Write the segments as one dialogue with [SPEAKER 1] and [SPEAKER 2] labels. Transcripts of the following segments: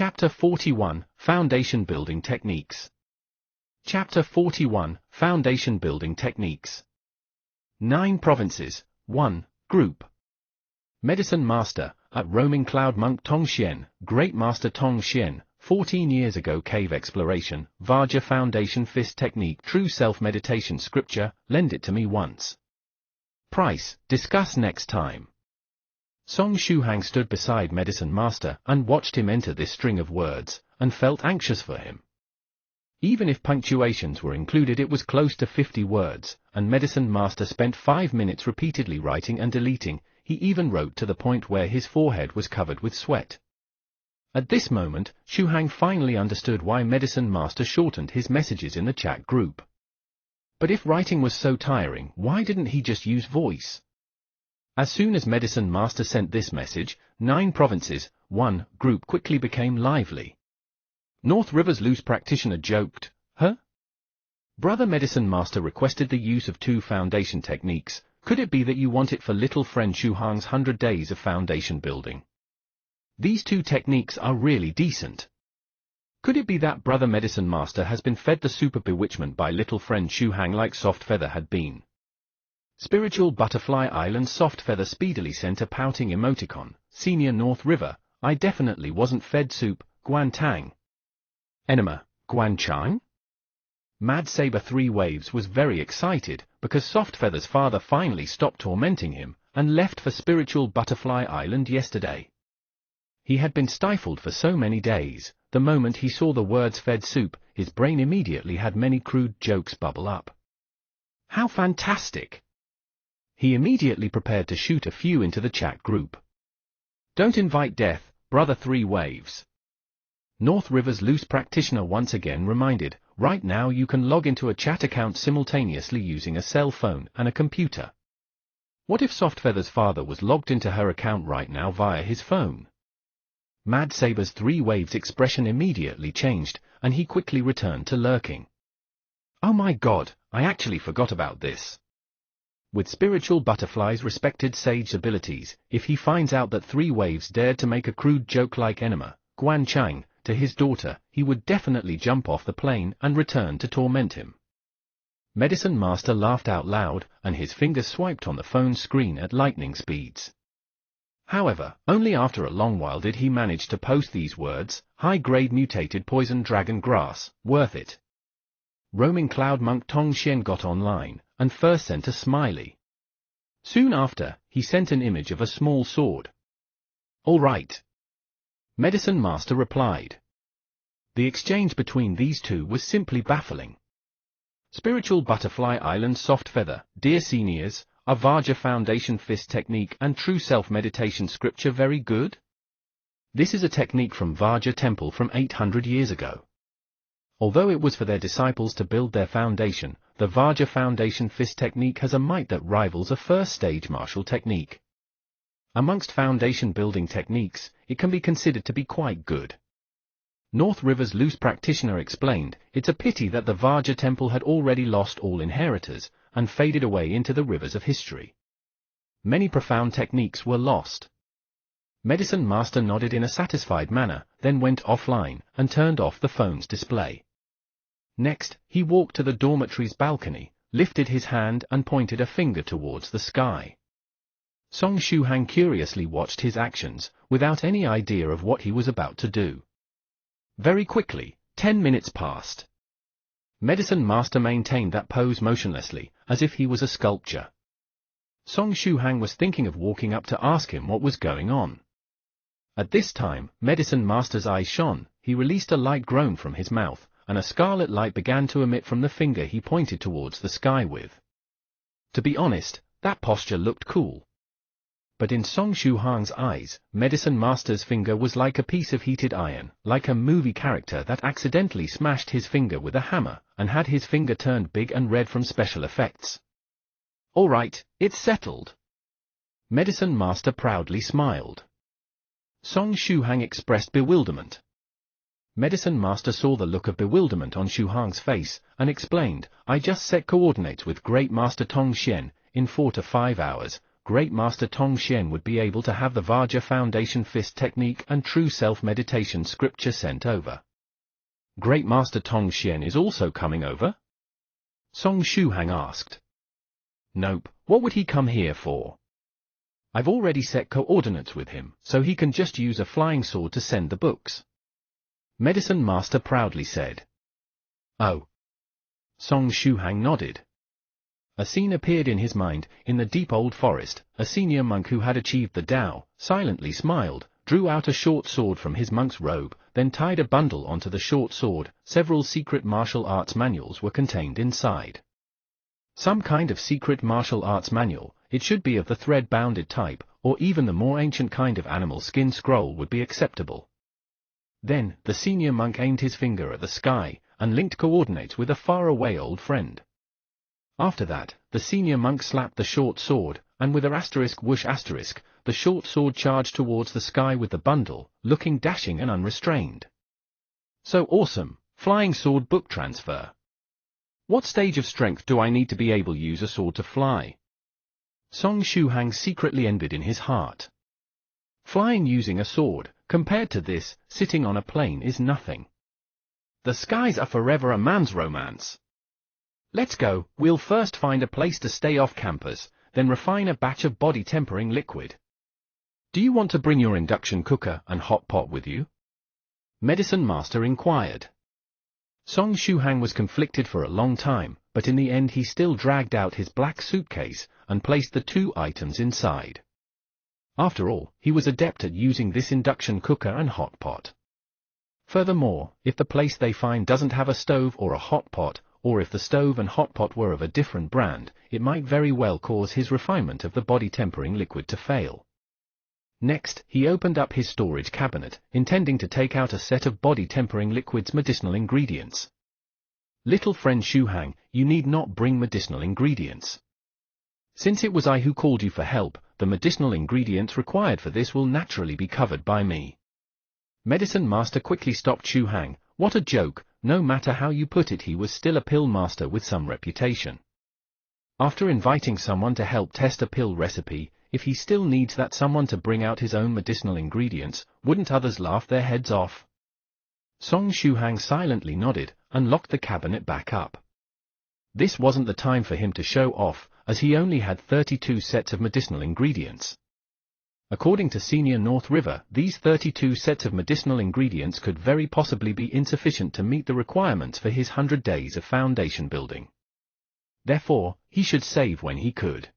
[SPEAKER 1] Chapter 41, Foundation Building Techniques. Chapter 41, Foundation Building Techniques. 9 Provinces, 1, Group. Medicine Master, at Roaming Cloud Monk Tong Xian, Great Master Tong Xian, 14 years ago Cave Exploration, Vajra Foundation Fist Technique True Self Meditation Scripture, lend it to me once. Price, discuss next time. Song Shuhang stood beside Medicine Master and watched him enter this string of words, and felt anxious for him. Even if punctuations were included, it was close to 50 words, and Medicine Master spent 5 minutes repeatedly writing and deleting. He even wrote to the point where his forehead was covered with sweat. At this moment, Shuhang finally understood why Medicine Master shortened his messages in the chat group. But if writing was so tiring, why didn't he just use voice? As soon as Medicine Master sent this message, 9 Provinces, 1, Group quickly became lively. North River's loose practitioner joked, "Huh? Brother Medicine Master requested the use of 2 foundation techniques. Could it be that you want it for little friend Shuhang's 100 days of foundation building? These 2 techniques are really decent. Could it be that Brother Medicine Master has been fed the super bewitchment by little friend Shuhang like Soft Feather had been?" Spiritual Butterfly Island Soft Feather speedily sent a pouting emoticon. Senior North River, I definitely wasn't fed soup, Guan Tang. Enema, Guan Chang? Mad Saber 3 Waves was very excited, because Soft Feather's father finally stopped tormenting him, and left for Spiritual Butterfly Island yesterday. He had been stifled for so many days. The moment he saw the words fed soup, his brain immediately had many crude jokes bubble up. How fantastic! He immediately prepared to shoot a few into the chat group. Don't invite death, Brother 3 Waves. North River's loose practitioner once again reminded, right now you can log into a chat account simultaneously using a cell phone and a computer. What if Soft Feather's father was logged into her account right now via his phone? Mad Saber's 3 Waves expression immediately changed, and he quickly returned to lurking. Oh my god, I actually forgot about this. With Spiritual Butterfly's respected sage abilities, if he finds out that 3 Waves dared to make a crude joke like Enema, Guan Chang, to his daughter, he would definitely jump off the plane and return to torment him. Medicine Master laughed out loud, and his fingers swiped on the phone screen at lightning speeds. However, only after a long while did he manage to post these words: high-grade mutated poison dragon grass, worth it. Roaming Cloud Monk Tong Xian got online, and first sent a smiley. Soon after, he sent an image of a small sword. All right. Medicine Master replied. The exchange between these 2 was simply baffling. Spiritual Butterfly Island Soft Feather, dear seniors, are Vajra Foundation Fist Technique and True Self Meditation Scripture very good? This is a technique from Vajra Temple from 800 years ago. Although it was for their disciples to build their foundation, the Vajra Foundation Fist Technique has a might that rivals a first-stage martial technique. Amongst foundation building techniques, it can be considered to be quite good. North River's loose practitioner explained, it's a pity that the Vajra Temple had already lost all inheritors, and faded away into the rivers of history. Many profound techniques were lost. Medicine Master nodded in a satisfied manner, then went offline, and turned off the phone's display. Next, he walked to the dormitory's balcony, lifted his hand and pointed a finger towards the sky. Song Shuhang curiously watched his actions, without any idea of what he was about to do. Very quickly, 10 minutes passed. Medicine Master maintained that pose motionlessly, as if he was a sculpture. Song Shuhang was thinking of walking up to ask him what was going on. At this time, Medicine Master's eyes shone, he released a light groan from his mouth, and a scarlet light began to emit from the finger he pointed towards the sky with. To be honest, that posture looked cool. But in Song Shuhang's eyes, Medicine Master's finger was like a piece of heated iron, like a movie character that accidentally smashed his finger with a hammer, and had his finger turned big and red from special effects. All right, it's settled. Medicine Master proudly smiled. Song Shuhang expressed bewilderment. Medicine Master saw the look of bewilderment on Shuhang's face, and explained, I just set coordinates with Great Master Tong Xian, in 4 to 5 hours, Great Master Tong Xian would be able to have the Vajra Foundation Fist Technique and True Self-Meditation scripture sent over. Great Master Tong Xian is also coming over? Song Shuhang asked. Nope, what would he come here for? I've already set coordinates with him, so he can just use a flying sword to send the books. Medicine Master proudly said. Oh. Song Shuhang nodded. A scene appeared in his mind. In the deep old forest, a senior monk who had achieved the Tao silently smiled, drew out a short sword from his monk's robe, then tied a bundle onto the short sword. Several secret martial arts manuals were contained inside. Some kind of secret martial arts manual, it should be of the thread-bounded type, or even the more ancient kind of animal skin scroll would be acceptable. Then, the senior monk aimed his finger at the sky, and linked coordinates with a faraway old friend. After that, the senior monk slapped the short sword, and with a whoosh asterisk, the short sword charged towards the sky with the bundle, looking dashing and unrestrained. So awesome, flying sword book transfer. What stage of strength do I need to be able to use a sword to fly? Song Shuhang secretly envied in his heart. Flying using a sword, compared to this, sitting on a plane is nothing. The skies are forever a man's romance. Let's go. We'll first find a place to stay off campus, then refine a batch of body tempering liquid. Do you want to bring your induction cooker and hot pot with you? Medicine Master inquired. Song Shuhang was conflicted for a long time, but in the end he still dragged out his black suitcase and placed the 2 items inside. After all, he was adept at using this induction cooker and hot pot. Furthermore, if the place they find doesn't have a stove or a hot pot, or if the stove and hot pot were of a different brand, it might very well cause his refinement of the body tempering liquid to fail. Next, he opened up his storage cabinet, intending to take out a set of body tempering liquid's medicinal ingredients. Little friend Shuhang, you need not bring medicinal ingredients. Since it was I who called you for help, the medicinal ingredients required for this will naturally be covered by me. Medicine Master quickly stopped Shuhang. What a joke, no matter how you put it, he was still a pill master with some reputation. After inviting someone to help test a pill recipe, if he still needs that someone to bring out his own medicinal ingredients, wouldn't others laugh their heads off? Song Shuhang silently nodded, and locked the cabinet back up. This wasn't the time for him to show off, as he only had 32 sets of medicinal ingredients. According to Senior North River, these 32 sets of medicinal ingredients could very possibly be insufficient to meet the requirements for his 100 days of foundation building. Therefore, he should save when he could.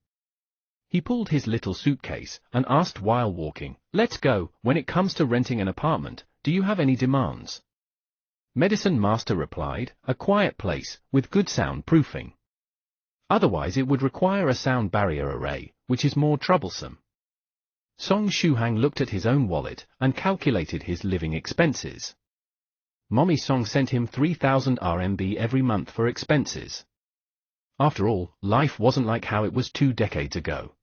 [SPEAKER 1] He pulled his little suitcase, and asked while walking, "Let's go, when it comes to renting an apartment, do you have any demands?" Medicine Master replied, "A quiet place, with good sound proofing. Otherwise it would require a sound barrier array, which is more troublesome." Song Shuhang looked at his own wallet, and calculated his living expenses. Mommy Song sent him 3,000 RMB every month for expenses. After all, life wasn't like how it was 2 decades ago.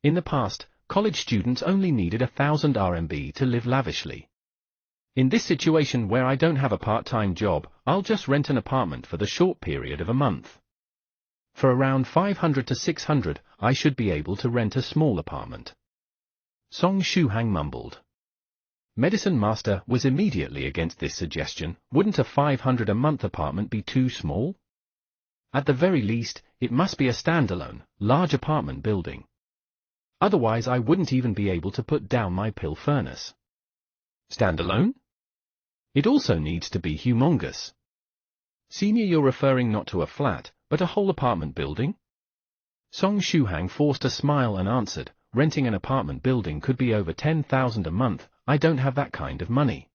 [SPEAKER 1] In the past, college students only needed 1,000 RMB to live lavishly. In this situation where I don't have a part-time job, I'll just rent an apartment for the short period of a month. For around 500 to 600, I should be able to rent a small apartment. Song Shuhang mumbled. Medicine Master was immediately against this suggestion. Wouldn't a 500 a month apartment be too small? At the very least, it must be a standalone, large apartment building. Otherwise I wouldn't even be able to put down my pill furnace. Standalone? It also needs to be humongous. Senior, you're referring not to a flat, but a whole apartment building? Song Shuhang forced a smile and answered, renting an apartment building could be over 10,000 a month. I don't have that kind of money.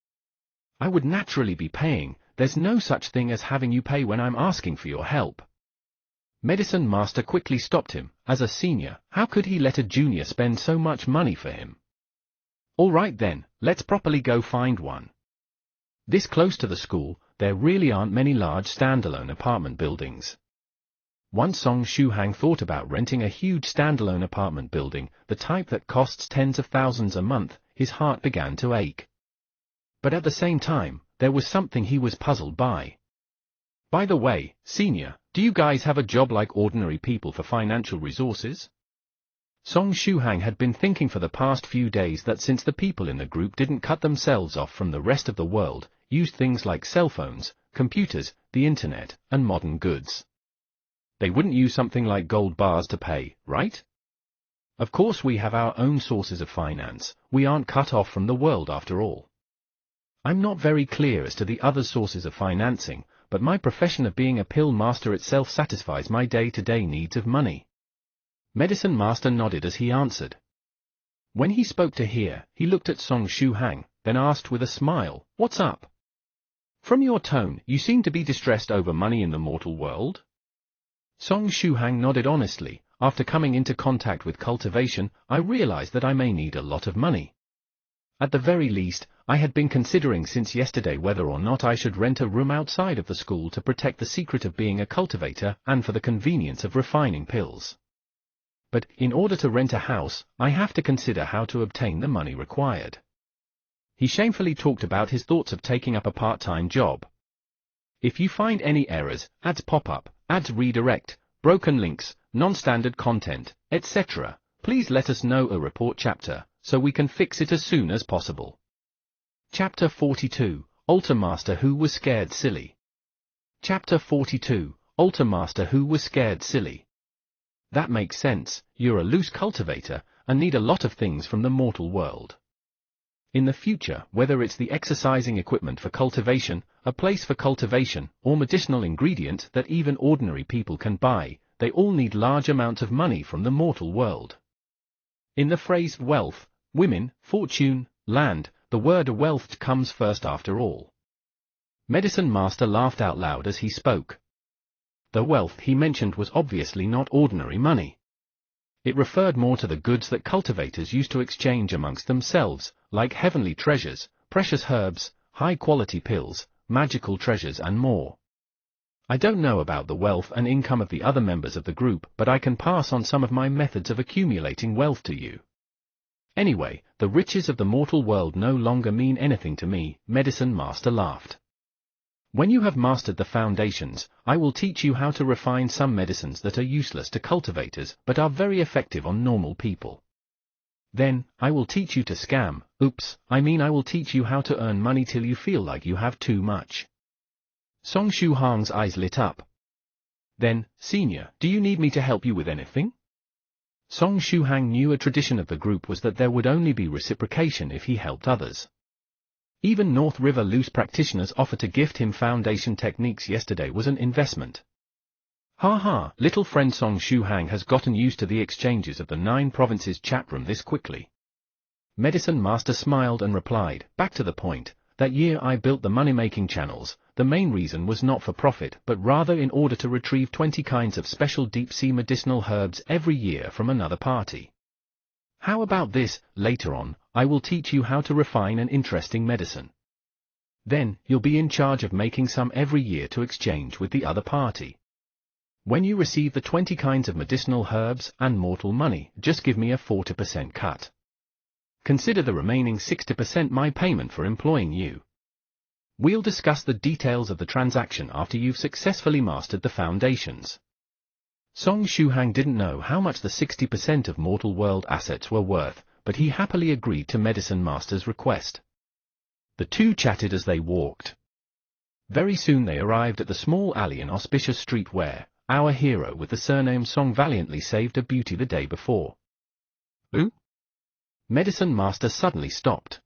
[SPEAKER 1] I would naturally be paying. There's no such thing as having you pay when I'm asking for your help. Medicine Master quickly stopped him. As a senior, how could he let a junior spend so much money for him? All right then, let's properly go find one. This close to the school, there really aren't many large standalone apartment buildings. Once Song Shuhang thought about renting a huge standalone apartment building, the type that costs tens of thousands a month, his heart began to ache. But at the same time, there was something he was puzzled by. By the way, Senior, do you guys have a job like ordinary people for financial resources? Song Shuhang had been thinking for the past few days that since the people in the group didn't cut themselves off from the rest of the world, used things like cell phones, computers, the internet, and modern goods, they wouldn't use something like gold bars to pay, right? Of course we have our own sources of finance, we aren't cut off from the world after all. I'm not very clear as to the other sources of financing, but my profession of being a pill master itself satisfies my day-to-day needs of money. Medicine Master nodded as he answered. When he spoke to He, he looked at Song Shuhang, then asked with a smile, "What's up? From your tone, you seem to be distressed over money in the mortal world?" Song Shuhang nodded honestly. After coming into contact with cultivation, I realized that I may need a lot of money. At the very least, I had been considering since yesterday whether or not I should rent a room outside of the school to protect the secret of being a cultivator and for the convenience of refining pills. But, in order to rent a house, I have to consider how to obtain the money required. He shamefully talked about his thoughts of taking up a part-time job. If you find any errors, ads pop up, ads redirect, broken links, non-standard content, etc., please let us know a report chapter, so we can fix it as soon as possible. Chapter 42, Altar Master Who Was Scared Silly. Chapter 42, Altar Master Who Was Scared Silly. That makes sense, you're a loose cultivator, and need a lot of things from the mortal world. In the future, whether it's the exercising equipment for cultivation, a place for cultivation, or medicinal ingredient that even ordinary people can buy, they all need large amounts of money from the mortal world. In the phrase wealth, women, fortune, land, the word wealth comes first after all. Medicine Master laughed out loud as he spoke. The wealth he mentioned was obviously not ordinary money. It referred more to the goods that cultivators used to exchange amongst themselves, like heavenly treasures, precious herbs, high-quality pills, magical treasures and more. I don't know about the wealth and income of the other members of the group, but I can pass on some of my methods of accumulating wealth to you. Anyway, the riches of the mortal world no longer mean anything to me, Medicine Master laughed. When you have mastered the foundations, I will teach you how to refine some medicines that are useless to cultivators but are very effective on normal people. Then, I will teach you to scam, I will teach you how to earn money till you feel like you have too much. Song Shuhang's eyes lit up. Then, Senior, do you need me to help you with anything? Song Shuhang knew a tradition of the group was that there would only be reciprocation if he helped others. Even North River Loose practitioners offered to gift him foundation techniques yesterday was an investment. Little friend Song Shuhang has gotten used to the exchanges of the 9 provinces chat room this quickly. Medicine Master smiled and replied, back to the point, that year I built the money-making channels, the main reason was not for profit but rather in order to retrieve 20 kinds of special deep-sea medicinal herbs every year from another party. How about this, later on, I will teach you how to refine an interesting medicine. Then, you'll be in charge of making some every year to exchange with the other party. When you receive the 20 kinds of medicinal herbs and mortal money, just give me a 40% cut. Consider the remaining 60% my payment for employing you. We'll discuss the details of the transaction after you've successfully mastered the foundations. Song Shuhang didn't know how much the 60% of mortal world assets were worth, but he happily agreed to Medicine Master's request. The two chatted as they walked. Very soon they arrived at the small alley and auspicious street where our hero with the surname Song valiantly saved a beauty the day before. Who? Medicine Master suddenly stopped.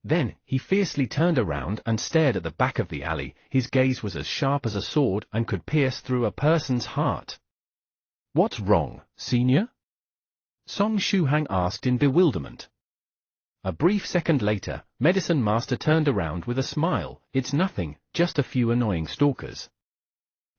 [SPEAKER 1] Then, he fiercely turned around and stared at the back of the alley. His gaze was as sharp as a sword and could pierce through a person's heart. What's wrong, Senior? Song Shuhang asked in bewilderment. A brief second later, Medicine Master turned around with a smile. It's nothing, just a few annoying stalkers.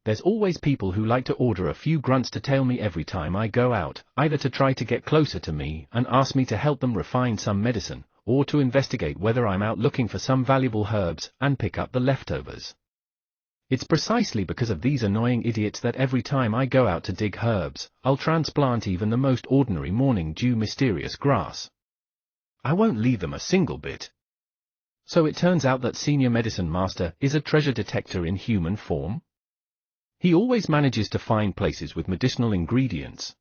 [SPEAKER 1] There's always people who like to order a few grunts to tail me every time I go out, either to try to get closer to me and ask me to help them refine some medicine, or to investigate whether I'm out looking for some valuable herbs and pick up the leftovers. It's precisely because of these annoying idiots that every time I go out to dig herbs, I'll transplant even the most ordinary morning dew mysterious grass. I won't leave them a single bit. So it turns out that Senior Medicine Master is a treasure detector in human form? He always manages to find places with medicinal ingredients.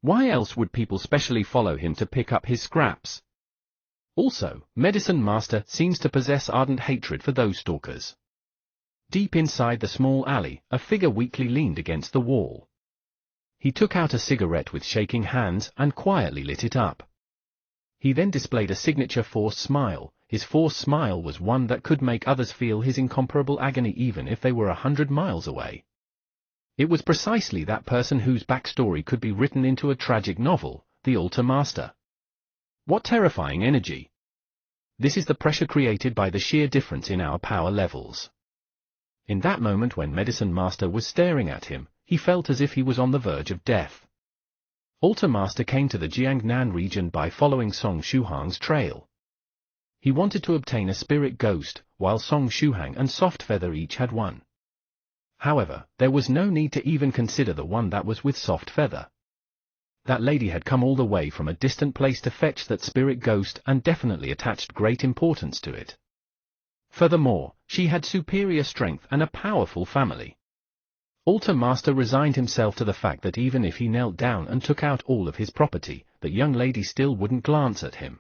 [SPEAKER 1] Why else would people specially follow him to pick up his scraps? Also, Medicine Master seems to possess ardent hatred for those stalkers. Deep inside the small alley, a figure weakly leaned against the wall. He took out a cigarette with shaking hands and quietly lit it up. He then displayed a signature forced smile. His forced smile was one that could make others feel his incomparable agony even if they were 100 miles away. It was precisely that person whose backstory could be written into a tragic novel, the Altar Master. What terrifying energy! This is the pressure created by the sheer difference in our power levels. In that moment when Medicine Master was staring at him, he felt as if he was on the verge of death. Altar Master came to the Jiangnan region by following Song Shuhang's trail. He wanted to obtain a spirit ghost, while Song Shuhang and Soft Feather each had one. However, there was no need to even consider the one that was with Soft Feather. That lady had come all the way from a distant place to fetch that spirit ghost and definitely attached great importance to it. Furthermore, she had superior strength and a powerful family. Altar Master resigned himself to the fact that even if he knelt down and took out all of his property, that young lady still wouldn't glance at him.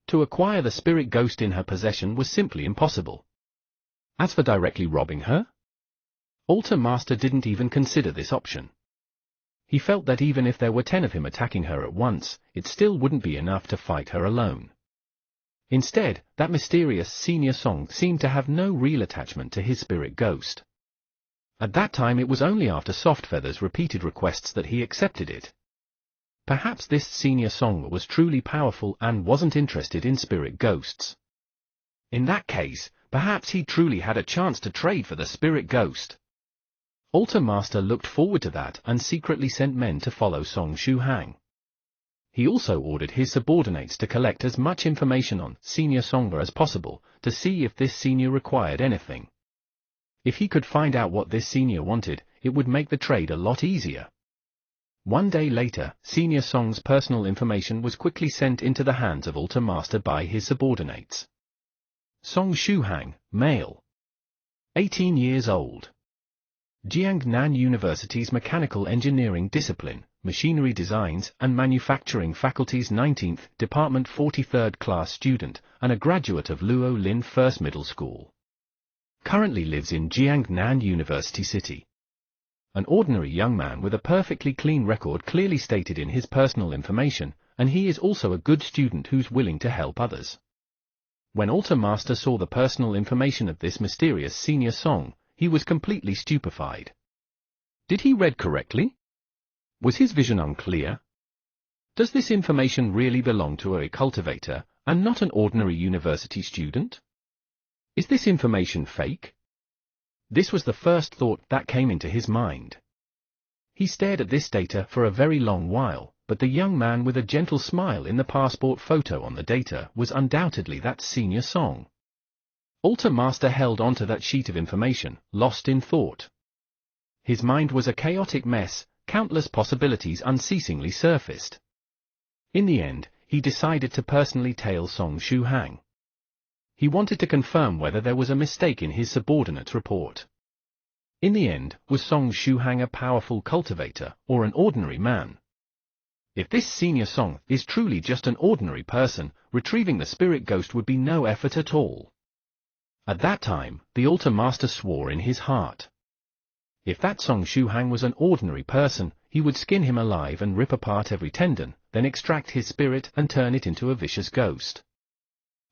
[SPEAKER 1] To acquire the spirit ghost in her possession was simply impossible. As for directly robbing her, Altar Master didn't even consider this option. He felt that even if there were 10 of him attacking her at once, it still wouldn't be enough to fight her alone. Instead, that mysterious Senior Song seemed to have no real attachment to his spirit ghost. At that time it was only after Soft Feather's repeated requests that he accepted it. Perhaps this Senior Song was truly powerful and wasn't interested in spirit ghosts. In that case, perhaps he truly had a chance to trade for the spirit ghost. Altar Master looked forward to that and secretly sent men to follow Song Shuhang. He also ordered his subordinates to collect as much information on Senior Songba as possible, to see if this senior required anything. If he could find out what this senior wanted, it would make the trade a lot easier. One day later, Senior Song's personal information was quickly sent into the hands of Altar Master by his subordinates. Song Shuhang, male. 18 years old. Jiangnan University's Mechanical Engineering Discipline, Machinery Designs and Manufacturing Faculty's 19th Department 43rd class student, and a graduate of Luo Lin First Middle School. Currently lives in Jiangnan University City. An ordinary young man with a perfectly clean record clearly stated in his personal information, and he is also a good student who's willing to help others. When Altar Master saw the personal information of this mysterious Senior Song, he was completely stupefied. Did he read correctly? Was his vision unclear? Does this information really belong to a cultivator, and not an ordinary university student? Is this information fake? This was the first thought that came into his mind. He stared at this data for a very long while, but the young man with a gentle smile in the passport photo on the data was undoubtedly that Senior Song. Altar Master held onto that sheet of information, lost in thought. His mind was a chaotic mess, countless possibilities unceasingly surfaced. In the end, he decided to personally tail Song Shuhang. He wanted to confirm whether there was a mistake in his subordinate's report. In the end, was Song Shuhang a powerful cultivator, or an ordinary man? If this Senior Song is truly just an ordinary person, retrieving the spirit ghost would be no effort at all. At that time, the Altar Master swore in his heart. If that Song Shuhang was an ordinary person, he would skin him alive and rip apart every tendon, then extract his spirit and turn it into a vicious ghost.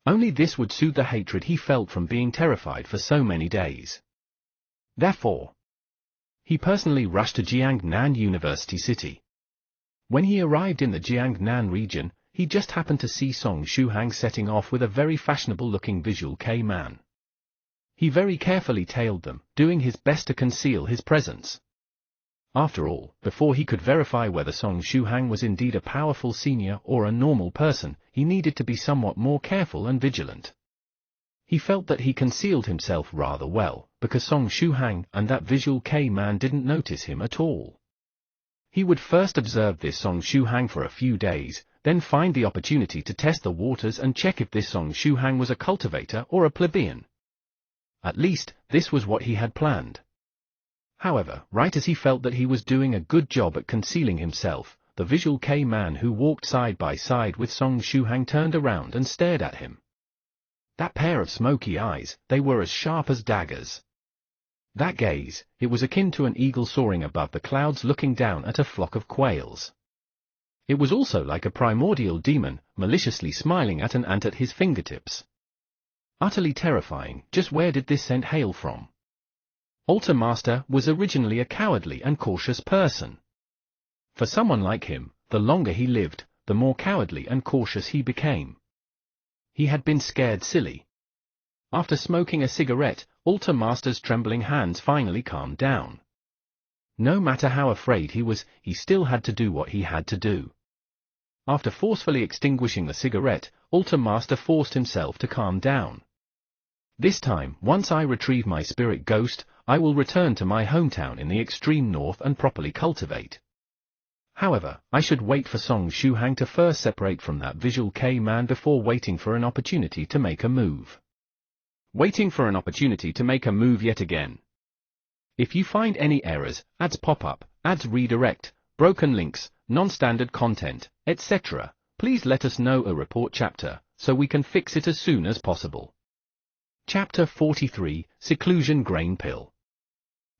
[SPEAKER 1] Only this would soothe the hatred he felt from being terrified for so many days. Therefore, he personally rushed to Jiangnan University City. When he arrived in the Jiangnan region, he just happened to see Song Shuhang setting off with a very fashionable-looking visual K-man. He very carefully tailed them, doing his best to conceal his presence. After all, before he could verify whether Song Shuhang was indeed a powerful senior or a normal person, he needed to be somewhat more careful and vigilant. He felt that he concealed himself rather well, because Song Shuhang and that visual K-man didn't notice him at all. He would first observe this Song Shuhang for a few days, then find the opportunity to test the waters and check if this Song Shuhang was a cultivator or a plebeian. At least, this was what he had planned. However, right as he felt that he was doing a good job at concealing himself, the Visual Kei man who walked side by side with Song Shuhang turned around and stared at him. That pair of smoky eyes, they were as sharp as daggers. That gaze, it was akin to an eagle soaring above the clouds looking down at a flock of quails. It was also like a primordial demon, maliciously smiling at an ant at his fingertips. Utterly terrifying. Just where did this scent hail from? Altar Master was originally a cowardly and cautious person. For someone like him, the longer he lived, the more cowardly and cautious he became. He had been scared silly. After smoking a cigarette, Altar Master's trembling hands finally calmed down. No matter how afraid he was, he still had to do what he had to do. After forcefully extinguishing the cigarette, Altar Master forced himself to calm down. This time, once I retrieve my spirit ghost, I will return to my hometown in the extreme north and properly cultivate. However, I should wait for Song Shuhang to first separate from that Visual Kei man before waiting for an opportunity to make a move. Waiting for an opportunity to make a move yet again. If you find any errors, ads pop up, ads redirect, broken links, non-standard content, etc., please let us know a report chapter, so we can fix it as soon as possible. Chapter 43, Seclusion Grain Pill.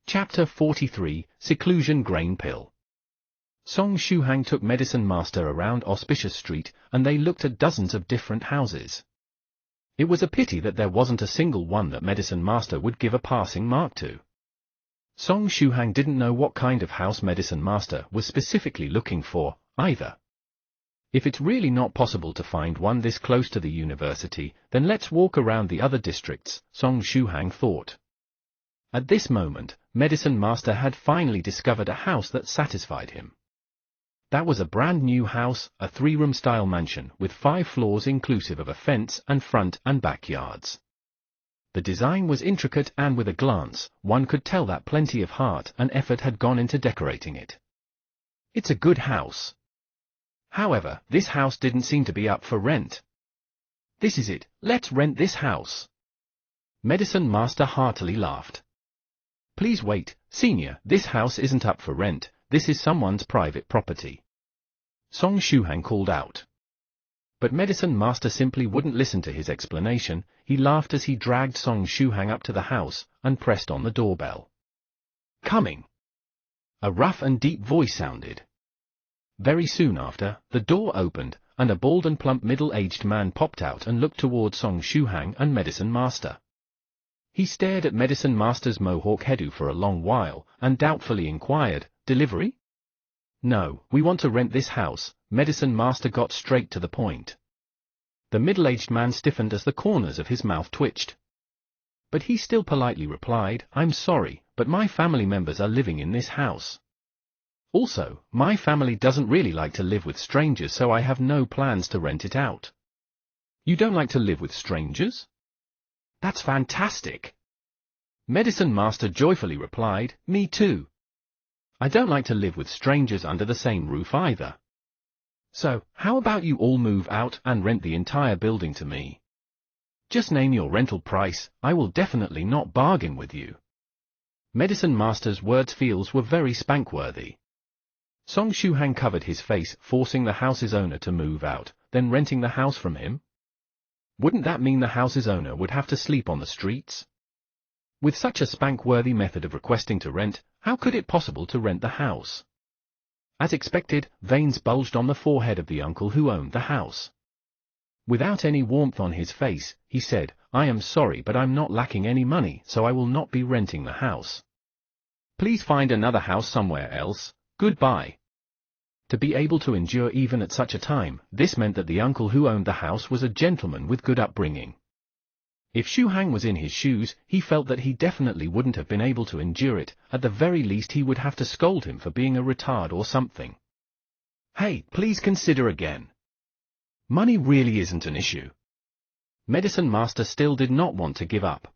[SPEAKER 1] Chapter 43, Seclusion Grain Pill. Song Shuhang took Medicine Master around Auspicious Street, and they looked at dozens of different houses. It was a pity that there wasn't a single one that Medicine Master would give a passing mark to. Song Shuhang didn't know what kind of house Medicine Master was specifically looking for, either. If it's really not possible to find one this close to the university, then let's walk around the other districts, Song Shuhang thought. At this moment, Medicine Master had finally discovered a house that satisfied him. That was a brand new house, a 3-room style mansion with 5 floors inclusive of a fence and front and backyards. The design was intricate and with a glance, one could tell that plenty of heart and effort had gone into decorating it. It's a good house. However, this house didn't seem to be up for rent. This is it, let's rent this house. Medicine Master heartily laughed. Please wait, Senior, this house isn't up for rent, this is someone's private property. Song Shuhang called out. But Medicine Master simply wouldn't listen to his explanation. He laughed as he dragged Song Shuhang up to the house, and pressed on the doorbell. Coming! A rough and deep voice sounded. Very soon after, the door opened, and a bald and plump middle-aged man popped out and looked toward Song Shuhang and Medicine Master. He stared at Medicine Master's mohawk headoo for a long while, and doubtfully inquired, "Delivery?" "No, we want to rent this house." Medicine Master got straight to the point. The middle-aged man stiffened as the corners of his mouth twitched. But he still politely replied, "I'm sorry, but my family members are living in this house. Also, my family doesn't really like to live with strangers, so I have no plans to rent it out." "You don't like to live with strangers?" "That's fantastic!" Medicine Master joyfully replied, "Me too. I don't like to live with strangers under the same roof either. So, how about you all move out and rent the entire building to me? Just name your rental price, I will definitely not bargain with you." Medicine Master's words feels were very spankworthy. Song Shuhang covered his face, forcing the house's owner to move out, then renting the house from him? Wouldn't that mean the house's owner would have to sleep on the streets? With such a spankworthy method of requesting to rent, how could it possible to rent the house? As expected, veins bulged on the forehead of the uncle who owned the house. Without any warmth on his face, he said, "I am sorry, but I'm not lacking any money, so I will not be renting the house. Please find another house somewhere else. Goodbye." To be able to endure even at such a time, this meant that the uncle who owned the house was a gentleman with good upbringing. If Shuhang was in his shoes, he felt that he definitely wouldn't have been able to endure it. At the very least he would have to scold him for being a retard or something. "Hey, please consider again. Money really isn't an issue." Medicine Master still did not want to give up.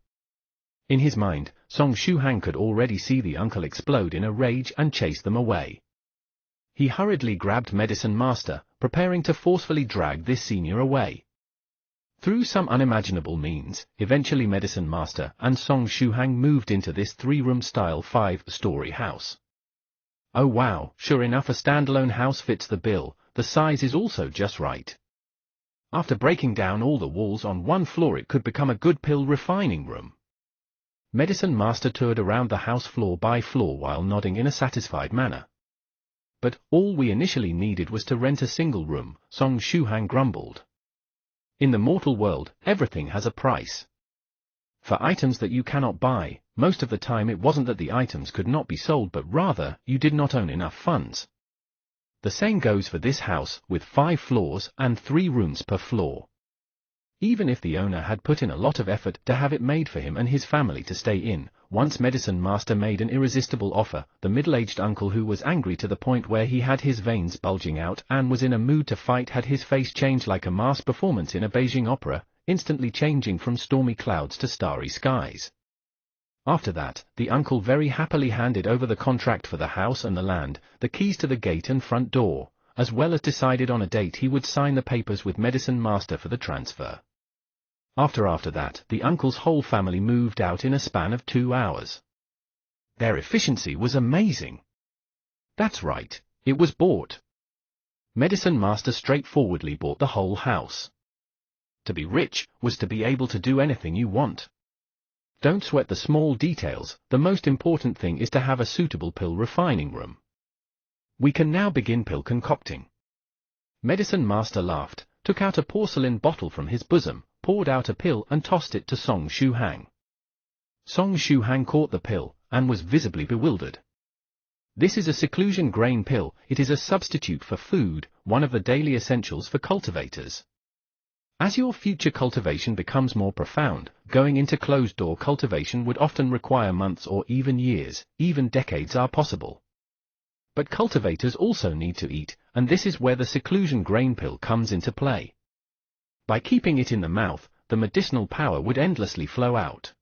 [SPEAKER 1] In his mind, Song Shuhang could already see the uncle explode in a rage and chase them away. He hurriedly grabbed Medicine Master, preparing to forcefully drag this senior away. Through some unimaginable means, eventually Medicine Master and Song Shuhang moved into this 3-room style 5-story house. Oh wow, sure enough, a standalone house fits the bill, the size is also just right. After breaking down all the walls on one floor, it could become a good pill refining room. Medicine Master toured around the house floor by floor while nodding in a satisfied manner. But all we initially needed was to rent a single room, Song Shuhang grumbled. In the mortal world, everything has a price. For items that you cannot buy, most of the time it wasn't that the items could not be sold, but rather, you did not own enough funds. The same goes for this house, with 5 floors and 3 rooms per floor. Even if the owner had put in a lot of effort to have it made for him and his family to stay in, once Medicine Master made an irresistible offer, the middle-aged uncle, who was angry to the point where he had his veins bulging out and was in a mood to fight, had his face change like a mass performance in a Beijing opera, instantly changing from stormy clouds to starry skies. After that, the uncle very happily handed over the contract for the house and the land, the keys to the gate and front door, as well as decided on a date he would sign the papers with Medicine Master for the transfer. After that, the uncle's whole family moved out in a span of 2 hours. Their efficiency was amazing. That's right, it was bought. Medicine Master straightforwardly bought the whole house. To be rich was to be able to do anything you want. Don't sweat the small details, the most important thing is to have a suitable pill refining room. We can now begin pill concocting. Medicine Master laughed, took out a porcelain bottle from his bosom, poured out a pill and tossed it to Song Shuhang. Song Shuhang caught the pill, and was visibly bewildered. This is a seclusion grain pill. It is a substitute for food, one of the daily essentials for cultivators. As your future cultivation becomes more profound, going into closed-door cultivation would often require months or even years, even decades are possible. But cultivators also need to eat, and this is where the seclusion grain pill comes into play. By keeping it in the mouth, the medicinal power would endlessly flow out.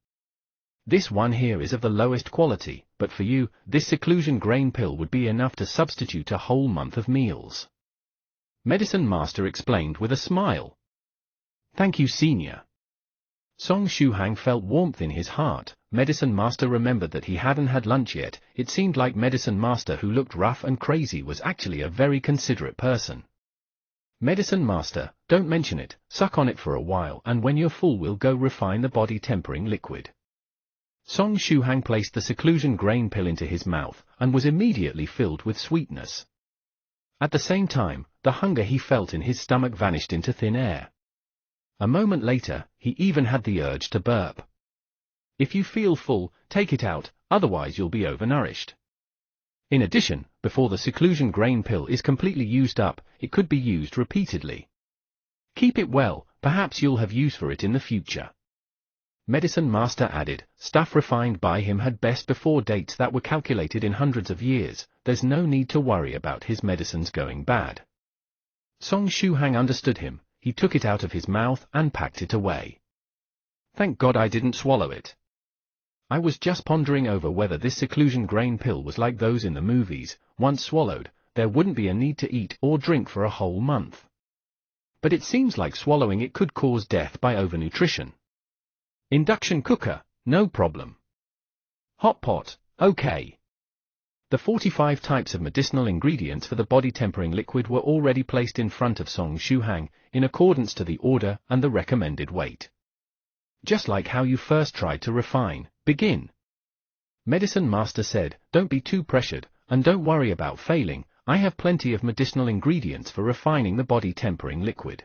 [SPEAKER 1] This one here is of the lowest quality, but for you, this seclusion grain pill would be enough to substitute a whole month of meals. Medicine Master explained with a smile. Thank you, Senior. Song Shuhang felt warmth in his heart. Medicine Master remembered that he hadn't had lunch yet. It seemed like Medicine Master, who looked rough and crazy, was actually a very considerate person. Medicine Master, don't mention it, suck on it for a while, and when you're full we'll go refine the body tempering liquid. Song Shuhang placed the seclusion grain pill into his mouth, and was immediately filled with sweetness. At the same time, the hunger he felt in his stomach vanished into thin air. A moment later, he even had the urge to burp. If you feel full, take it out, otherwise you'll be overnourished. In addition, before the seclusion grain pill is completely used up, it could be used repeatedly. Keep it well, perhaps you'll have use for it in the future. Medicine Master added, stuff refined by him had best before dates that were calculated in hundreds of years, there's no need to worry about his medicines going bad. Song Shuhang understood him, he took it out of his mouth and packed it away. Thank God I didn't swallow it. I was just pondering over whether this seclusion grain pill was like those in the movies. Once swallowed, there wouldn't be a need to eat or drink for a whole month. But it seems like swallowing it could cause death by overnutrition. Induction cooker, no problem. Hot pot, okay. The 45 types of medicinal ingredients for the body tempering liquid were already placed in front of Song Shuhang, in accordance to the order and the recommended weight. Just like how you first tried to refine, begin. Medicine Master said, don't be too pressured, and don't worry about failing, I have plenty of medicinal ingredients for refining the body tempering liquid.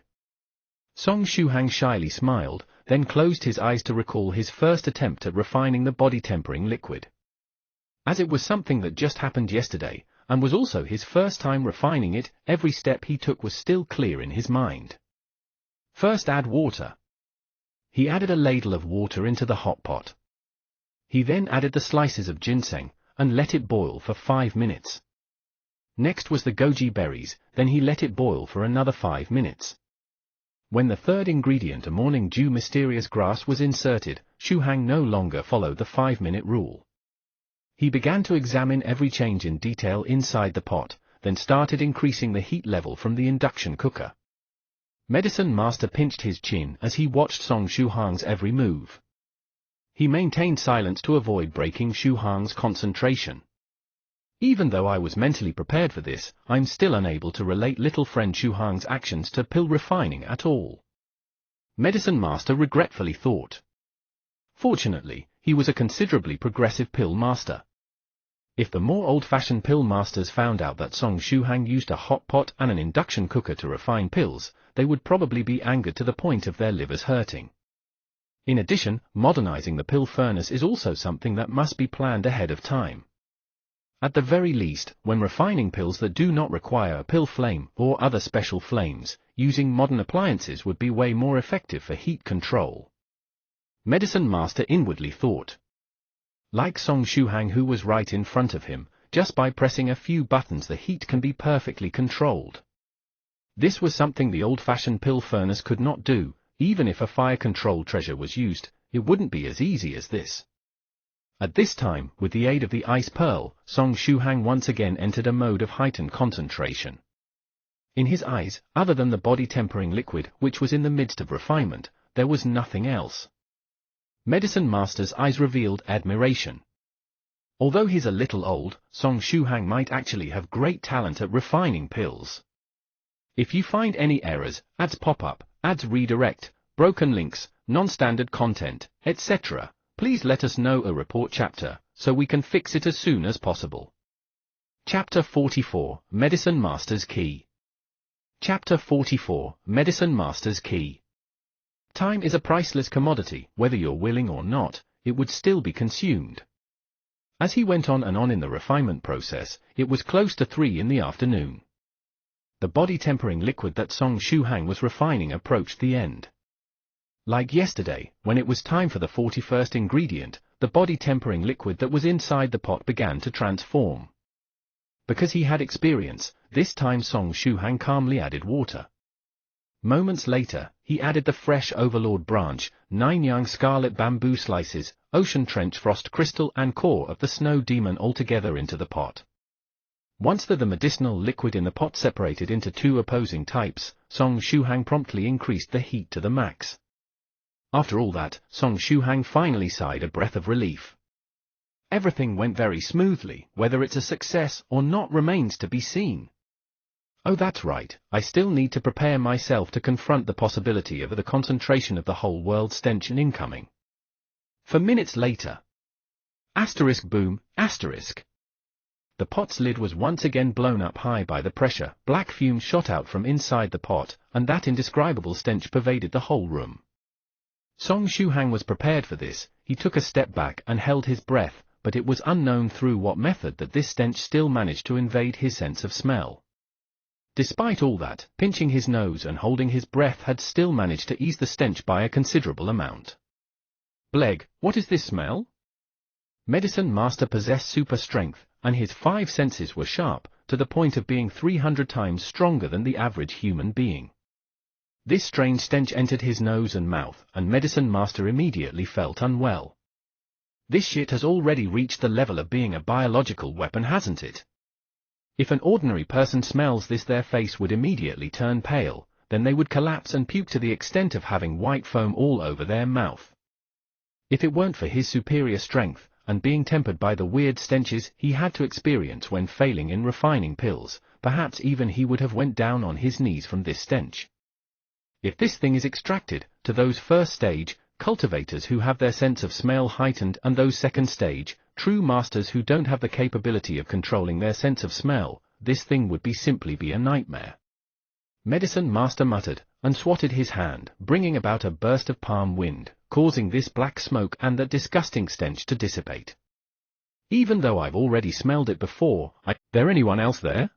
[SPEAKER 1] Song Shuhang shyly smiled, then closed his eyes to recall his first attempt at refining the body tempering liquid. As it was something that just happened yesterday, and was also his first time refining it, every step he took was still clear in his mind. First add water. He added a ladle of water into the hot pot. He then added the slices of ginseng, and let it boil for 5 minutes. Next was the goji berries, then he let it boil for another 5 minutes. When the third ingredient, a morning dew mysterious grass, was inserted, Shuhang no longer followed the 5-minute rule. He began to examine every change in detail inside the pot, then started increasing the heat level from the induction cooker. Medicine Master pinched his chin as he watched Song Shuhang's every move. He maintained silence to avoid breaking Shuhang's concentration. Even though I was mentally prepared for this, I'm still unable to relate little friend Shu Hang's actions to pill refining at all. Medicine Master regretfully thought. Fortunately, he was a considerably progressive pill master. If the more old-fashioned pill masters found out that Song Shuhang used a hot pot and an induction cooker to refine pills, they would probably be angered to the point of their livers hurting. In addition, modernizing the pill furnace is also something that must be planned ahead of time. At the very least, when refining pills that do not require a pill flame or other special flames, using modern appliances would be way more effective for heat control. Medicine Master inwardly thought. Like Song Shuhang, who was right in front of him, just by pressing a few buttons the heat can be perfectly controlled. This was something the old-fashioned pill furnace could not do. Even if a fire control treasure was used, it wouldn't be as easy as this. At this time, with the aid of the ice pearl, Song Shuhang once again entered a mode of heightened concentration. In his eyes, other than the body-tempering liquid which was in the midst of refinement, there was nothing else. Medicine Master's eyes revealed admiration. Although he's a little old, Song Shuhang might actually have great talent at refining pills. If you find any errors, ads pop up, ads redirect, broken links, non-standard content, etc., please let us know a report chapter, so we can fix it as soon as possible. Chapter 44, Medicine Master's Key. Chapter 44, Medicine Master's Key. Time is a priceless commodity, whether you're willing or not, it would still be consumed. As he went on and on in the refinement process, it was close to 3 in the afternoon. The body-tempering liquid that Song Shuhang was refining approached the end. Like yesterday, when it was time for the 41st ingredient, the body-tempering liquid that was inside the pot began to transform. Because he had experience, this time Song Shuhang calmly added water. Moments later, he added the fresh Overlord branch, 9 young scarlet bamboo slices, ocean trench frost crystal and core of the snow demon altogether into the pot. Once the medicinal liquid in the pot separated into 2 opposing types, Song Shuhang promptly increased the heat to the max. After all that, Song Shuhang finally sighed a breath of relief. Everything went very smoothly, whether it's a success or not remains to be seen. Oh, that's right, I still need to prepare myself to confront the possibility of the concentration of the whole world stench and incoming. For minutes later. Asterisk boom, asterisk. The pot's lid was once again blown up high by the pressure, black fumes shot out from inside the pot, and that indescribable stench pervaded the whole room. Song Shuhang was prepared for this. He took a step back and held his breath, but it was unknown through what method that this stench still managed to invade his sense of smell. Despite all that, pinching his nose and holding his breath had still managed to ease the stench by a considerable amount. Bleg, what is this smell? Medicine Master possessed super strength, and his 5 senses were sharp, to the point of being 300 times stronger than the average human being. This strange stench entered his nose and mouth, and Medicine Master immediately felt unwell. This shit has already reached the level of being a biological weapon, hasn't it? If an ordinary person smells this, their face would immediately turn pale, then they would collapse and puke to the extent of having white foam all over their mouth. If it weren't for his superior strength, and being tempered by the weird stenches he had to experience when failing in refining pills, perhaps even he would have went down on his knees from this stench. If this thing is extracted, to those first stage, cultivators who have their sense of smell heightened, and those second stage, true masters who don't have the capability of controlling their sense of smell, this thing would simply be a nightmare. Medicine Master muttered, and swatted his hand, bringing about a burst of palm wind, causing this black smoke and that disgusting stench to dissipate. Even though I've already smelled it before, there anyone else there?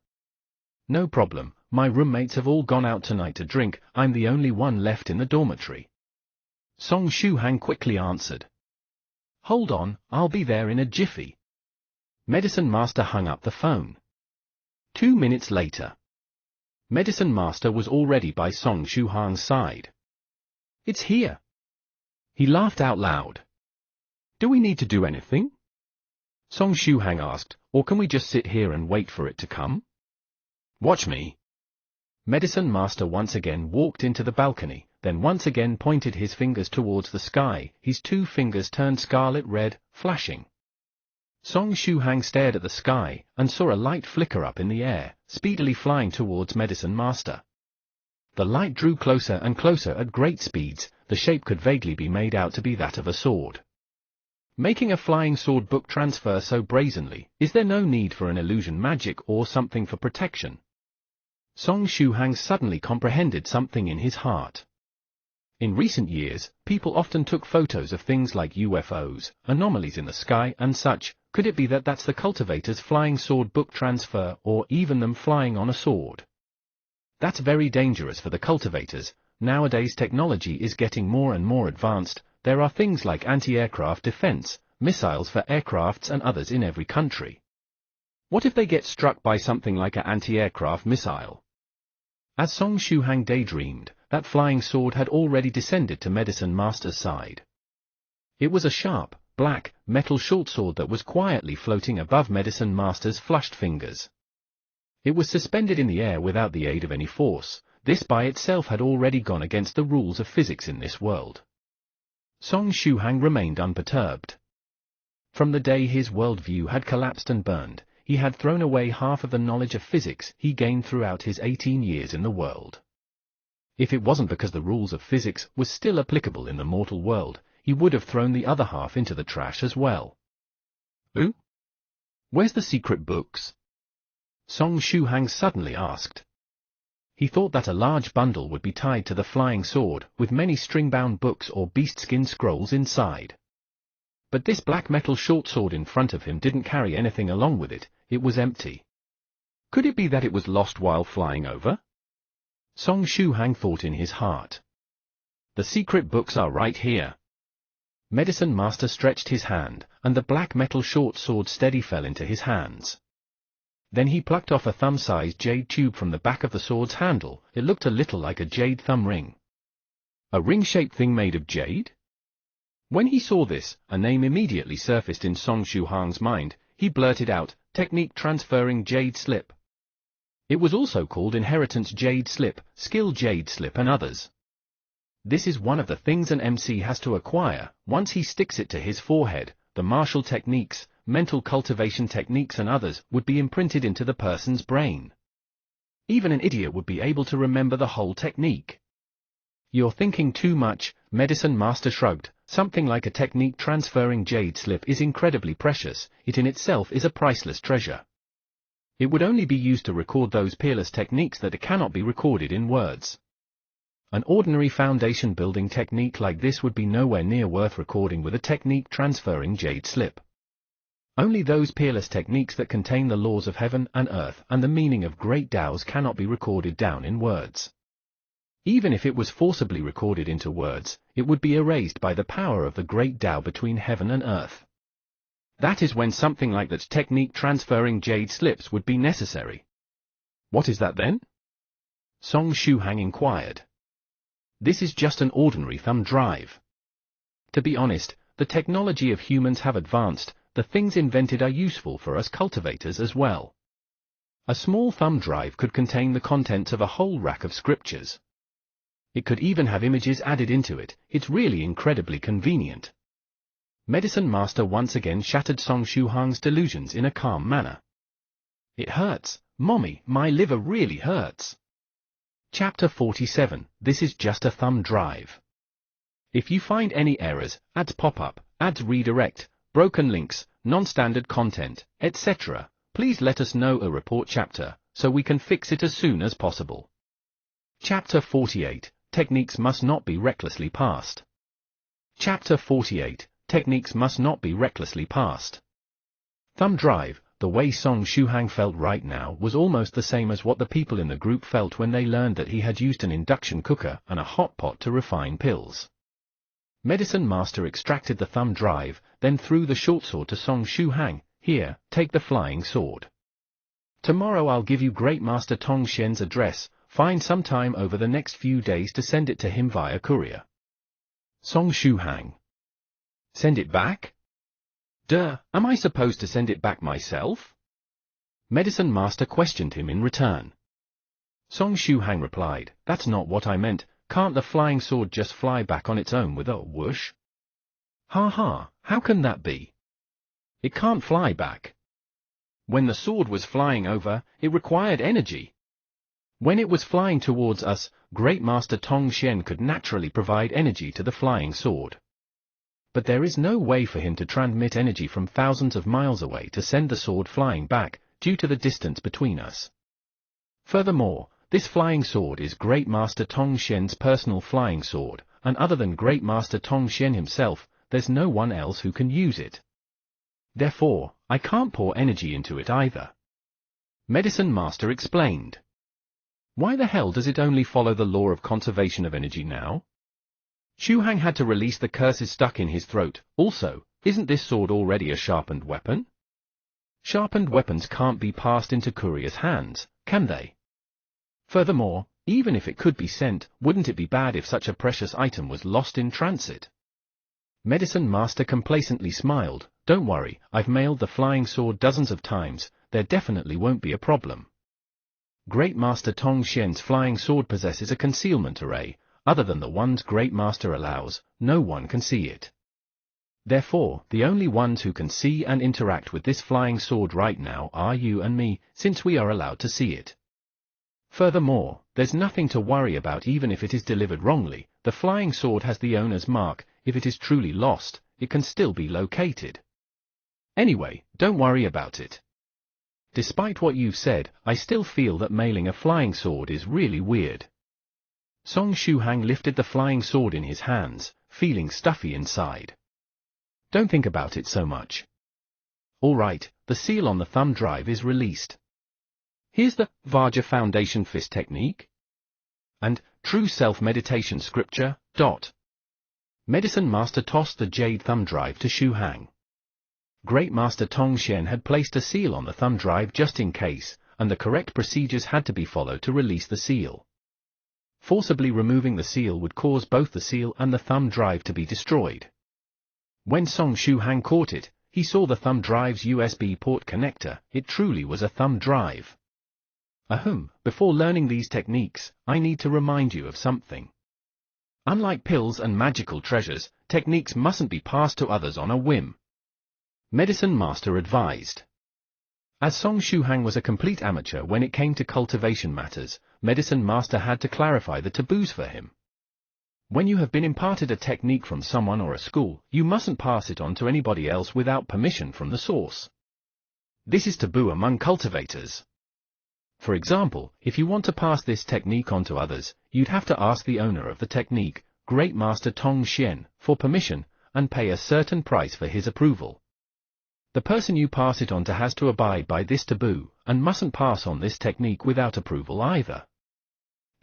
[SPEAKER 1] No problem, my roommates have all gone out tonight to drink, I'm the only one left in the dormitory. Song Shuhang quickly answered. Hold on, I'll be there in a jiffy. Medicine Master hung up the phone. 2 minutes later. Medicine Master was already by Song Shuhang's side. It's here. He laughed out loud. Do we need to do anything? Song Shuhang asked, or can we just sit here and wait for it to come? Watch me. Medicine Master once again walked into the balcony, then once again pointed his fingers towards the sky, his 2 fingers turned scarlet red, flashing. Song Shuhang stared at the sky, and saw a light flicker up in the air, speedily flying towards Medicine Master. The light drew closer and closer at great speeds. The shape could vaguely be made out to be that of a sword. Making a flying sword book transfer so brazenly, is there no need for an illusion magic or something for protection? Song Shuhang suddenly comprehended something in his heart. In recent years, people often took photos of things like UFOs, anomalies in the sky and such. Could it be that that's the cultivator's flying sword book transfer, or even them flying on a sword? That's very dangerous for the cultivators. Nowadays technology is getting more and more advanced. There are things like anti-aircraft defense, missiles for aircrafts and others in every country. What if they get struck by something like an anti-aircraft missile? As Song Shuhang daydreamed, that flying sword had already descended to Medicine Master's side. It was a sharp, black, metal short sword that was quietly floating above Medicine Master's flushed fingers. It was suspended in the air without the aid of any force. This by itself had already gone against the rules of physics in this world. Song Shuhang remained unperturbed. From the day his worldview had collapsed and burned, he had thrown away half of the knowledge of physics he gained throughout his 18 years in the world. If it wasn't because the rules of physics were still applicable in the mortal world, he would have thrown the other half into the trash as well. Ooh? Where's the secret books? Song Shuhang suddenly asked. He thought that a large bundle would be tied to the flying sword, with many string-bound books or beast-skin scrolls inside. But this black metal short sword in front of him didn't carry anything along with it. It was empty. Could it be that it was lost while flying over? Song Shuhang thought in his heart. The secret books are right here. Medicine Master stretched his hand, and the black metal short sword steady fell into his hands. Then he plucked off a thumb-sized jade tube from the back of the sword's handle. It looked a little like a jade thumb ring. A ring-shaped thing made of jade? When he saw this, a name immediately surfaced in Song Shuhang's mind. He blurted out, Technique Transferring Jade Slip. It was also called Inheritance Jade Slip, Skill Jade Slip and others. This is one of the things an MC has to acquire. Once he sticks it to his forehead, the martial techniques, mental cultivation techniques and others would be imprinted into the person's brain. Even an idiot would be able to remember the whole technique. You're thinking too much, Medicine Master shrugged. Something like a technique transferring jade slip is incredibly precious. It in itself is a priceless treasure. It would only be used to record those peerless techniques that cannot be recorded in words. An ordinary foundation building technique like this would be nowhere near worth recording with a technique transferring jade slip. Only those peerless techniques that contain the laws of heaven and earth and the meaning of great Taos cannot be recorded down in words. Even if it was forcibly recorded into words, it would be erased by the power of the great Tao between heaven and earth. That is when something like that technique transferring jade slips would be necessary. What is that then? Song Shuhang inquired. This is just an ordinary thumb drive. To be honest, the technology of humans have advanced. The things invented are useful for us cultivators as well. A small thumb drive could contain the contents of a whole rack of scriptures. It could even have images added into it. It's really incredibly convenient. Medicine Master once again shattered Song Shuhang's delusions in a calm manner. It hurts, Mommy, my liver really hurts. Chapter 47, This is just a thumb drive. If you find any errors, ads pop up, ads redirect, broken links, non-standard content, etc., please let us know a report chapter, so we can fix it as soon as possible. Chapter 48, Techniques must not be recklessly passed. Chapter 48, Techniques must not be recklessly passed. Thumb drive, the way Song Shuhang felt right now was almost the same as what the people in the group felt when they learned that he had used an induction cooker and a hot pot to refine pills. Medicine Master extracted the thumb drive, then threw the short sword to Song Shuhang. Here, take the flying sword. Tomorrow I'll give you Great Master Tong Xian's address. Find some time over the next few days to send it to him via courier. Song Shuhang. Send it back? Duh, am I supposed to send it back myself? Medicine Master questioned him in return. Song Shuhang replied, That's not what I meant. Can't the flying sword just fly back on its own with a whoosh? Ha ha, how can that be? it can't fly back. When the sword was flying over, it required energy. When it was flying towards us, Great Master Tong Xian could naturally provide energy to the flying sword. But there is no way for him to transmit energy from thousands of miles away to send the sword flying back, due to the distance between us. Furthermore, this flying sword is Great Master Tong Xian's personal flying sword, and other than Great Master Tong Xian himself, there's no one else who can use it. Therefore, I can't pour energy into it either. Medicine Master explained. Why the hell does it only follow the law of conservation of energy now? Xu Hang had to release the curses stuck in his throat. Also, isn't this sword already a sharpened weapon? Sharpened weapons can't be passed into couriers' hands, can they? Furthermore, even if it could be sent, wouldn't it be bad if such a precious item was lost in transit? Medicine Master complacently smiled. Don't worry, I've mailed the flying sword dozens of times, there definitely won't be a problem. Great Master Tong Xian's flying sword possesses a concealment array. Other than the ones Great Master allows, no one can see it. Therefore, the only ones who can see and interact with this flying sword right now are you and me, since we are allowed to see it. Furthermore, there's nothing to worry about even if it is delivered wrongly. The flying sword has the owner's mark. If it is truly lost, it can still be located. Anyway, don't worry about it. Despite what you've said, I still feel that mailing a flying sword is really weird. Song Shuhang lifted the flying sword in his hands, feeling stuffy inside. Don't think about it so much. Alright, the seal on the thumb drive is released. Here's the Vajra Foundation Fist Technique and True Self Meditation Scripture. Medicine Master tossed the jade thumb drive to Xu Hang. Great Master Tong Xian had placed a seal on the thumb drive just in case, and the correct procedures had to be followed to release the seal. Forcibly removing the seal would cause both the seal and the thumb drive to be destroyed. When Song Shu Hang caught it, he saw the thumb drive's USB port connector. It truly was a thumb drive. Before learning these techniques, I need to remind you of something. Unlike pills and magical treasures, techniques mustn't be passed to others on a whim. Medicine Master advised. As Song Shuhang was a complete amateur when it came to cultivation matters, Medicine Master had to clarify the taboos for him. When you have been imparted a technique from someone or a school, you mustn't pass it on to anybody else without permission from the source. This is taboo among cultivators. For example, if you want to pass this technique on to others, you'd have to ask the owner of the technique, Great Master Tong Xian, for permission, and pay a certain price for his approval. The person you pass it on to has to abide by this taboo, and mustn't pass on this technique without approval either.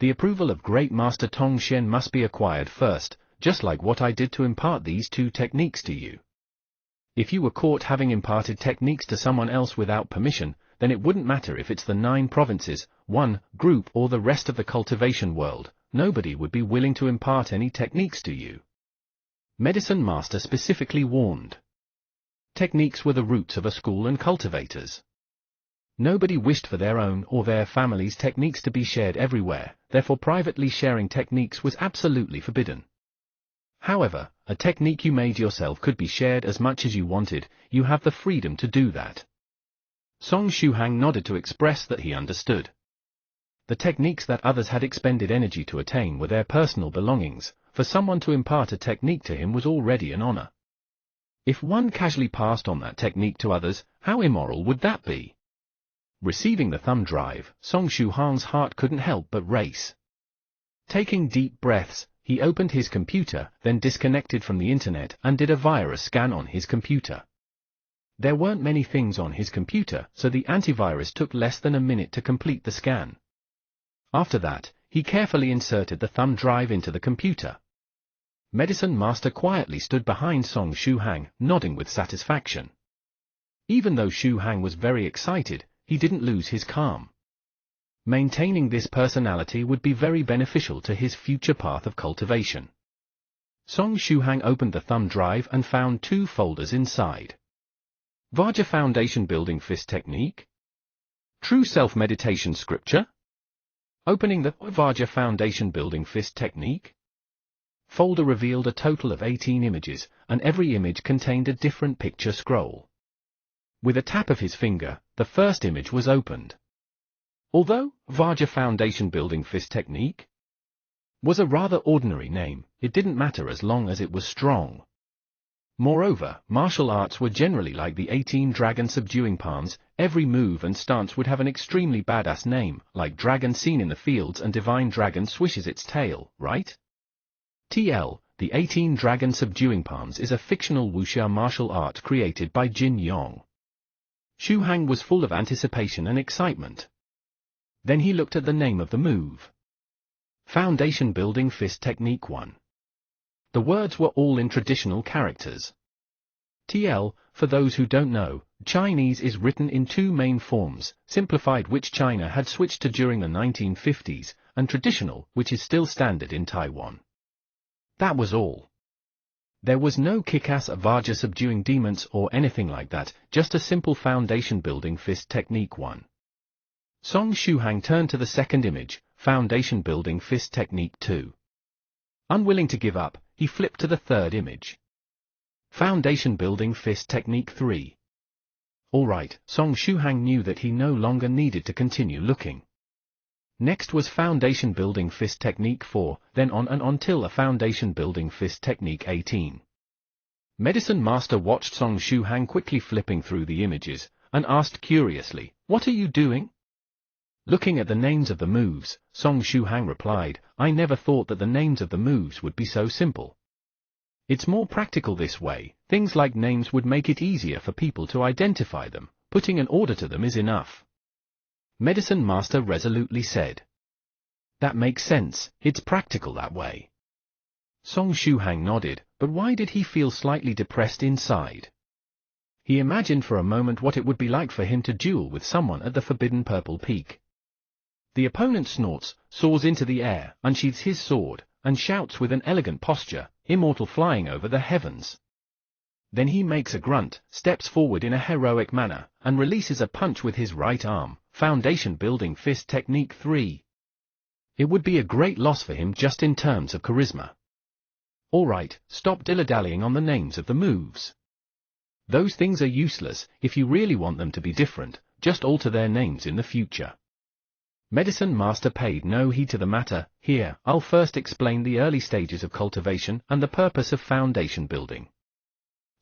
[SPEAKER 1] The approval of Great Master Tong Xian must be acquired first, just like what I did to impart these two techniques to you. If you were caught having imparted techniques to someone else without permission, then it wouldn't matter if it's the 9 provinces, 1 group or the rest of the cultivation world, nobody would be willing to impart any techniques to you. Medicine Master specifically warned. Techniques were the roots of a school and cultivators. Nobody wished for their own or their family's techniques to be shared everywhere, therefore privately sharing techniques was absolutely forbidden. However, a technique you made yourself could be shared as much as you wanted. You have the freedom to do that. Song Shuhang nodded to express that he understood. The techniques that others had expended energy to attain were their personal belongings. For someone to impart a technique to him was already an honor. If one casually passed on that technique to others, how immoral would that be? Receiving the thumb drive, Song Shuhang's heart couldn't help but race. Taking deep breaths, he opened his computer, then disconnected from the internet and did a virus scan on his computer. There weren't many things on his computer, so the antivirus took less than a minute to complete the scan. After that, he carefully inserted the thumb drive into the computer. Medicine Master quietly stood behind Song Shuhang, nodding with satisfaction. Even though Shuhang was very excited, he didn't lose his calm. Maintaining this personality would be very beneficial to his future path of cultivation. Song Shuhang opened the thumb drive and found 2 folders inside. Vajra Foundation Building Fist Technique. True Self Meditation Scripture. Opening the Vajra Foundation Building Fist Technique. Folder revealed a total of 18 images, and every image contained a different picture scroll. With a tap of his finger, the first image was opened. Although Vajra Foundation Building Fist Technique was a rather ordinary name, it didn't matter as long as it was strong. Moreover, martial arts were generally like the 18 dragon subduing palms. Every move and stance would have an extremely badass name, like Dragon Seen in the Fields and Divine Dragon Swishes Its Tail, right? TL, the 18 dragon subduing palms is a fictional wuxia martial art created by Jin Yong. Xu Hang was full of anticipation and excitement. Then he looked at the name of the move. Foundation Building Fist Technique 1. The words were all in traditional characters. TL, for those who don't know, Chinese is written in two main forms, simplified which China had switched to during the 1950s, and traditional, which is still standard in Taiwan. That was all. There was no kick-ass Vajra subduing demons or anything like that, just a simple foundation building fist technique 1. Song Shuhang turned to the second image, foundation building fist technique 2. Unwilling to give up, he flipped to the third image. Foundation building fist technique 3. Alright, Song Shuhang knew that he no longer needed to continue looking. Next was foundation building fist technique 4, then on and on till a foundation building fist technique 18. Medicine Master watched Song Shuhang quickly flipping through the images, and asked curiously, "What are you doing?" Looking at the names of the moves, Song Shuhang replied, "I never thought that the names of the moves would be so simple. It's more practical this way. Things like names would make it easier for people to identify them. Putting an order to them is enough." Medicine Master resolutely said. "That makes sense, it's practical that way." Song Shuhang nodded, but why did he feel slightly depressed inside? He imagined for a moment what it would be like for him to duel with someone at the Forbidden Purple Peak. The opponent snorts, soars into the air, unsheathes his sword, and shouts with an elegant posture, immortal flying over the heavens. Then he makes a grunt, steps forward in a heroic manner, and releases a punch with his right arm, foundation building fist technique 3. It would be a great loss for him just in terms of charisma. Alright, stop dilly-dallying on the names of the moves. Those things are useless. If you really want them to be different, just alter their names in the future. Medicine Master paid no heed to the matter. Here, I'll first explain the early stages of cultivation and the purpose of foundation building.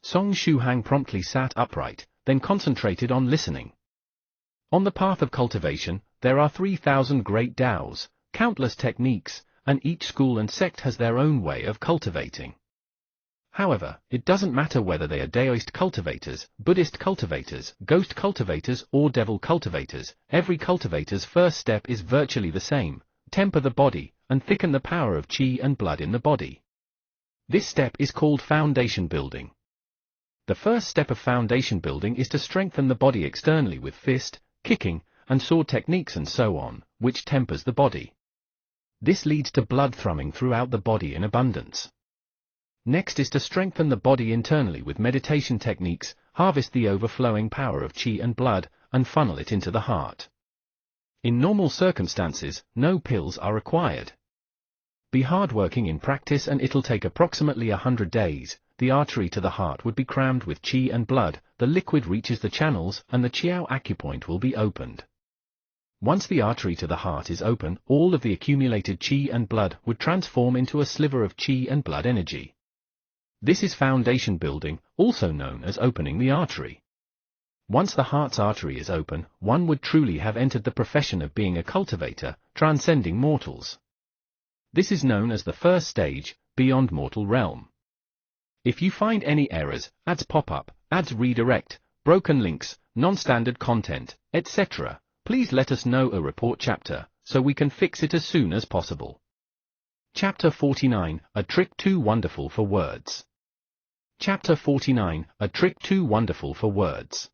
[SPEAKER 1] Song Shuhang promptly sat upright, then concentrated on listening. On the path of cultivation, there are 3,000 great Daos, countless techniques, and each school and sect has their own way of cultivating. However, it doesn't matter whether they are Daoist cultivators, Buddhist cultivators, ghost cultivators, or devil cultivators, every cultivator's first step is virtually the same: temper the body, and thicken the power of qi and blood in the body. This step is called foundation building. The first step of foundation building is to strengthen the body externally with fist, kicking, and sword techniques and so on, which tempers the body. This leads to blood thrumming throughout the body in abundance. Next is to strengthen the body internally with meditation techniques, harvest the overflowing power of qi and blood, and funnel it into the heart. In normal circumstances, no pills are required. Be hardworking in practice and it'll take approximately 100 days. The artery to the heart would be crammed with qi and blood, the liquid reaches the channels, and the Qiao acupoint will be opened. Once the artery to the heart is open, all of the accumulated qi and blood would transform into a sliver of qi and blood energy. This is foundation building, also known as opening the artery. Once the heart's artery is open, one would truly have entered the profession of being a cultivator, transcending mortals. This is known as the first stage, beyond mortal realm. If you find any errors, ads pop up, ads redirect, broken links, non-standard content, etc., please let us know a report chapter, so we can fix it as soon as possible. Chapter 49, A Trick Too Wonderful for Words. Chapter 49, A Trick Too Wonderful for Words.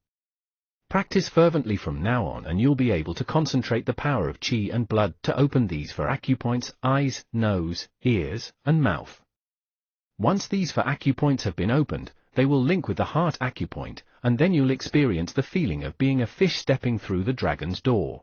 [SPEAKER 1] Practice fervently from now on and you'll be able to concentrate the power of qi and blood to open these for acupoints, eyes, nose, ears, and mouth. Once these for acupoints have been opened, they will link with the heart acupoint, and then you'll experience the feeling of being a fish stepping through the dragon's door.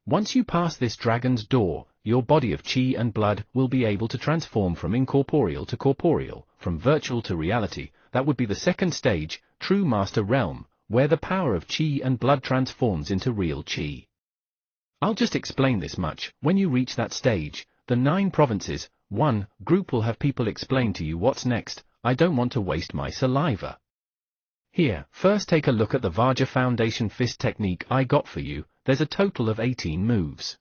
[SPEAKER 1] Once you pass this dragon's door, your body of qi and blood will be able to transform from incorporeal to corporeal, from virtual to reality. That would be the second stage, true master realm, where the power of qi and blood transforms into real qi. I'll just explain this much: when you reach that stage, the 9 provinces, 1 group will have people explain to you what's next. I don't want to waste my saliva. Here, first take a look at the Vajra Foundation fist technique I got for you. There's a total of 18 moves.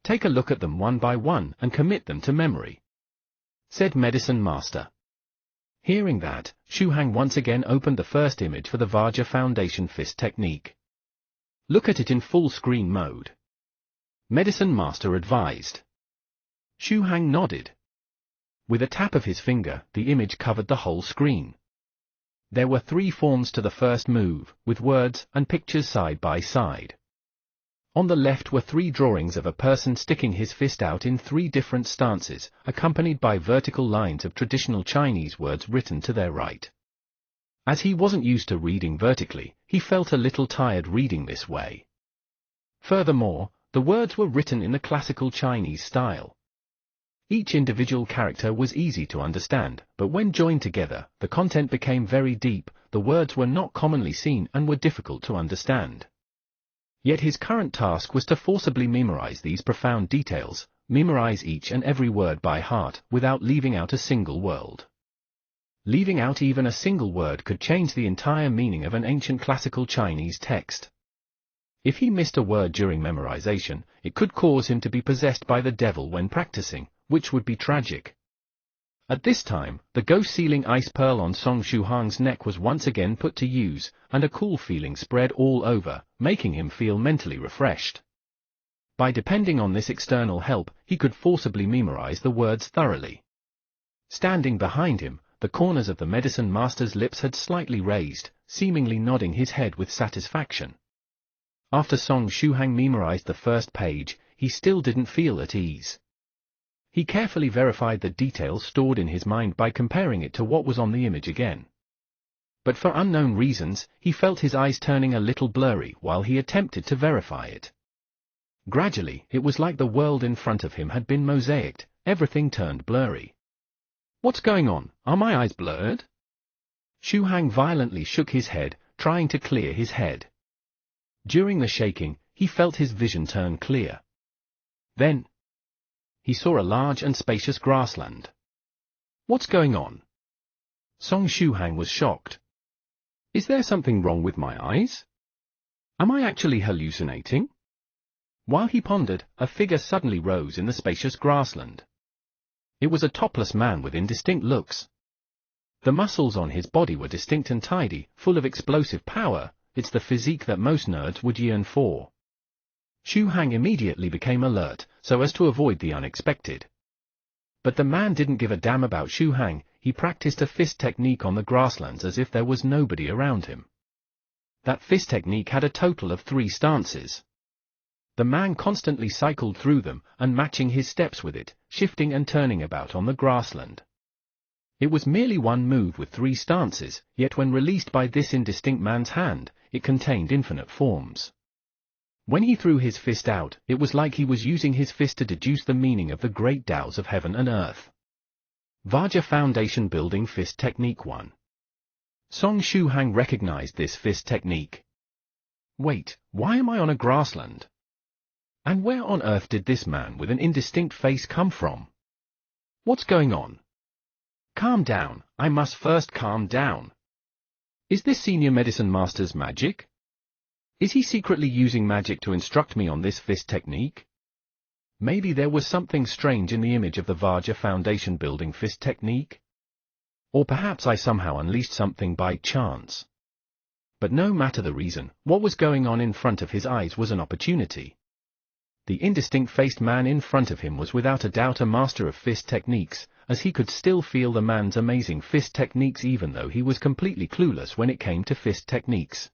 [SPEAKER 1] Take a look at them one by one and commit them to memory," said Medicine Master. Hearing that, Xu Hang once again opened the first image for the Vajra Foundation fist technique. "Look at it in full screen mode," Medicine Master advised. Xu Hang nodded. With a tap of his finger, the image covered the whole screen. There were 3 forms to the first move, with words and pictures side by side. On the left were 3 drawings of a person sticking his fist out in 3 different stances, accompanied by vertical lines of traditional Chinese words written to their right. As he wasn't used to reading vertically, he felt a little tired reading this way. Furthermore, the words were written in the classical Chinese style. Each individual character was easy to understand, but when joined together, the content became very deep. The words were not commonly seen and were difficult to understand. Yet his current task was to forcibly memorize these profound details, memorize each and every word by heart, without leaving out a single word. Leaving out even a single word could change the entire meaning of an ancient classical Chinese text. If he missed a word during memorization, it could cause him to be possessed by the devil when practicing, which would be tragic. At this time, the ghost sealing ice pearl on Song Shuhang's neck was once again put to use, and a cool feeling spread all over, making him feel mentally refreshed. By depending on this external help, he could forcibly memorize the words thoroughly. Standing behind him, the corners of the Medicine Master's lips had slightly raised, seemingly nodding his head with satisfaction. After Song Shuhang memorized the first page, he still didn't feel at ease. He carefully verified the details stored in his mind by comparing it to what was on the image again. But for unknown reasons, he felt his eyes turning a little blurry while he attempted to verify it. Gradually, it was like the world in front of him had been mosaicked, everything turned blurry. "What's going on? Are my eyes blurred?" Xu Hang violently shook his head, trying to clear his head. During the shaking, he felt his vision turn clear. Then he saw a large and spacious grassland. "What's going on?" Song Shuhang was shocked. "Is there something wrong with my eyes? Am I actually hallucinating?" While he pondered, a figure suddenly rose in the spacious grassland. It was a topless man with indistinct looks. The muscles on his body were distinct and tidy, full of explosive power. It's the physique that most nerds would yearn for. Xu Hang immediately became alert, so as to avoid the unexpected. But the man didn't give a damn about Xu Hang. He practiced a fist technique on the grasslands as if there was nobody around him. That fist technique had a total of 3 stances. The man constantly cycled through them, and matching his steps with it, shifting and turning about on the grassland. It was merely one move with 3 stances, yet when released by this indistinct man's hand, it contained infinite forms. When he threw his fist out, it was like he was using his fist to deduce the meaning of the great Taoes of heaven and earth. Vajra Foundation Building Fist Technique 1. Song Shuhang recognized this fist technique. Wait, why am I on a grassland? And where on earth did this man with an indistinct face come from? What's going on? Calm down, I must first calm down. Is this Senior Medicine Master's magic? Is he secretly using magic to instruct me on this fist technique? Maybe there was something strange in the image of the Vajra Foundation Building Fist Technique? Or perhaps I somehow unleashed something by chance. But no matter the reason, what was going on in front of his eyes was an opportunity. The indistinct-faced man in front of him was without a doubt a master of fist techniques, as he could still feel the man's amazing fist techniques even though he was completely clueless when it came to fist techniques.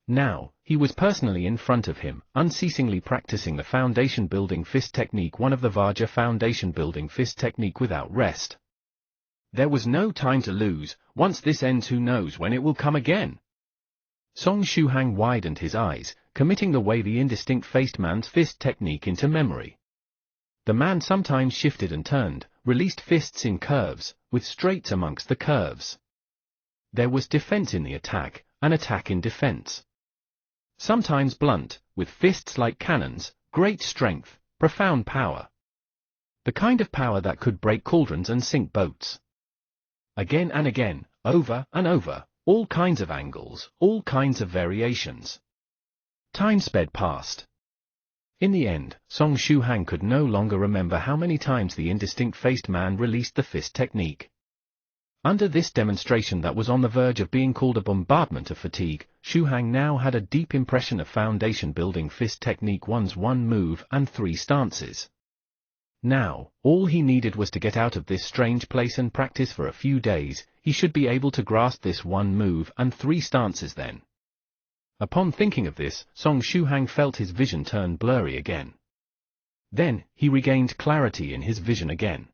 [SPEAKER 1] Now, he was personally in front of him, unceasingly practicing the foundation building fist technique, one of the Vajra Foundation Building Fist Technique, without rest. There was no time to lose. Once this ends, who knows when it will come again? Song Shuhang widened his eyes, committing the indistinct-faced man's fist technique into memory. The man sometimes shifted and turned, released fists in curves, with straights amongst the curves. There was defense in the attack, an attack in defense. Sometimes blunt, with fists like cannons, great strength, profound power. The kind of power that could break cauldrons and sink boats. Again and again, over and over, all kinds of angles, all kinds of variations. Time sped past. In the end, Song Shuhang could no longer remember how many times the indistinct-faced man released the fist technique. Under this demonstration that was on the verge of being called a bombardment of fatigue, Shuhang now had a deep impression of foundation-building fist technique 1's 1 move and 3 stances. Now, all he needed was to get out of this strange place and practice for a few days. He should be able to grasp this 1 move and 3 stances then. Upon thinking of this, Song Shuhang felt his vision turn blurry again. Then, he regained clarity in his vision again.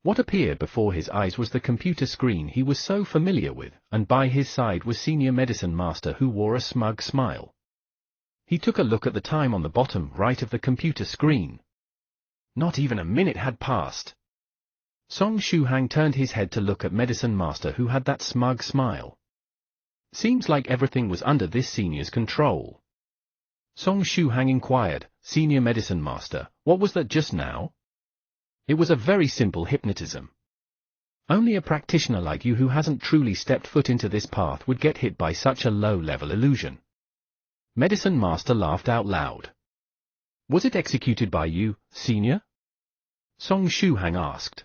[SPEAKER 1] What appeared before his eyes was the computer screen he was so familiar with, and by his side was Senior Medicine Master, who wore a smug smile. He took a look at the time on the bottom right of the computer screen. Not even a minute had passed. Song Shuhang turned his head to look at Medicine Master, who had that smug smile. Seems like everything was under this senior's control. Song Shuhang inquired, Senior Medicine Master, what was that just now? It was a very simple hypnotism. Only a practitioner like you who hasn't truly stepped foot into this path would get hit by such a low-level illusion. Medicine Master laughed out loud. Was it executed by you, Senior? Song Shuhang asked.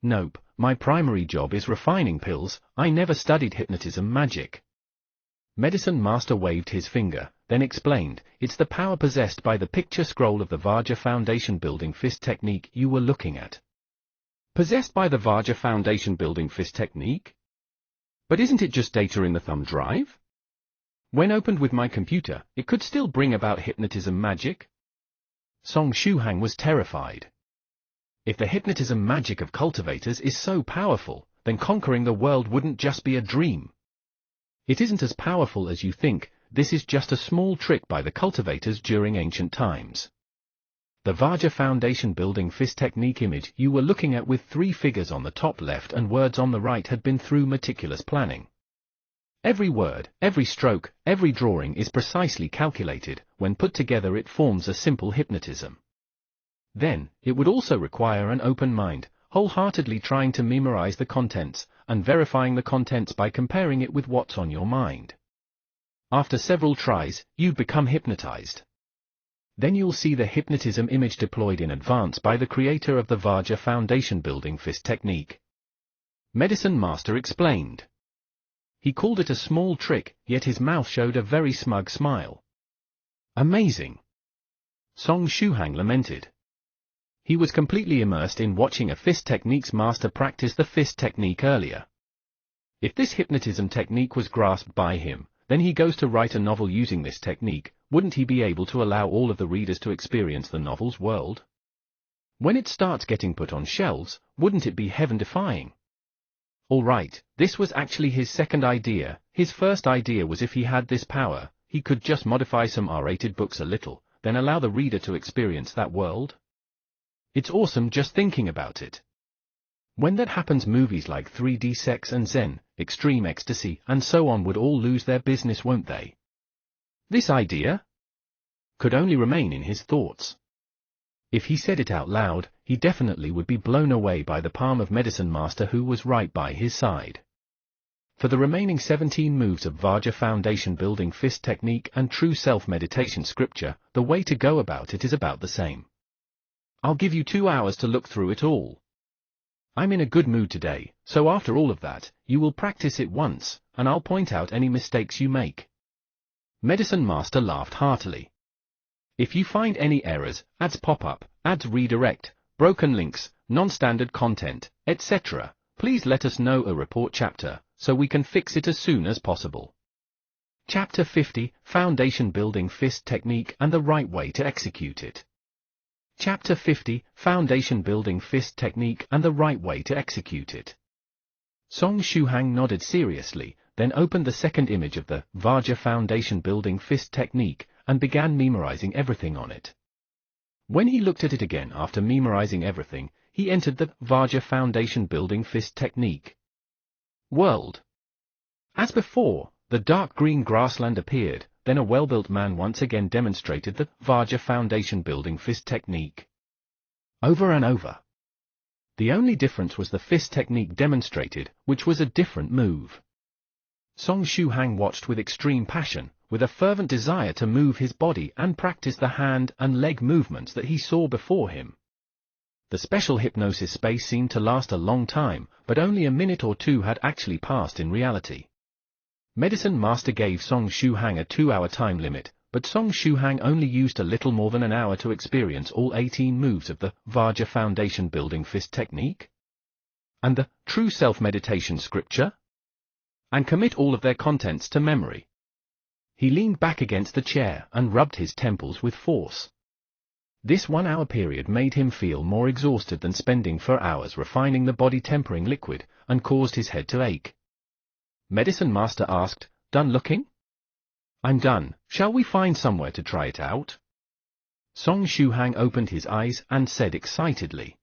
[SPEAKER 1] Nope, my primary job is refining pills. I never studied hypnotism magic. Medicine Master waved his finger, then explained, it's the power possessed by the picture scroll of the Vajra Foundation Building Fist Technique you were looking at. Possessed by the Vajra Foundation Building Fist Technique? But isn't it just data in the thumb drive? When opened with my computer, it could still bring about hypnotism magic? Song Shuhang was terrified. If the hypnotism magic of cultivators is so powerful, then conquering the world wouldn't just be a dream. It isn't as powerful as you think. This is just a small trick by the cultivators during ancient times. The Vajra Foundation Building Fist Technique image you were looking at with 3 figures on the top left and words on the right had been through meticulous planning. Every word, every stroke, every drawing is precisely calculated. When put together it forms a simple hypnotism. Then, it would also require an open mind, wholeheartedly trying to memorize the contents, and verifying the contents by comparing it with what's on your mind. After several tries, you'd become hypnotized. Then you'll see the hypnotism image deployed in advance by the creator of the Vajra Foundation Building Fist Technique. Medicine Master explained. He called it a small trick, yet his mouth showed a very smug smile. Amazing! Song Shuhang lamented. He was completely immersed in watching a fist technique's master practice the fist technique earlier. If this hypnotism technique was grasped by him, then he goes to write a novel using this technique. Wouldn't he be able to allow all of the readers to experience the novel's world? When it starts getting put on shelves, wouldn't it be heaven-defying? All right, this was actually his second idea. His first idea was if he had this power, he could just modify some R-rated books a little, then allow the reader to experience that world. It's awesome just thinking about it. When that happens, movies like 3D Sex and Zen, Extreme Ecstasy, and so on would all lose their business, won't they? This idea could only remain in his thoughts. If he said it out loud, he definitely would be blown away by the palm of Medicine Master, who was right by his side. For the remaining 17 moves of Vajra Foundation Building Fist Technique and True Self Meditation Scripture, the way to go about it is about the same. I'll give you 2 hours to look through it all. I'm in a good mood today, so after all of that, you will practice it once, and I'll point out any mistakes you make. Medicine Master laughed heartily. If you find any errors, ads pop up, ads redirect, broken links, non-standard content, etc., please let us know a report chapter, so we can fix it as soon as possible. Chapter 50, Foundation Building Fist Technique and the Right Way to Execute It. Chapter 50, Foundation Building Fist Technique and the Right Way to Execute It. Song Shuhang nodded seriously, then opened the second image of the Vajra Foundation Building Fist Technique, and began memorizing everything on it. When he looked at it again after memorizing everything, he entered the Vajra Foundation Building Fist Technique world. As before, the dark green grassland appeared, then a well-built man once again demonstrated the Vajra foundation building fist technique. Over and over. The only difference was the fist technique demonstrated, which was a different move. Song Shuhang watched with extreme passion, with a fervent desire to move his body and practice the hand and leg movements that he saw before him. The special hypnosis space seemed to last a long time, but only a minute or two had actually passed in reality. Medicine Master gave Song Shuhang a 2-hour time limit, but Song Shuhang only used a little more than an hour to experience all 18 moves of the Vajra foundation building fist technique, and the True Self meditation scripture, and commit all of their contents to memory. He leaned back against the chair and rubbed his temples with force. This 1-hour period made him feel more exhausted than spending 4 hours refining the body tempering liquid, and caused his head to ache. Medicine Master asked, "Done looking?" "I'm done. Shall we find somewhere to try it out?" Song Shuhang opened his eyes and said excitedly.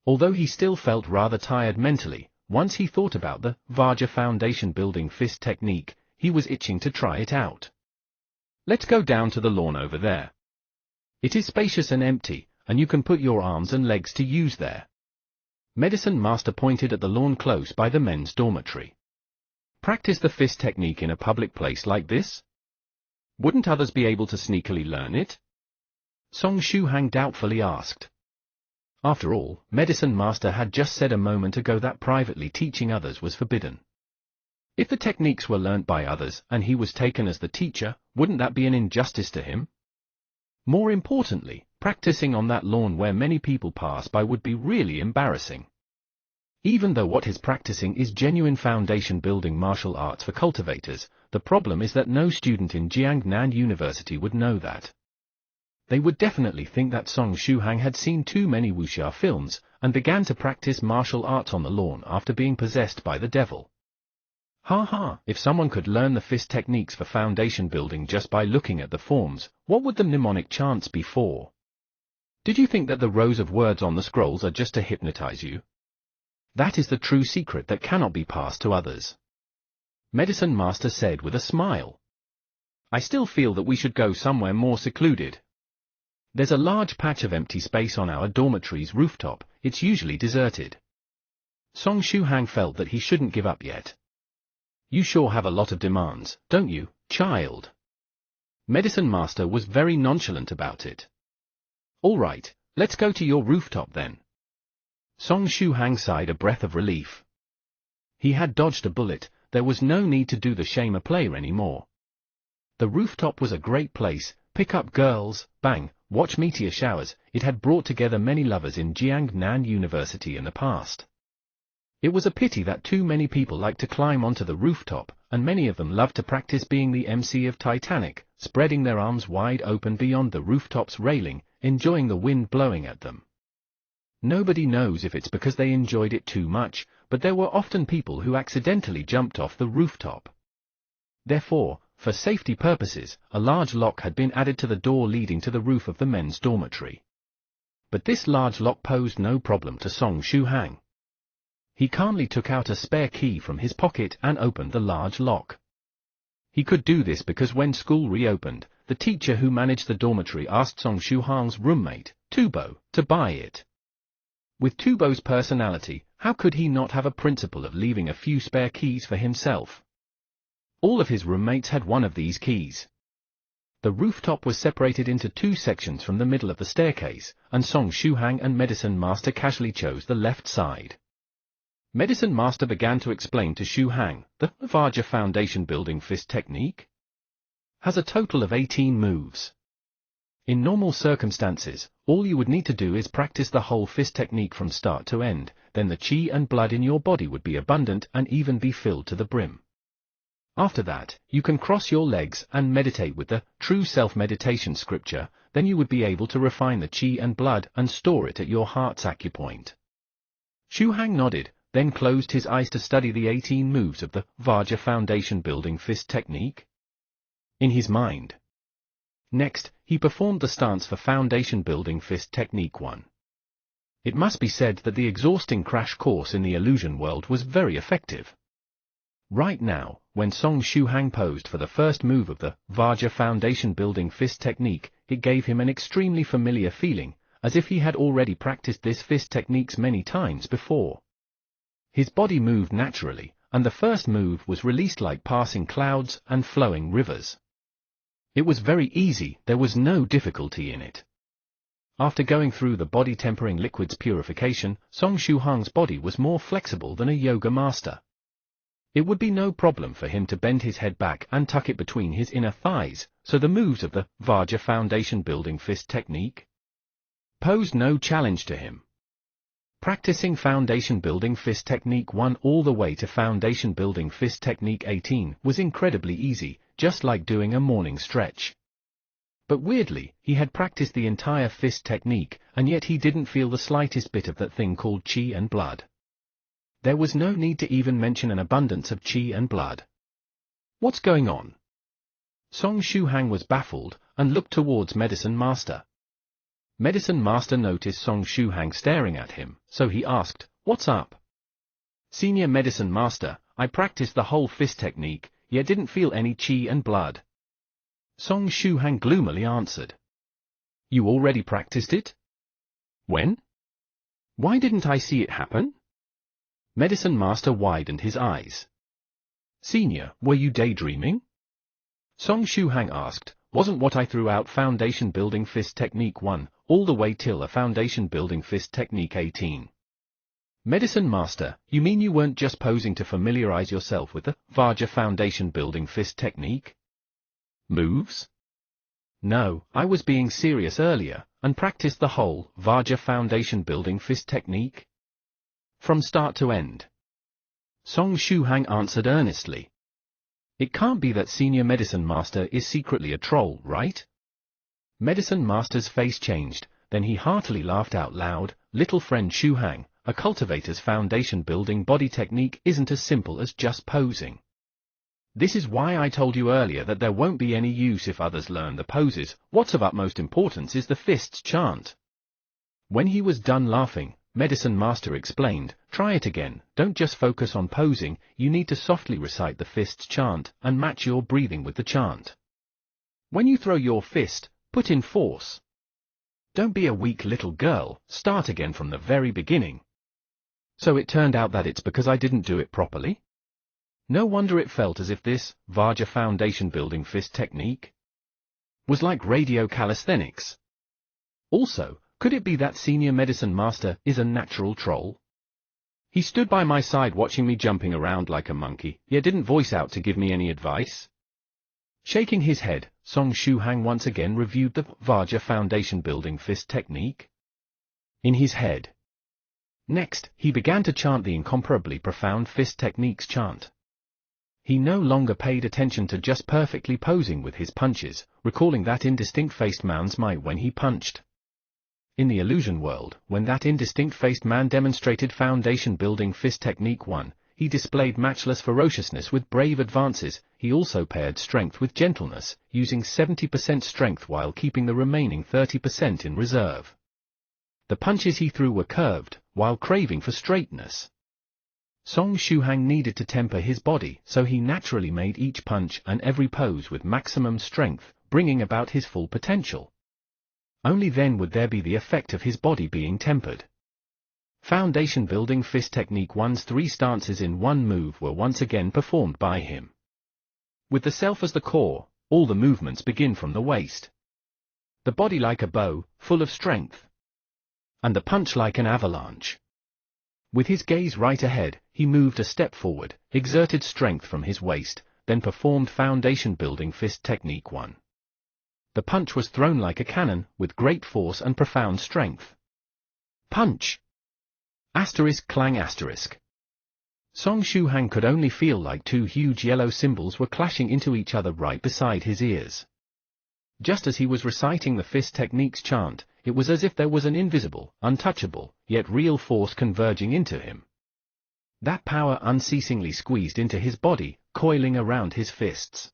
[SPEAKER 1] Although he still felt rather tired mentally, once he thought about the Vajra foundation building fist technique, he was itching to try it out. "Let's go down to the lawn over there. It is spacious and empty, and you can put your arms and legs to use there." Medicine Master pointed at the lawn close by the men's dormitory. "Practice the fist technique in a public place like this? Wouldn't others be able to sneakily learn it?" Song Shuhang doubtfully asked. After all, Medicine Master had just said a moment ago that privately teaching others was forbidden. If the techniques were learnt by others and he was taken as the teacher, wouldn't that be an injustice to him? More importantly, practicing on that lawn where many people pass by would be really embarrassing. Even though what he's practicing is genuine foundation building martial arts for cultivators, the problem is that no student in Jiangnan University would know that. They would definitely think that Song Shuhang had seen too many wuxia films, and began to practice martial arts on the lawn after being possessed by the devil. If someone could learn the fist techniques for foundation building just by looking at the forms, what would the mnemonic chants be for? Did you think that the rows of words on the scrolls are just to hypnotize you? That is the true secret that cannot be passed to others. Medicine Master said with a smile. "I still feel that we should go somewhere more secluded. There's a large patch of empty space on our dormitory's rooftop. It's usually deserted." Song Shuhang felt that he shouldn't give up yet. "You sure have a lot of demands, don't you, child?" Medicine Master was very nonchalant about it. "All right, let's go to your rooftop then." Song Shuhang sighed a breath of relief. He had dodged a bullet, there was no need to do the shamer play anymore. The rooftop was a great place, pick up girls, bang, watch meteor showers. It had brought together many lovers in Jiangnan University in the past. It was a pity that too many people liked to climb onto the rooftop, and many of them loved to practice being the MC of Titanic, spreading their arms wide open beyond the rooftop's railing, enjoying the wind blowing at them. Nobody knows if it's because they enjoyed it too much, but there were often people who accidentally jumped off the rooftop. Therefore, for safety purposes, a large lock had been added to the door leading to the roof of the men's dormitory. But this large lock posed no problem to Song Shuhang. He calmly took out a spare key from his pocket and opened the large lock. He could do this because when school reopened, the teacher who managed the dormitory asked Song Shuhang's roommate, Tubo, to buy it. With Tubo's personality, how could he not have a principle of leaving a few spare keys for himself? All of his roommates had one of these keys. The rooftop was separated into 2 sections from the middle of the staircase, and Song Shuhang and Medicine Master casually chose the left side. Medicine Master began to explain to Shuhang, the Vajra foundation building fist technique has a total of 18 moves. In normal circumstances, all you would need to do is practice the whole fist technique from start to end, then the qi and blood in your body would be abundant and even be filled to the brim. After that, you can cross your legs and meditate with the True Self meditation scripture, then you would be able to refine the qi and blood and store it at your heart's acupoint. Shuhang nodded, then closed his eyes to study the 18 moves of the Vajra foundation building fist technique in his mind. Next, he performed the stance for foundation building fist technique 1. It must be said that the exhausting crash course in the illusion world was very effective. Right now, when Song Shuhang posed for the first move of the Vajra foundation building fist technique, it gave him an extremely familiar feeling, as if he had already practiced this fist techniques many times before. His body moved naturally, and the first move was released like passing clouds and flowing rivers. It was very easy, there was no difficulty in it. After going through the body tempering liquids purification, Song Shuhang's body was more flexible than a yoga master. It would be no problem for him to bend his head back and tuck it between his inner thighs, so the moves of the Vajra foundation building fist technique posed no challenge to him. Practicing foundation building fist technique 1 all the way to foundation building fist technique 18 was incredibly easy, just like doing a morning stretch. But weirdly, he had practiced the entire fist technique, and yet he didn't feel the slightest bit of that thing called qi and blood. There was no need to even mention an abundance of qi and blood. What's going on? Song Shuhang was baffled, and looked towards Medicine Master. Medicine Master noticed Song Shuhang staring at him, so he asked, "What's up?" "Senior Medicine Master, I practiced the whole fist technique, yet didn't feel any qi and blood." Song Shuhang gloomily answered. "You already practiced it? When? Why didn't I see it happen?" Medicine Master widened his eyes. "Senior, were you daydreaming?" Song Shuhang asked. "Wasn't what I threw out foundation building fist technique 1, all the way till a foundation building fist technique 18. Medicine Master, you mean you weren't just posing to familiarize yourself with the Vajra foundation building fist technique moves? No, I was being serious earlier, and practiced the whole Vajra foundation building fist technique from start to end." Song Shuhang answered earnestly. "It can't be that Senior Medicine Master is secretly a troll, right?" Medicine Master's face changed, then he heartily laughed out loud. "Little friend Shuhang, a cultivator's foundation building body technique isn't as simple as just posing. This is why I told you earlier that there won't be any use if others learn the poses. What's of utmost importance is the fists chant." When he was done laughing, Medicine Master explained, "Try it again, don't just focus on posing, you need to softly recite the fists chant, and match your breathing with the chant. When you throw your fist, put in force. Don't be a weak little girl, start again from the very beginning." So it turned out that it's because I didn't do it properly? No wonder it felt as if this Vajra foundation building fist technique was like radio calisthenics. Also, could it be that Senior Medicine Master is a natural troll? He stood by my side watching me jumping around like a monkey, yet didn't voice out to give me any advice. Shaking his head, Song Shuhang once again reviewed the Vajra foundation building fist technique in his head. Next, he began to chant the incomparably profound fist techniques chant. He no longer paid attention to just perfectly posing with his punches, recalling that indistinct-faced man's might when he punched. In the illusion world, when that indistinct-faced man demonstrated foundation building fist technique 1, he displayed matchless ferociousness with brave advances. He also paired strength with gentleness, using 70% strength while keeping the remaining 30% in reserve. The punches he threw were curved, while craving for straightness. Song Shuhang needed to temper his body, so he naturally made each punch and every pose with maximum strength, bringing about his full potential. Only then would there be the effect of his body being tempered. Foundation building fist technique 1's 3 stances in one move were once again performed by him. With the self as the core, all the movements begin from the waist. The body like a bow, full of strength. And the punch like an avalanche. With his gaze right ahead, he moved a step forward, exerted strength from his waist, then performed foundation building fist technique 1. The punch was thrown like a cannon, with great force and profound strength. Punch! Asterisk clang asterisk. Song Shuhang could only feel like 2 huge yellow cymbals were clashing into each other right beside his ears. Just as he was reciting the fist techniques chant, it was as if there was an invisible, untouchable, yet real force converging into him. That power unceasingly squeezed into his body, coiling around his fists.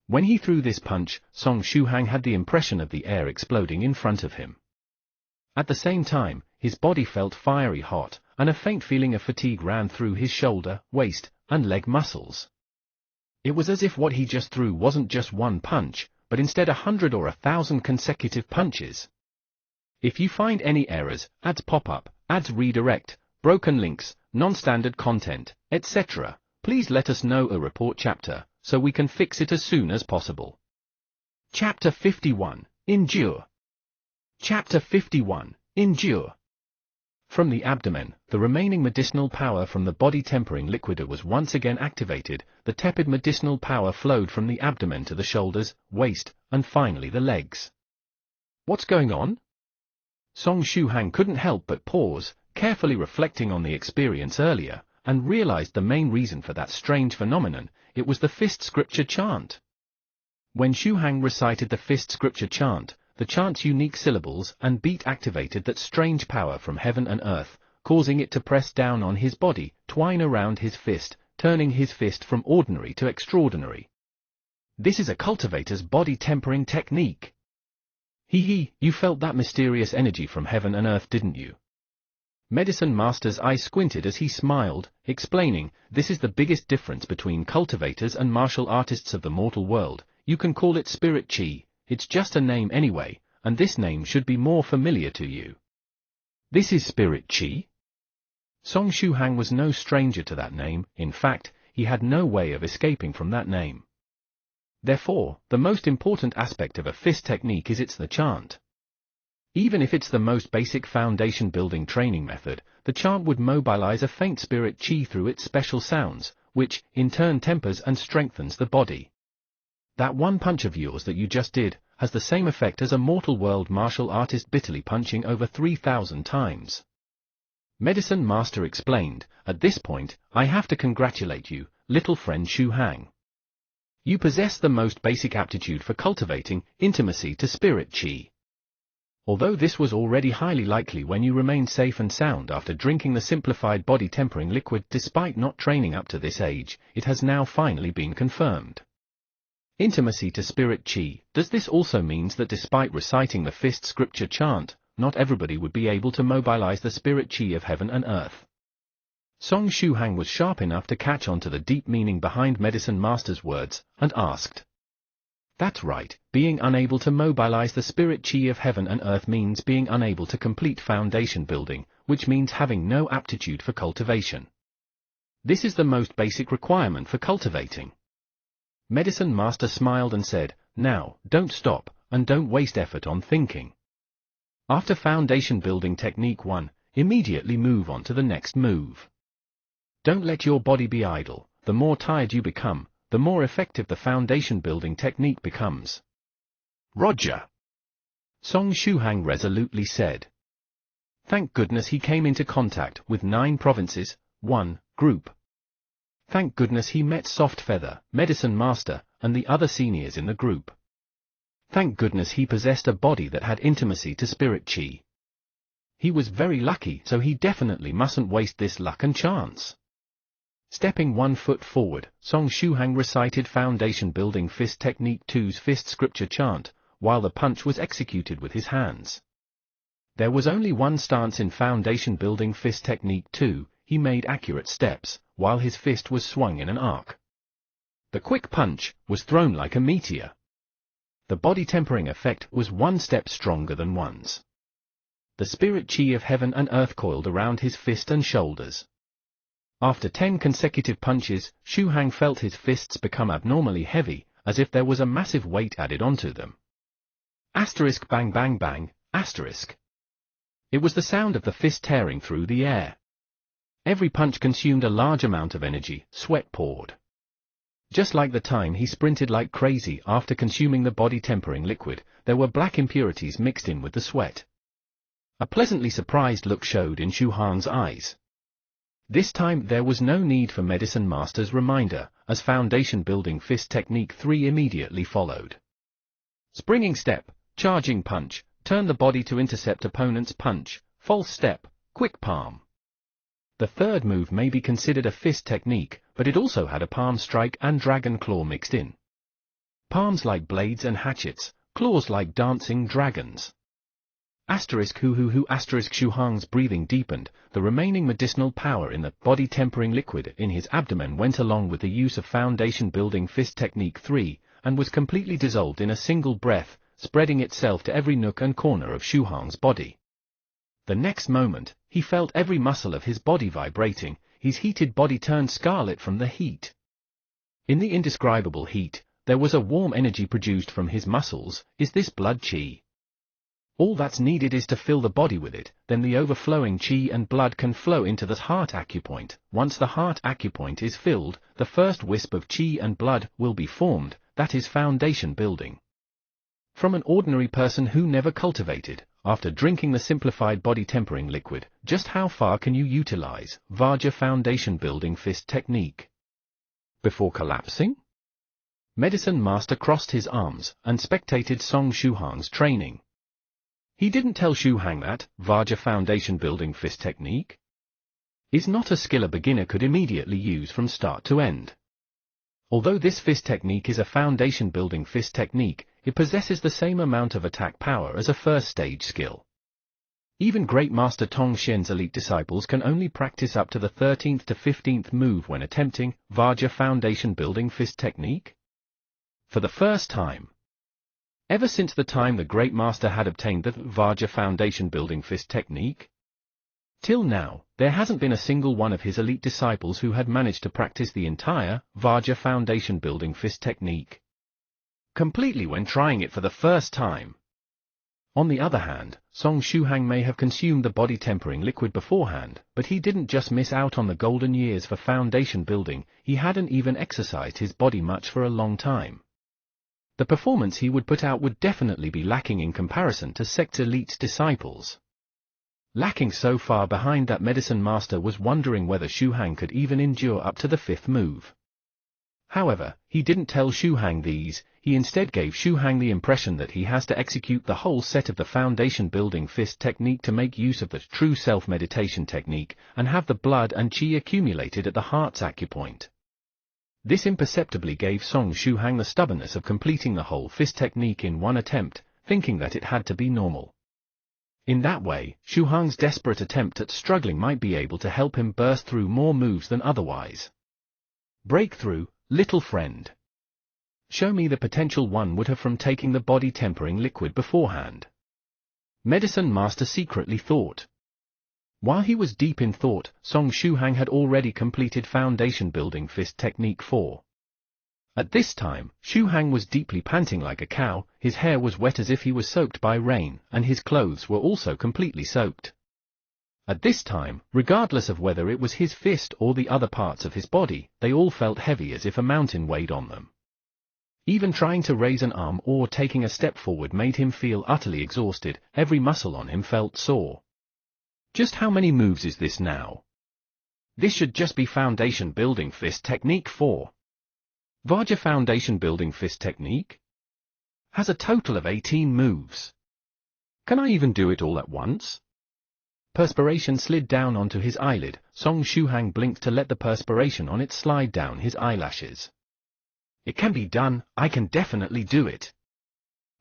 [SPEAKER 1] When he threw this punch, Song Shuhang had the impression of the air exploding in front of him. At the same time, his body felt fiery hot, and a faint feeling of fatigue ran through his shoulder, waist, and leg muscles. It was as if what he just threw wasn't just one punch, but instead 100 or 1,000 consecutive punches. If you find any errors, ads pop up, ads redirect, broken links, non-standard content, etc., please let us know a report chapter, so we can fix it as soon as possible. Chapter 51, Endure. Chapter 51, Endure. From the abdomen, the remaining medicinal power from the body-tempering liquid was once again activated. The tepid medicinal power flowed from the abdomen to the shoulders, waist, and finally the legs. What's going on? Song Shuhang couldn't help but pause, carefully reflecting on the experience earlier, and realized the main reason for that strange phenomenon. It was the fist scripture chant. When Shuhang recited the fist scripture chant, the chant's unique syllables and beat activated that strange power from heaven and earth, causing it to press down on his body, twine around his fist, turning his fist from ordinary to extraordinary. This is a cultivator's body-tempering technique. You felt that mysterious energy from heaven and earth, didn't you? Medicine Master's eye squinted as he smiled, explaining, this is the biggest difference between cultivators and martial artists of the mortal world. You can call it spirit chi. It's just a name anyway, and this name should be more familiar to you. This is spirit chi? Song Shuhang was no stranger to that name. In fact, he had no way of escaping from that name. Therefore, the most important aspect of a fist technique is the chant. Even if it's the most basic foundation building training method, the chant would mobilize a faint spirit chi through its special sounds, which, in turn, tempers and strengthens the body. That one punch of yours that you just did, has the same effect as a mortal world martial artist bitterly punching over 3,000 times. Medicine Master explained, at this point, I have to congratulate you, little friend Shuhang. You possess the most basic aptitude for cultivating intimacy to spirit chi. Although this was already highly likely when you remained safe and sound after drinking the simplified body-tempering liquid despite not training up to this age, it has now finally been confirmed. Intimacy to spirit chi. Does this also means that despite reciting the fist scripture chant, not everybody would be able to mobilize the spirit chi of heaven and earth? Song Shuhang was sharp enough to catch on to the deep meaning behind Medicine Master's words, and asked. That's right, being unable to mobilize the spirit chi of heaven and earth means being unable to complete foundation building, which means having no aptitude for cultivation. This is the most basic requirement for cultivating. Medicine Master smiled and said, now, don't stop, and don't waste effort on thinking. After foundation building technique 1, immediately move on to the next move. Don't let your body be idle. The more tired you become, the more effective the foundation building technique becomes. Roger. Song Shuhang resolutely said. Thank goodness he came into contact with 9 provinces, 1 group. Thank goodness he met Soft Feather, Medicine Master, and the other seniors in the group. Thank goodness he possessed a body that had intimacy to spirit chi. He was very lucky, so he definitely mustn't waste this luck and chance. Stepping 1 foot forward, Song Shuhang recited Foundation Building Fist Technique 2's Fist Scripture Chant, while the punch was executed with his hands. There was only one stance in Foundation Building Fist Technique 2, he made accurate steps, while his fist was swung in an arc. The quick punch was thrown like a meteor. The body-tempering effect was 1 step stronger than one's. The spirit chi of heaven and earth coiled around his fist and shoulders. After 10 consecutive punches, Shuhang felt his fists become abnormally heavy, as if there was a massive weight added onto them. Asterisk bang bang bang, asterisk. It was the sound of the fist tearing through the air. Every punch consumed a large amount of energy, sweat poured. Just like the time he sprinted like crazy after consuming the body-tempering liquid, there were black impurities mixed in with the sweat. A pleasantly surprised look showed in Shuhang's eyes. This time there was no need for Medicine Master's reminder, as Foundation Building Fist Technique 3 immediately followed. Springing step, charging punch, turn the body to intercept opponent's punch, false step, quick palm. The third move may be considered a fist technique, but it also had a palm strike and dragon claw mixed in. Palms like blades and hatchets, claws like dancing dragons. Shu Hang's breathing deepened. The remaining medicinal power in the body-tempering liquid in his abdomen went along with the use of Foundation Building Fist Technique 3, and was completely dissolved in a single breath, spreading itself to every nook and corner of Shu Hang's body. The next moment, he felt every muscle of his body vibrating. His heated body turned scarlet from the heat. In the indescribable heat, there was a warm energy produced from his muscles. Is this blood qi? All that's needed is to fill the body with it, then the overflowing qi and blood can flow into the heart acupoint. Once the heart acupoint is filled, the first wisp of qi and blood will be formed. That is foundation building. From an ordinary person who never cultivated, after drinking the simplified body tempering liquid, just how far can you utilize Vajra Foundation Building Fist Technique? Before collapsing? Medicine Master crossed his arms and spectated Song Shuhang's training. He didn't tell Shu Hang that Vajra Foundation Building Fist Technique is not a skill a beginner could immediately use from start to end. Although this fist technique is a foundation building fist technique, it possesses the same amount of attack power as a first stage skill. Even Great Master Tong Xian's elite disciples can only practice up to the 13th to 15th move when attempting Vajra Foundation Building Fist Technique. For the first time. Ever since the time the Great Master had obtained the Vajra Foundation Building Fist Technique, till now, there hasn't been a single one of his elite disciples who had managed to practice the entire Vajra Foundation Building Fist Technique completely when trying it for the first time. On the other hand, Song Shuhang may have consumed the body tempering liquid beforehand, but he didn't just miss out on the golden years for foundation building, he hadn't even exercised his body much for a long time. The performance he would put out would definitely be lacking in comparison to sect elite's disciples. Lacking so far behind that Medicine Master was wondering whether Shu Hang could even endure up to the 5th move. However, he didn't tell Shu Hang these, he instead gave Shu Hang the impression that he has to execute the whole set of the foundation building fist technique to make use of the true self-meditation technique, and have the blood and qi accumulated at the heart's acupoint. This imperceptibly gave Song Shu Hang the stubbornness of completing the whole fist technique in one attempt, thinking that it had to be normal. In that way, Shu Hang's desperate attempt at struggling might be able to help him burst through more moves than otherwise. Breakthrough, little friend. Show me the potential one would have from taking the body tempering liquid beforehand. Medicine Master secretly thought. While he was deep in thought, Song Shuhang had already completed Foundation Building Fist Technique 4. At this time, Shuhang was deeply panting like a cow, his hair was wet as if he was soaked by rain, and his clothes were also completely soaked. At this time, regardless of whether it was his fist or the other parts of his body, they all felt heavy as if a mountain weighed on them. Even trying to raise an arm or taking a step forward made him feel utterly exhausted, every muscle on him felt sore. Just how many moves is this now? This should just be Foundation Building Fist Technique 4. Vajra Foundation Building Fist Technique has a total of 18 moves. Can I even do it all at once? Perspiration slid down onto his eyelid. Song Shuhang blinked to let the perspiration on it slide down his eyelashes. It can be done, I can definitely do it.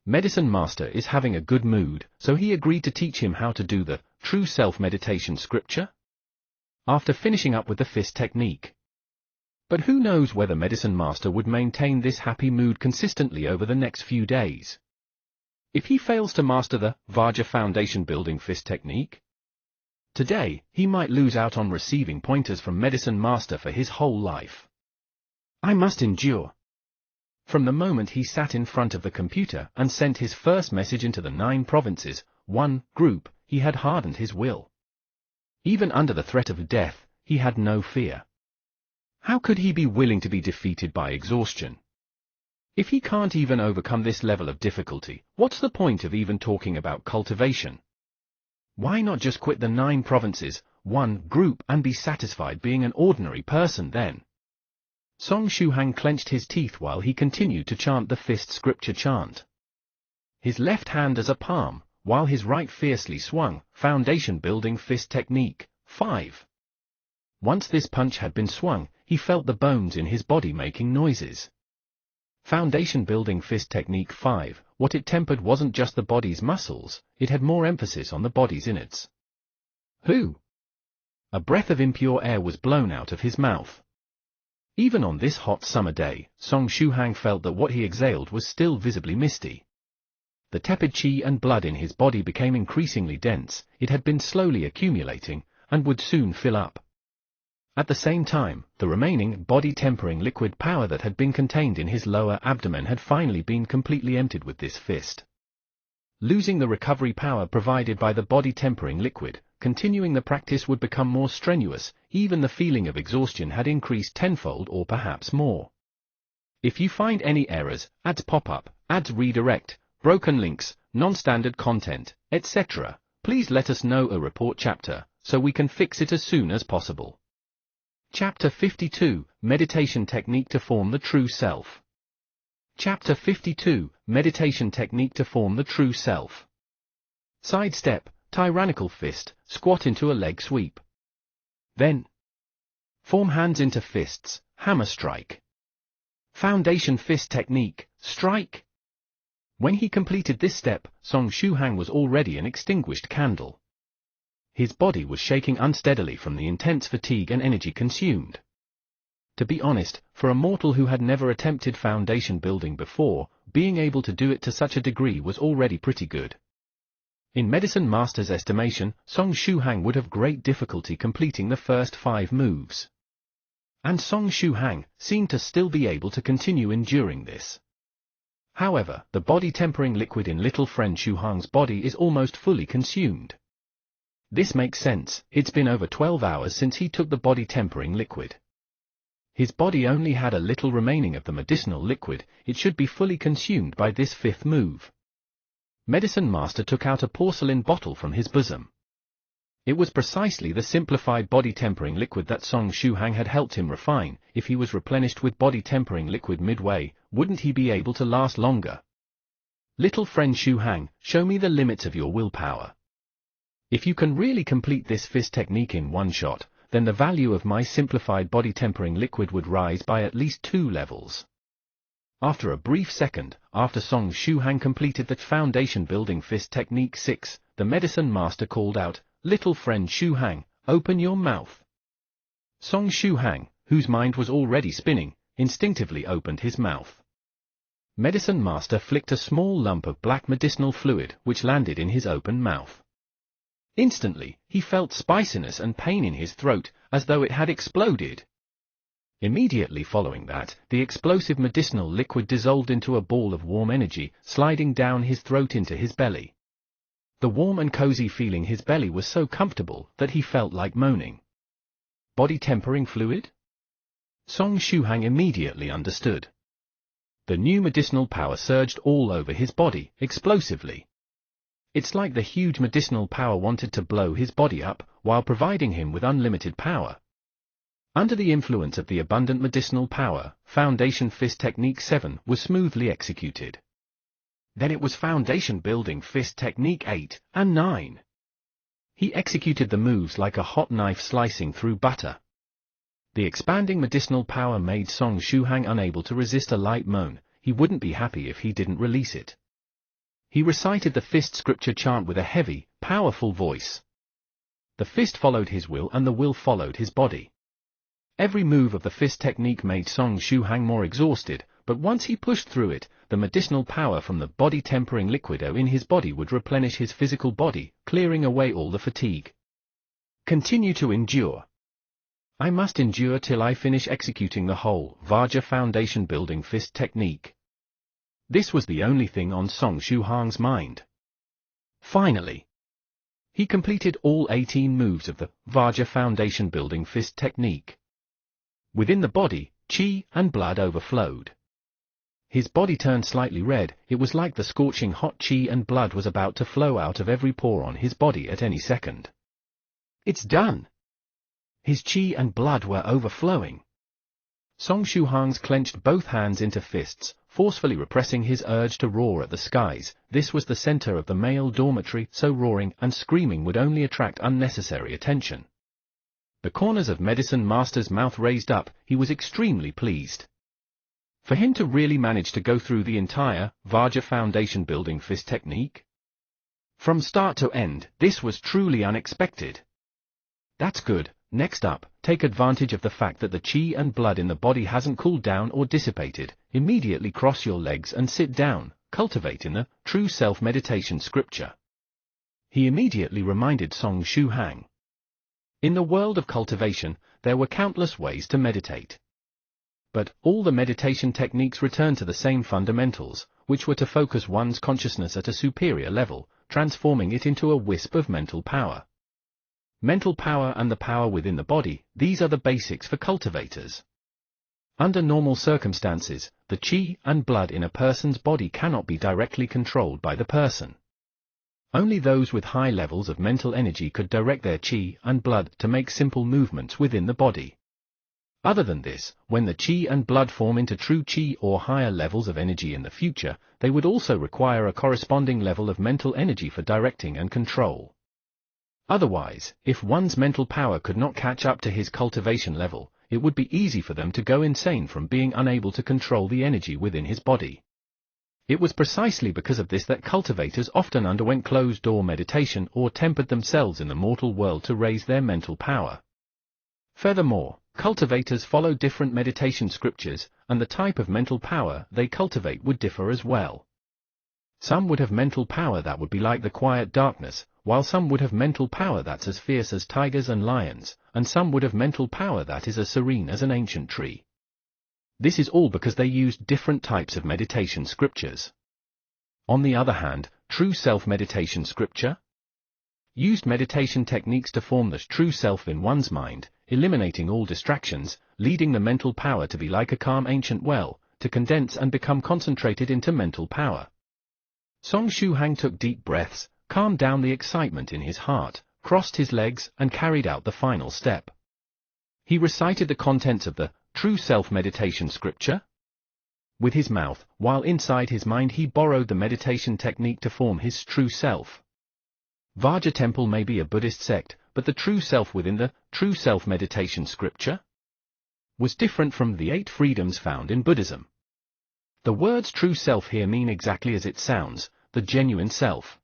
[SPEAKER 1] Medicine Master is having a good mood, so he agreed to teach him how to do the true self-meditation scripture after finishing up with the fist technique. But who knows whether Medicine Master would maintain this happy mood consistently over the next few days. If he fails to master the Vajra Foundation Building Fist Technique today, he might lose out on receiving pointers from Medicine Master for his whole life. I must endure. From the moment he sat in front of the computer and sent his first message into the 9 provinces, 1 group, he had hardened his will. Even under the threat of death, he had no fear. How could he be willing to be defeated by exhaustion? If he can't even overcome this level of difficulty, what's the point of even talking about cultivation? Why not just quit the 9 provinces, 1 group and be satisfied being an ordinary person then? Song Shuhang clenched his teeth while he continued to chant the fist scripture chant. His left hand as a palm, while his right fiercely swung, Foundation Building Fist Technique 5. Once this punch had been swung, he felt the bones in his body making noises. Foundation Building Fist Technique 5 what it tempered wasn't just the body's muscles, it had more emphasis on the body's innards. Who? A breath of impure air was blown out of his mouth. Even on this hot summer day, Song Shuhang felt that what he exhaled was still visibly misty. The tepid qi and blood in his body became increasingly dense, it had been slowly accumulating, and would soon fill up. At the same time, the remaining body-tempering liquid power that had been contained in his lower abdomen had finally been completely emptied with this fist. Losing the recovery power provided by the body-tempering liquid, continuing the practice would become more strenuous, even the feeling of exhaustion had increased tenfold or perhaps more. If you find any errors, ads pop up, ads redirect, broken links, non-standard content, etc., please let us know a report chapter, so we can fix it as soon as possible. Chapter 52, Meditation Technique to Form the True Self. Chapter 52, Meditation Technique to Form the True Self. Sidestep, tyrannical fist, squat into a leg sweep. Then, form hands into fists, hammer strike. Foundation fist technique, strike. When he completed this step, Song Shuhang was already an extinguished candle. His body was shaking unsteadily from the intense fatigue and energy consumed. To be honest, for a mortal who had never attempted foundation building before, being able to do it to such a degree was already pretty good. In Medicine Master's estimation, Song Shuhang would have great difficulty completing the first 5 moves. And Song Shuhang seemed to still be able to continue enduring this. However, the body-tempering liquid in little friend Shuhang's body is almost fully consumed. This makes sense, it's been over 12 hours since he took the body-tempering liquid. His body only had a little remaining of the medicinal liquid, it should be fully consumed by this 5th move. Medicine Master took out a porcelain bottle from his bosom. It was precisely the simplified body-tempering liquid that Song Shuhang had helped him refine. If he was replenished with body-tempering liquid midway, wouldn't he be able to last longer? Little friend Shuhang, show me the limits of your willpower. If you can really complete this fist technique in one shot, then the value of my simplified body-tempering liquid would rise by at least 2 levels. After a brief second, after Song Shuhang completed the foundation building fist technique 6, the Medicine Master called out, "Little friend Shuhang, open your mouth." Song Shuhang, whose mind was already spinning, instinctively opened his mouth. Medicine Master flicked a small lump of black medicinal fluid which landed in his open mouth. Instantly, he felt spiciness and pain in his throat, as though it had exploded. Immediately following that, the explosive medicinal liquid dissolved into a ball of warm energy, sliding down his throat into his belly. The warm and cozy feeling his belly was so comfortable that he felt like moaning. Body-tempering fluid? Song Shuhang immediately understood. The new medicinal power surged all over his body, explosively. It's like the huge medicinal power wanted to blow his body up, while providing him with unlimited power. Under the influence of the abundant medicinal power, Foundation Fist Technique 7 was smoothly executed. Then it was Foundation Building Fist Technique 8 and 9. He executed the moves like a hot knife slicing through butter. The expanding medicinal power made Song Shuhang unable to resist a light moan. He wouldn't be happy if he didn't release it. He recited the fist scripture chant with a heavy, powerful voice. The fist followed his will and the will followed his body. Every move of the fist technique made Song Shuhang more exhausted, but once he pushed through it, the medicinal power from the body-tempering liquid in his body would replenish his physical body, clearing away all the fatigue. Continue to endure. I must endure till I finish executing the whole Vajra Foundation Building Fist Technique. This was the only thing on Song Shuhang's mind. Finally, he completed all 18 moves of the Vajra Foundation Building Fist Technique. Within the body, qi and blood overflowed. His body turned slightly red, it was like the scorching hot qi and blood was about to flow out of every pore on his body at any second. It's done! His qi and blood were overflowing. Song Shuhang's clenched both hands into fists, forcefully repressing his urge to roar at the skies. This was the center of the male dormitory, so roaring and screaming would only attract unnecessary attention. The corners of Medicine Master's mouth raised up, he was extremely pleased. For him to really manage to go through the entire Vajra foundation building fist technique? From start to end, this was truly unexpected. That's good. Next up, take advantage of the fact that the chi and blood in the body hasn't cooled down or dissipated. Immediately cross your legs and sit down, cultivate in the true self meditation scripture. He immediately reminded Song Shuhang. In the world of cultivation, there were countless ways to meditate. But all the meditation techniques return to the same fundamentals, which were to focus one's consciousness at a superior level, transforming it into a wisp of mental power. Mental power and the power within the body, these are the basics for cultivators. Under normal circumstances, the chi and blood in a person's body cannot be directly controlled by the person. Only those with high levels of mental energy could direct their chi and blood to make simple movements within the body. Other than this, when the chi and blood form into true chi or higher levels of energy in the future, they would also require a corresponding level of mental energy for directing and control. Otherwise, if one's mental power could not catch up to his cultivation level, it would be easy for them to go insane from being unable to control the energy within his body. It was precisely because of this that cultivators often underwent closed-door meditation or tempered themselves in the mortal world to raise their mental power. Furthermore, cultivators follow different meditation scriptures, and the type of mental power they cultivate would differ as well. Some would have mental power that would be like the quiet darkness, while some would have mental power that's as fierce as tigers and lions, and some would have mental power that is as serene as an ancient tree. This is all because they used different types of meditation scriptures. On the other hand, true self-meditation scripture used meditation techniques to form the true self in one's mind, eliminating all distractions, leading the mental power to be like a calm ancient well, to condense and become concentrated into mental power. Song Shuhang took deep breaths, calmed down the excitement in his heart, crossed his legs, and carried out the final step. He recited the contents of the true self-meditation scripture with his mouth, while inside his mind he borrowed the meditation technique to form his true self. Vajra Temple may be a Buddhist sect, but the true self within the true self-meditation scripture was different from the 8 freedoms found in Buddhism. The words true self here mean exactly as it sounds, the genuine self.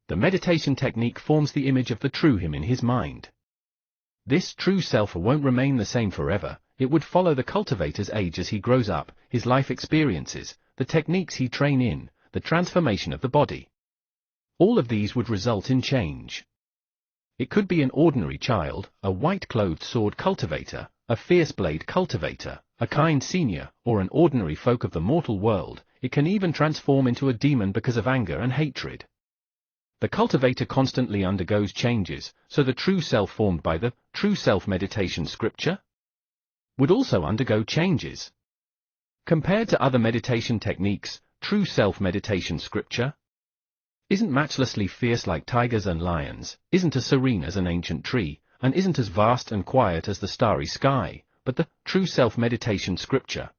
[SPEAKER 1] The meditation technique forms the image of the true him in his mind. This true self won't remain the same forever. It would follow the cultivator's age as he grows up, his life experiences, the techniques he train in, the transformation of the body. All of these would result in change. It could be an ordinary child, a white-clothed sword cultivator, a fierce blade cultivator, a kind senior, or an ordinary folk of the mortal world. It can even transform into a demon because of anger and hatred. The cultivator constantly undergoes changes, so the true self formed by the true self-meditation scripture would also undergo changes. Compared to other meditation techniques, true self-meditation scripture isn't matchlessly fierce like tigers and lions, isn't as serene as an ancient tree, and isn't as vast and quiet as the starry sky, but the true self-meditation scripture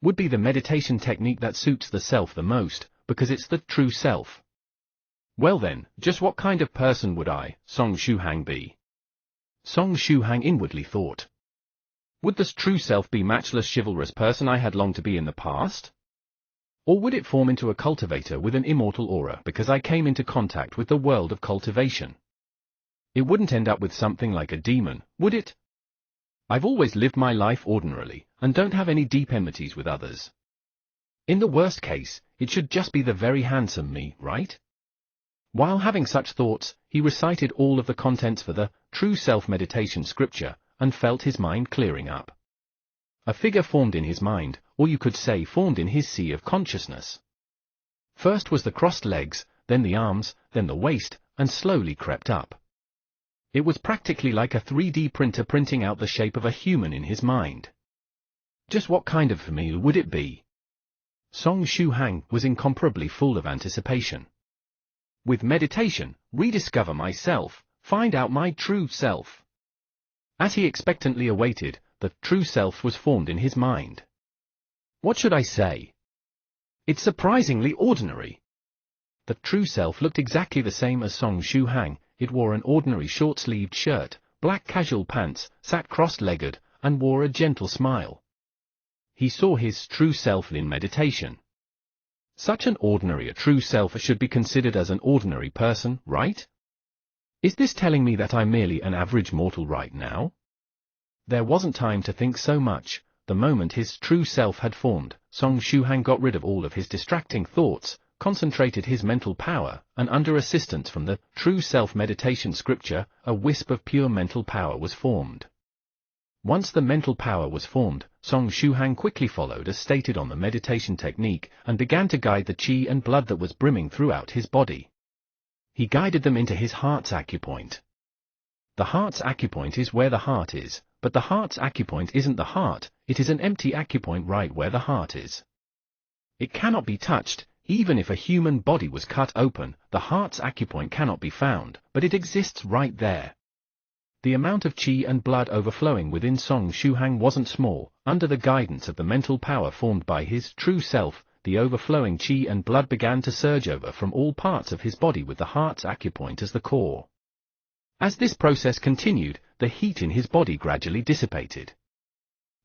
[SPEAKER 1] would be the meditation technique that suits the self the most, because it's the true self. Well then, just what kind of person would I, Song Shuhang, be? Song Shuhang inwardly thought. Would this true self be matchless chivalrous person I had longed to be in the past? Or would it form into a cultivator with an immortal aura because I came into contact with the world of cultivation? It wouldn't end up with something like a demon, would it? I've always lived my life ordinarily, and don't have any deep enmities with others. In the worst case, it should just be the very handsome me, right? While having such thoughts, he recited all of the contents for the true self-meditation scripture, and felt his mind clearing up. A figure formed in his mind, or you could say formed in his sea of consciousness. First was the crossed legs, then the arms, then the waist, and slowly crept up. It was practically like a 3D printer printing out the shape of a human in his mind. Just what kind of me would it be? Song Shuhang was incomparably full of anticipation. With meditation, rediscover myself, find out my true self. As he expectantly awaited, the true self was formed in his mind. What should I say? It's surprisingly ordinary. The true self looked exactly the same as Song Shuhang. It wore an ordinary short-sleeved shirt, black casual pants, sat cross-legged, and wore a gentle smile. he saw his true self in meditation. Such an ordinary a true self should be considered as an ordinary person, right? Is this telling me that I'm merely an average mortal right now? There wasn't time to think so much. The moment his true self had formed, Song Shuhang got rid of all of his distracting thoughts, concentrated his mental power, and under assistance from the true self meditation scripture, a wisp of pure mental power was formed. Once the mental power was formed, Song Shuhang quickly followed as stated on the meditation technique, and began to guide the qi and blood that was brimming throughout his body. He guided them into his heart's acupoint. The heart's acupoint is where the heart is, but the heart's acupoint isn't the heart, it is an empty acupoint right where the heart is. It cannot be touched. Even if a human body was cut open, the heart's acupoint cannot be found, but it exists right there. The amount of qi and blood overflowing within Song Shuhang wasn't small. Under the guidance of the mental power formed by his true self, the overflowing qi and blood began to surge over from all parts of his body with the heart's acupoint as the core. As this process continued, the heat in his body gradually dissipated.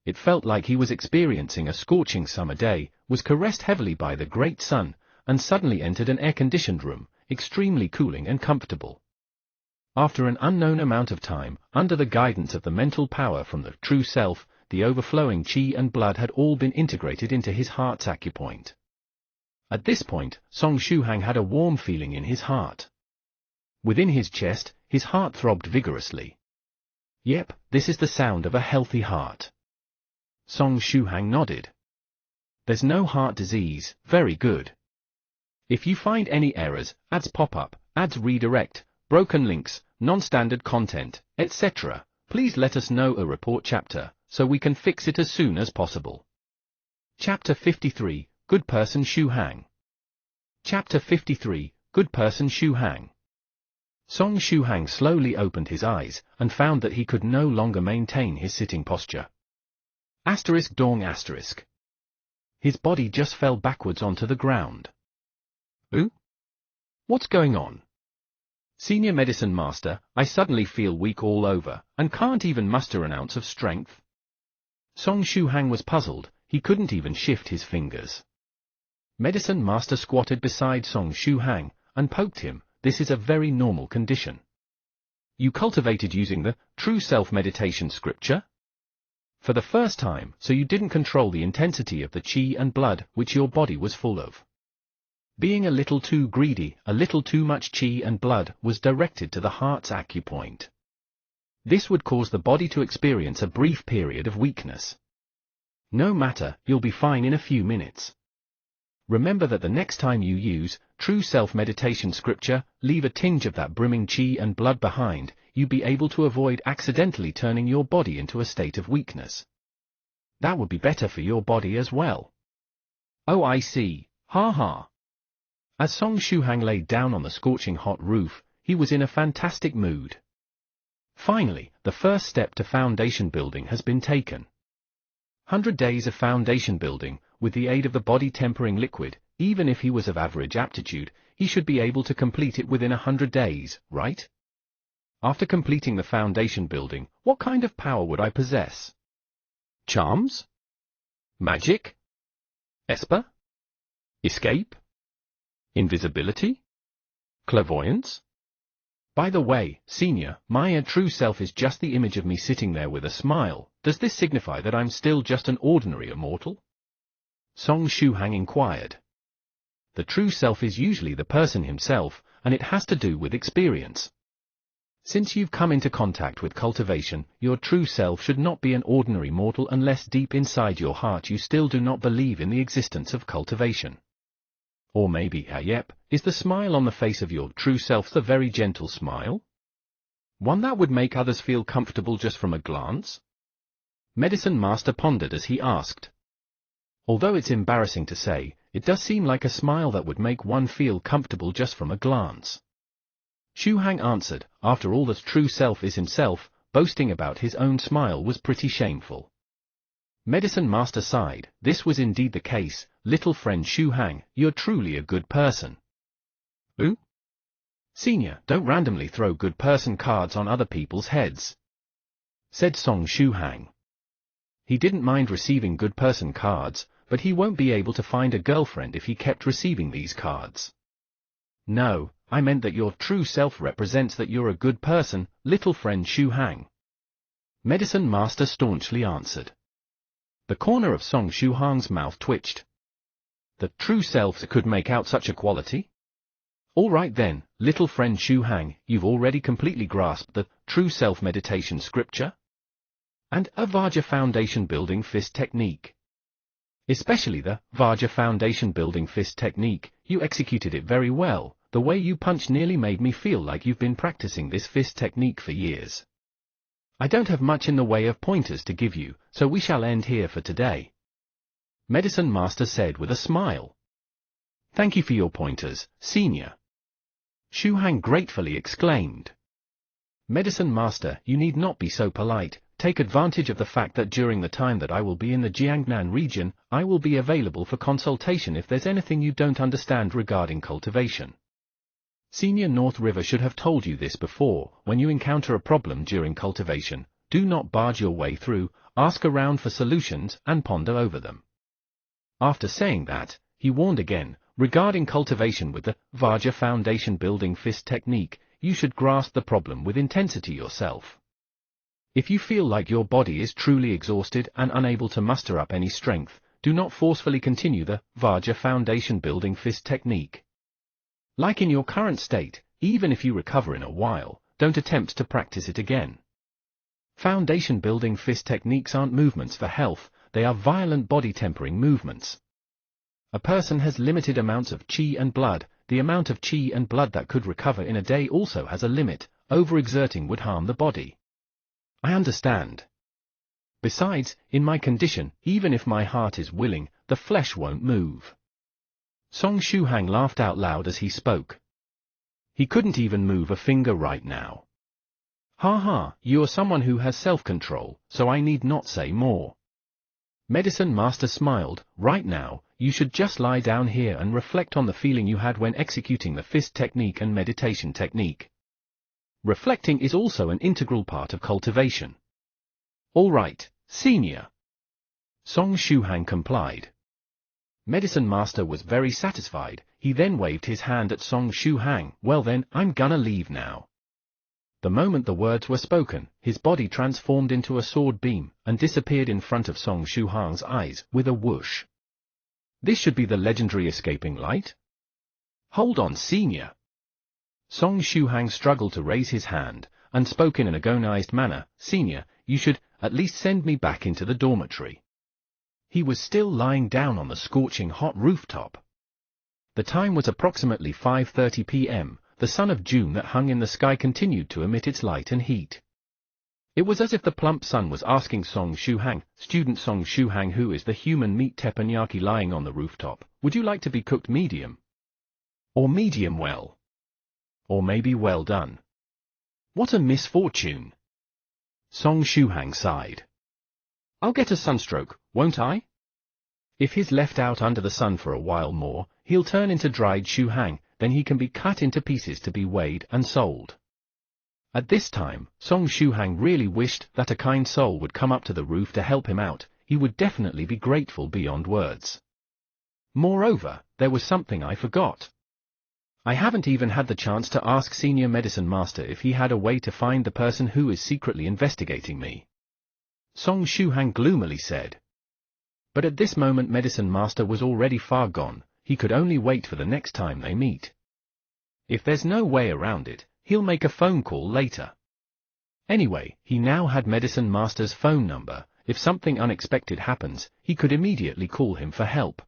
[SPEAKER 1] It felt like he was experiencing a scorching summer day, was caressed heavily by the great sun, and suddenly entered an air-conditioned room, extremely cooling and comfortable. After an unknown amount of time, under the guidance of the mental power from the true self, the overflowing qi and blood had all been integrated into his heart's acupoint. At this point, Song Shuhang had a warm feeling in his heart. Within his chest, his heart throbbed vigorously. Yep, this is the sound of a healthy heart. Song Shuhang nodded. There's no heart disease, very good. If you find any errors, ads pop up, ads redirect, broken links, non-standard content, etc., please let us know a report chapter, so we can fix it as soon as possible. Chapter 53, Good Person Shuhang. Chapter 53, Good Person Shuhang. Song Shuhang slowly opened his eyes, and found that he could no longer maintain his sitting posture. Dong asterisk. His body just fell backwards onto the ground. Ooh? What's going on? Senior Medicine Master, I suddenly feel weak all over, and can't even muster an ounce of strength. Song Shuhang was puzzled, he couldn't even shift his fingers. Medicine Master squatted beside Song Shuhang, and poked him. This is a very normal condition. You cultivated using the true self meditation scripture? For the first time, so you didn't control the intensity of the qi and blood which your body was full of. Being a little too greedy, a little too much qi and blood was directed to the heart's acupoint. This would cause the body to experience a brief period of weakness. No matter, you'll be fine in a few minutes. Remember that the next time you use true self meditation scripture, leave a tinge of that brimming qi and blood behind, you'll be able to avoid accidentally turning your body into a state of weakness. That would be better for your body as well. Oh, I see, ha ha. As Song Shuhang lay down on the scorching hot roof, he was in a fantastic mood. Finally, the first step to foundation building has been taken. 100 days of foundation building, with the aid of the body tempering liquid. Even if he was of average aptitude, he should be able to complete it within 100 days, right? After completing the foundation building, what kind of power would I possess? Charms? Magic? Esper? Escape? Invisibility? Clairvoyance? By the way, Senior, my true self is just the image of me sitting there with a smile. Does this signify that I'm still just an ordinary immortal? Song Shuhang inquired. The true self is usually the person himself, and it has to do with experience. Since you've come into contact with cultivation, your true self should not be an ordinary mortal unless deep inside your heart you still do not believe in the existence of cultivation. Or maybe, yep, is the smile on the face of your true self the very gentle smile? One that would make others feel comfortable just from a glance? Medicine Master pondered as he asked. Although it's embarrassing to say, it does seem like a smile that would make one feel comfortable just from a glance. Shuhang answered, after all the true self is himself, boasting about his own smile was pretty shameful. Medicine Master sighed, this was indeed the case, little friend Shuhang, you're truly a good person. Ooh? Senior, don't randomly throw good person cards on other people's heads, said Song Shuhang. He didn't mind receiving good person cards, but he won't be able to find a girlfriend if he kept receiving these cards. No, I meant that your true self represents that you're a good person, little friend Shu Hang. Medicine Master staunchly answered. The corner of Song Shu Hang's mouth twitched. The true self could make out such a quality? All right then, little friend Shu Hang, you've already completely grasped the true self meditation scripture? And a Vajra foundation building fist technique. Especially the Vajra foundation building fist technique, you executed it very well. The way you punch nearly made me feel like you've been practicing this fist technique for years. I don't have much in the way of pointers to give you, so we shall end here for today. Medicine Master said with a smile. Thank you for your pointers, Senior. Shu Hang gratefully exclaimed. Medicine Master, you need not be so polite. Take advantage of the fact that during the time that I will be in the Jiangnan region, I will be available for consultation if there's anything you don't understand regarding cultivation. Senior North River should have told you this before. When you encounter a problem during cultivation, do not barge your way through, ask around for solutions and ponder over them. After saying that, he warned again, regarding cultivation with the Vajra foundation building fist technique, you should grasp the problem with intensity yourself. If you feel like your body is truly exhausted and unable to muster up any strength, do not forcefully continue the Vajra foundation building fist technique. Like in your current state, even if you recover in a while, don't attempt to practice it again. Foundation building fist techniques aren't movements for health, they are violent body tempering movements. A person has limited amounts of qi and blood. The amount of qi and blood that could recover in a day also has a limit. Overexerting would harm the body. I understand. Besides, in my condition, even if my heart is willing, the flesh won't move. Song Shu Hang laughed out loud as he spoke. He couldn't even move a finger right now. Ha ha, you're someone who has self-control, so I need not say more. Medicine Master smiled. Right now, you should just lie down here and reflect on the feeling you had when executing the fist technique and meditation technique. Reflecting is also an integral part of cultivation. All right, Senior. Song Shu Hang complied. Medicine Master was very satisfied. He then waved his hand at Song Shu Hang. Well then, I'm gonna leave now. The moment the words were spoken, his body transformed into a sword beam and disappeared in front of Song Shu Hang's eyes with a whoosh. This should be the legendary escaping light? Hold on, Senior. Song Shu Hang struggled to raise his hand and spoke in an agonized manner. Senior, you should at least send me back into the dormitory. He was still lying down on the scorching hot rooftop. The time was approximately 5:30 p.m. The sun of June that hung in the sky continued to emit its light and heat. It was as if the plump sun was asking Song Shu Hang, student Song Shu Hang, who is the human meat teppanyaki lying on the rooftop, would you like to be cooked medium? Or medium well? Or maybe well done? What a misfortune! Song Shu Hang sighed. I'll get a sunstroke, won't I? If he's left out under the sun for a while more, he'll turn into dried Shu Hang, then he can be cut into pieces to be weighed and sold. At this time, Song Shu Hang really wished that a kind soul would come up to the roof to help him out. He would definitely be grateful beyond words. Moreover, there was something I forgot. I haven't even had the chance to ask Senior Medicine Master if he had a way to find the person who is secretly investigating me. Song Shu Hang gloomily said. But at this moment Medicine Master was already far gone. He could only wait for the next time they meet. If there's no way around it, he'll make a phone call later. Anyway, he now had Medicine Master's phone number. If something unexpected happens, he could immediately call him for help.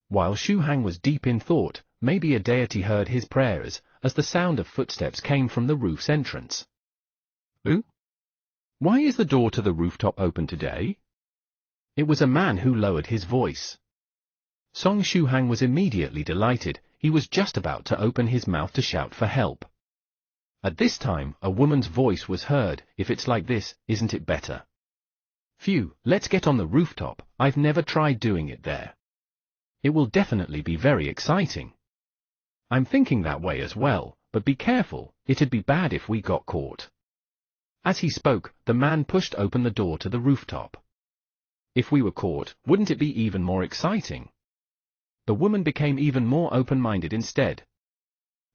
[SPEAKER 1] While Shu Hang was deep in thought, maybe a deity heard his prayers, as the sound of footsteps came from the roof's entrance. Who? Why is the door to the rooftop open today? It was a man who lowered his voice. Song Shu Hang was immediately delighted. He was just about to open his mouth to shout for help. At this time, a woman's voice was heard. If it's like this, isn't it better? Phew, let's get on the rooftop. I've never tried doing it there. It will definitely be very exciting. I'm thinking that way as well, but be careful, it'd be bad if we got caught. As he spoke, the man pushed open the door to the rooftop. If we were caught, wouldn't it be even more exciting? The woman became even more open-minded instead.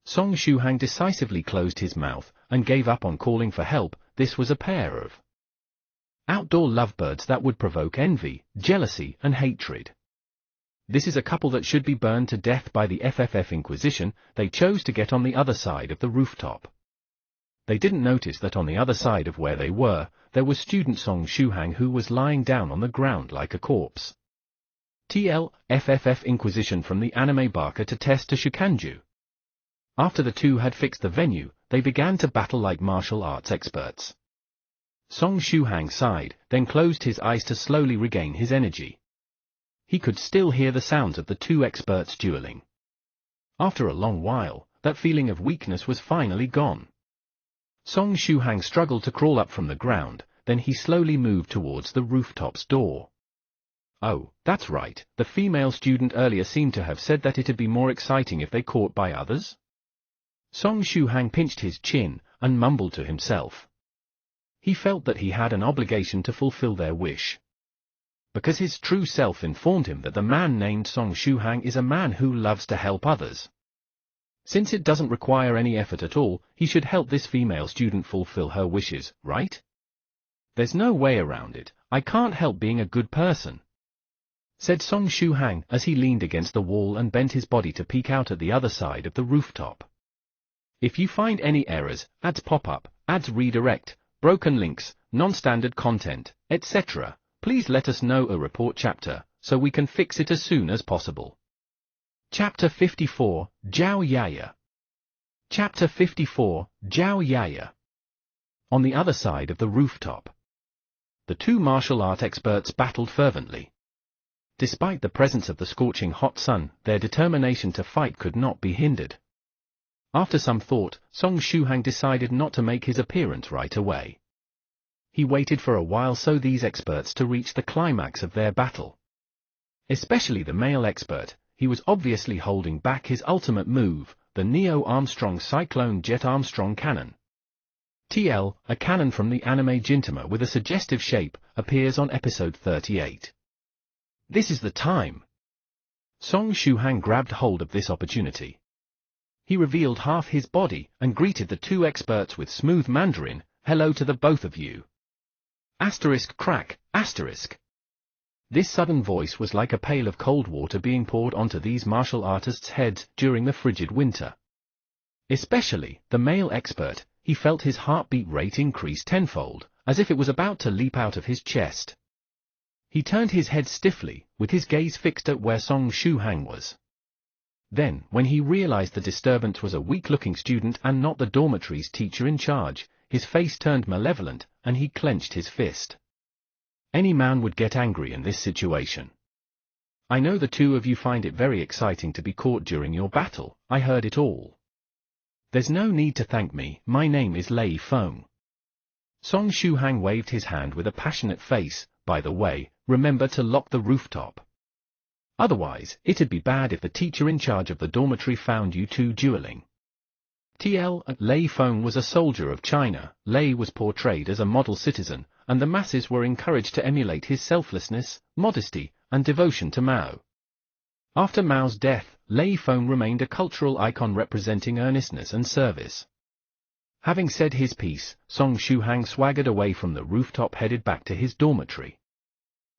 [SPEAKER 1] Song Shuhang decisively closed his mouth and gave up on calling for help. This was a pair of outdoor lovebirds that would provoke envy, jealousy, and hatred. This is a couple that should be burned to death by the FFF Inquisition. They chose to get on the other side of the rooftop. They didn't notice that on the other side of where they were, there was student Song Shuhang who was lying down on the ground like a corpse. TL, FFF Inquisition from the anime Barker to test to Shukanju. After the two had fixed the venue, they began to battle like martial arts experts. Song Shuhang sighed, then closed his eyes to slowly regain his energy. He could still hear the sounds of the two experts dueling. After a long while, that feeling of weakness was finally gone. Song Shuhang struggled to crawl up from the ground, then he slowly moved towards the rooftop's door. Oh, that's right, the female student earlier seemed to have said that it'd be more exciting if they caught by others? Song Shuhang pinched his chin and mumbled to himself. He felt that he had an obligation to fulfill their wish. Because his true self informed him that the man named Song Shuhang is a man who loves to help others. Since it doesn't require any effort at all, he should help this female student fulfill her wishes, right? There's no way around it. I can't help being a good person, said Song Shuhang as he leaned against the wall and bent his body to peek out at the other side of the rooftop. If you find any errors, ads pop up, ads redirect, broken links, non-standard content, etc., please let us know a report chapter, so we can fix it as soon as possible. Chapter 54, Zhao Yaya. Chapter 54, Zhao Yaya. On the other side of the rooftop, the two martial art experts battled fervently. Despite the presence of the scorching hot sun, their determination to fight could not be hindered. After some thought, Song Shuhang decided not to make his appearance right away. He waited for a while so these experts to reach the climax of their battle. Especially the male expert, he was obviously holding back his ultimate move, the Neo Armstrong Cyclone Jet Armstrong Cannon. TL, a cannon from the anime Gintama with a suggestive shape, appears on episode 38. This is the time. Song Shuhang grabbed hold of this opportunity. He revealed half his body and greeted the two experts with smooth Mandarin, "Hello to the both of you." Asterisk crack, asterisk. This sudden voice was like a pail of cold water being poured onto these martial artists' heads during the frigid winter. Especially the male expert, he felt his heartbeat rate increase tenfold, as if it was about to leap out of his chest. He turned his head stiffly, with his gaze fixed at where Song Shuhang was. Then, when he realized the disturbance was a weak-looking student and not the dormitory's teacher in charge, his face turned malevolent, and he clenched his fist. Any man would get angry in this situation. I know the two of you find it very exciting to be caught during your battle. I heard it all. There's no need to thank me. My name is Lei Feng. Song Shuhang waved his hand with a passionate face. By the way, remember to lock the rooftop. Otherwise, it'd be bad if the teacher in charge of the dormitory found you two dueling. TL, Lei Feng was a soldier of China. Lei was portrayed as a model citizen, and the masses were encouraged to emulate his selflessness, modesty, and devotion to Mao. After Mao's death, Lei Feng remained a cultural icon representing earnestness and service. Having said his piece, Song Shuhang swaggered away from the rooftop headed back to his dormitory.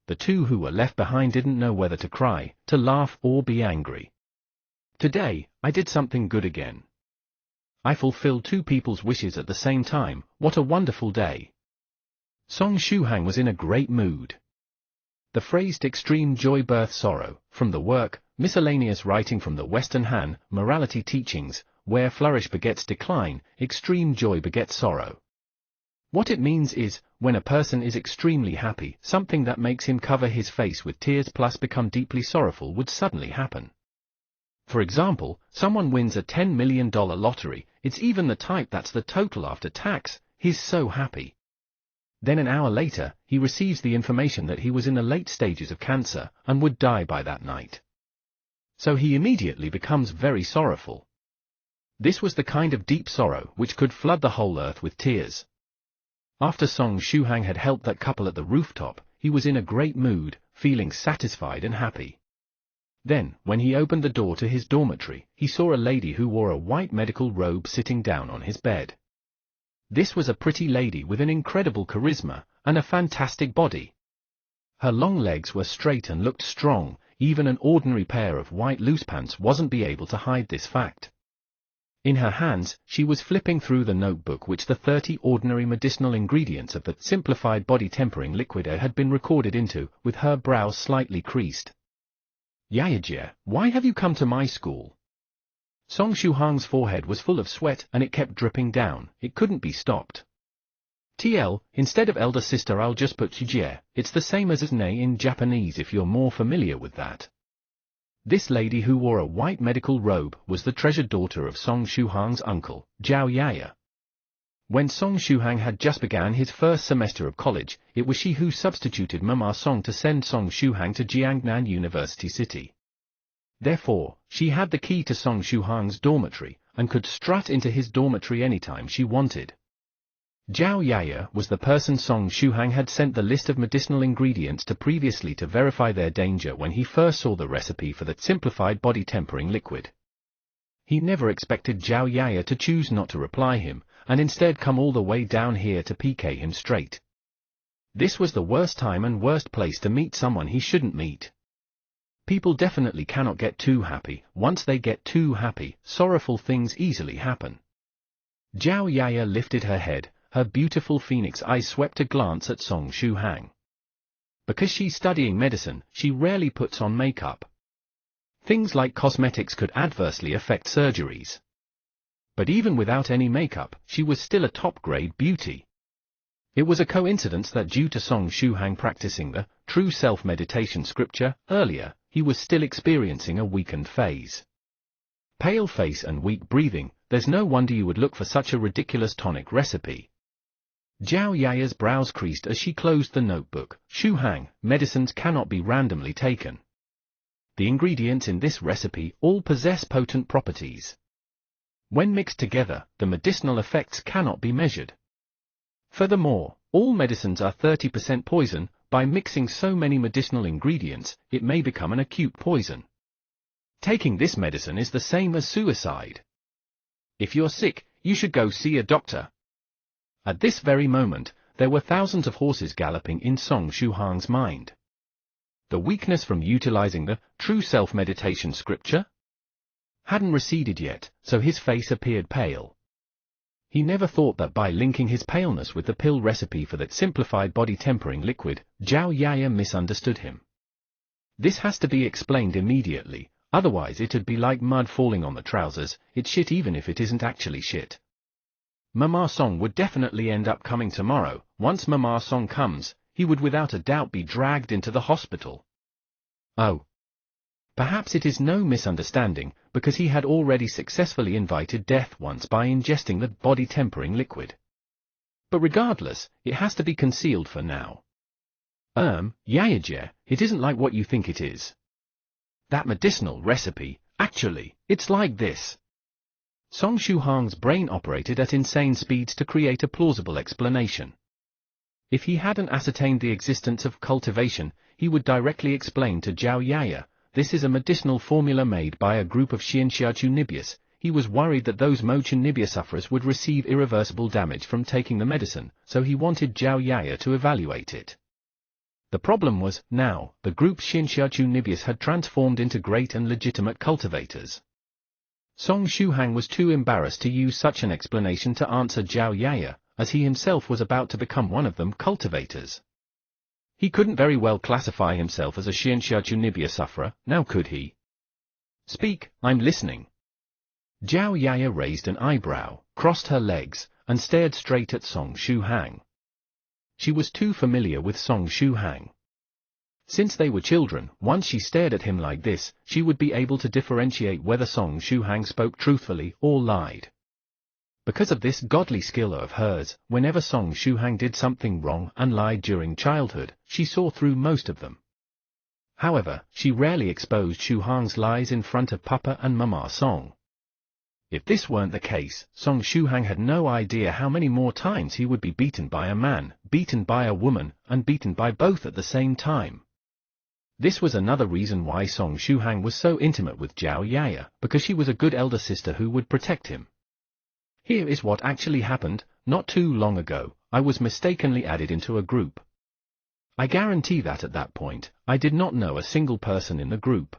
[SPEAKER 1] The two who were left behind didn't know whether to cry, to laugh, or be angry. Today, I did something good again. I fulfilled two people's wishes at the same time. What a wonderful day. Song Shuhang was in a great mood. The phrased extreme joy birth sorrow, from the work, miscellaneous writing from the Western Han, morality teachings, where flourish begets decline, extreme joy begets sorrow. What it means is, when a person is extremely happy, something that makes him cover his face with tears plus become deeply sorrowful would suddenly happen. For example, someone wins a $10 million lottery, it's even the type that's the total after tax, he's so happy. Then an hour later, he receives the information that he was in the late stages of cancer, and would die by that night. So he immediately becomes very sorrowful. This was the kind of deep sorrow which could flood the whole earth with tears. After Song Shuhang had helped that couple at the rooftop, he was in a great mood, feeling satisfied and happy. Then, when he opened the door to his dormitory, he saw a lady who wore a white medical robe sitting down on his bed. This was a pretty lady with an incredible charisma, and a fantastic body. Her long legs were straight and looked strong, even an ordinary pair of white loose pants wasn't be able to hide this fact. In her hands, she was flipping through the notebook which the 30 ordinary medicinal ingredients of the simplified body tempering liquid had been recorded into, with her brows slightly creased. "Yayajie, why have you come to my school?" Song Shuhang's forehead was full of sweat and it kept dripping down, it couldn't be stopped. TL, instead of elder sister I'll just put Yujie, it's the same as ne in Japanese if you're more familiar with that. This lady who wore a white medical robe was the treasured daughter of Song Shuhang's uncle, Zhao Yaya. When Song Shuhang had just begun his first semester of college, it was she who substituted Mama Song to send Song Shuhang to Jiangnan University City. Therefore, she had the key to Song Shuhang's dormitory, and could strut into his dormitory anytime she wanted. Zhao Yaya was the person Song Shuhang had sent the list of medicinal ingredients to previously to verify their danger when he first saw the recipe for that simplified body tempering liquid. He never expected Zhao Yaya to choose not to reply him, and instead come all the way down here to PK him straight. This was the worst time and worst place to meet someone he shouldn't meet. People definitely cannot get too happy. Once they get too happy, sorrowful things easily happen. Zhao Yaya lifted her head, her beautiful phoenix eyes swept a glance at Song Shuhang. Because she's studying medicine, she rarely puts on makeup. Things like cosmetics could adversely affect surgeries. But even without any makeup, she was still a top-grade beauty. It was a coincidence that due to Song Shuhang practicing the true self meditation scripture earlier, he was still experiencing a weakened phase. Pale face and weak breathing, there's no wonder you would look for such a ridiculous tonic recipe. Zhao Yaya's brows creased as she closed the notebook. Shuhang, medicines cannot be randomly taken. The ingredients in this recipe all possess potent properties. When mixed together, the medicinal effects cannot be measured. Furthermore, all medicines are 30% poison. By mixing so many medicinal ingredients, it may become an acute poison. Taking this medicine is the same as suicide. If you're sick, you should go see a doctor. At this very moment, there were thousands of horses galloping in Song Shuhang's mind. The weakness from utilizing the true self-meditation scripture hadn't receded yet, so his face appeared pale. He never thought that by linking his paleness with the pill recipe for that simplified body tempering liquid, Zhao Yaya misunderstood him. This has to be explained immediately, otherwise it'd be like mud falling on the trousers. It's shit even if it isn't actually shit. Mama Song would definitely end up coming tomorrow. Once Mama Song comes, he would without a doubt be dragged into the hospital. Oh. Perhaps it is no misunderstanding, because he had already successfully invited death once by ingesting the body tempering liquid. But regardless, it has to be concealed for now. Yayajie, it isn't like what you think it is. That medicinal recipe, actually, it's like this. Song Shuhang's brain operated at insane speeds to create a plausible explanation. If he hadn't ascertained the existence of cultivation, he would directly explain to Zhao Yaya, this is a medicinal formula made by a group of Xianxiachu Nibius. He was worried that those Mochen Nibia sufferers would receive irreversible damage from taking the medicine, so he wanted Zhao Yaya to evaluate it. The problem was, now, the group Xianxiachu Nibius had transformed into great and legitimate cultivators. Song Shuhang was too embarrassed to use such an explanation to answer Zhao Yaya, as he himself was about to become one of them cultivators. He couldn't very well classify himself as a Xianxiachu Nibia sufferer, now could he? Speak, I'm listening. Zhao Yaya raised an eyebrow, crossed her legs, and stared straight at Song Shuhang. She was too familiar with Song Shuhang. Since they were children, once she stared at him like this, she would be able to differentiate whether Song Shuhang spoke truthfully or lied. Because of this godly skill of hers, whenever Song Shuhang did something wrong and lied during childhood, she saw through most of them. However, she rarely exposed Shuhang's lies in front of Papa and Mama Song. If this weren't the case, Song Shuhang had no idea how many more times he would be beaten by a man, beaten by a woman, and beaten by both at the same time. This was another reason why Song Shuhang was so intimate with Zhao Yaya, because she was a good elder sister who would protect him. Here is what actually happened. Not too long ago, I was mistakenly added into a group. I guarantee that at that point, I did not know a single person in the group.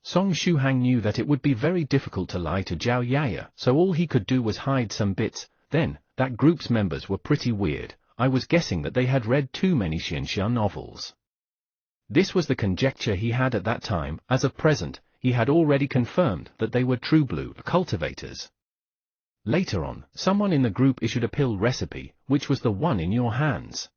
[SPEAKER 1] Song Shuhang knew that it would be very difficult to lie to Zhao Yaya, so all he could do was hide some bits. Then, that group's members were pretty weird. I was guessing that they had read too many Xianxia novels. This was the conjecture he had at that time. As of present, he had already confirmed that they were true blue cultivators. Later on, someone in the group issued a pill recipe, which was the one in your hands.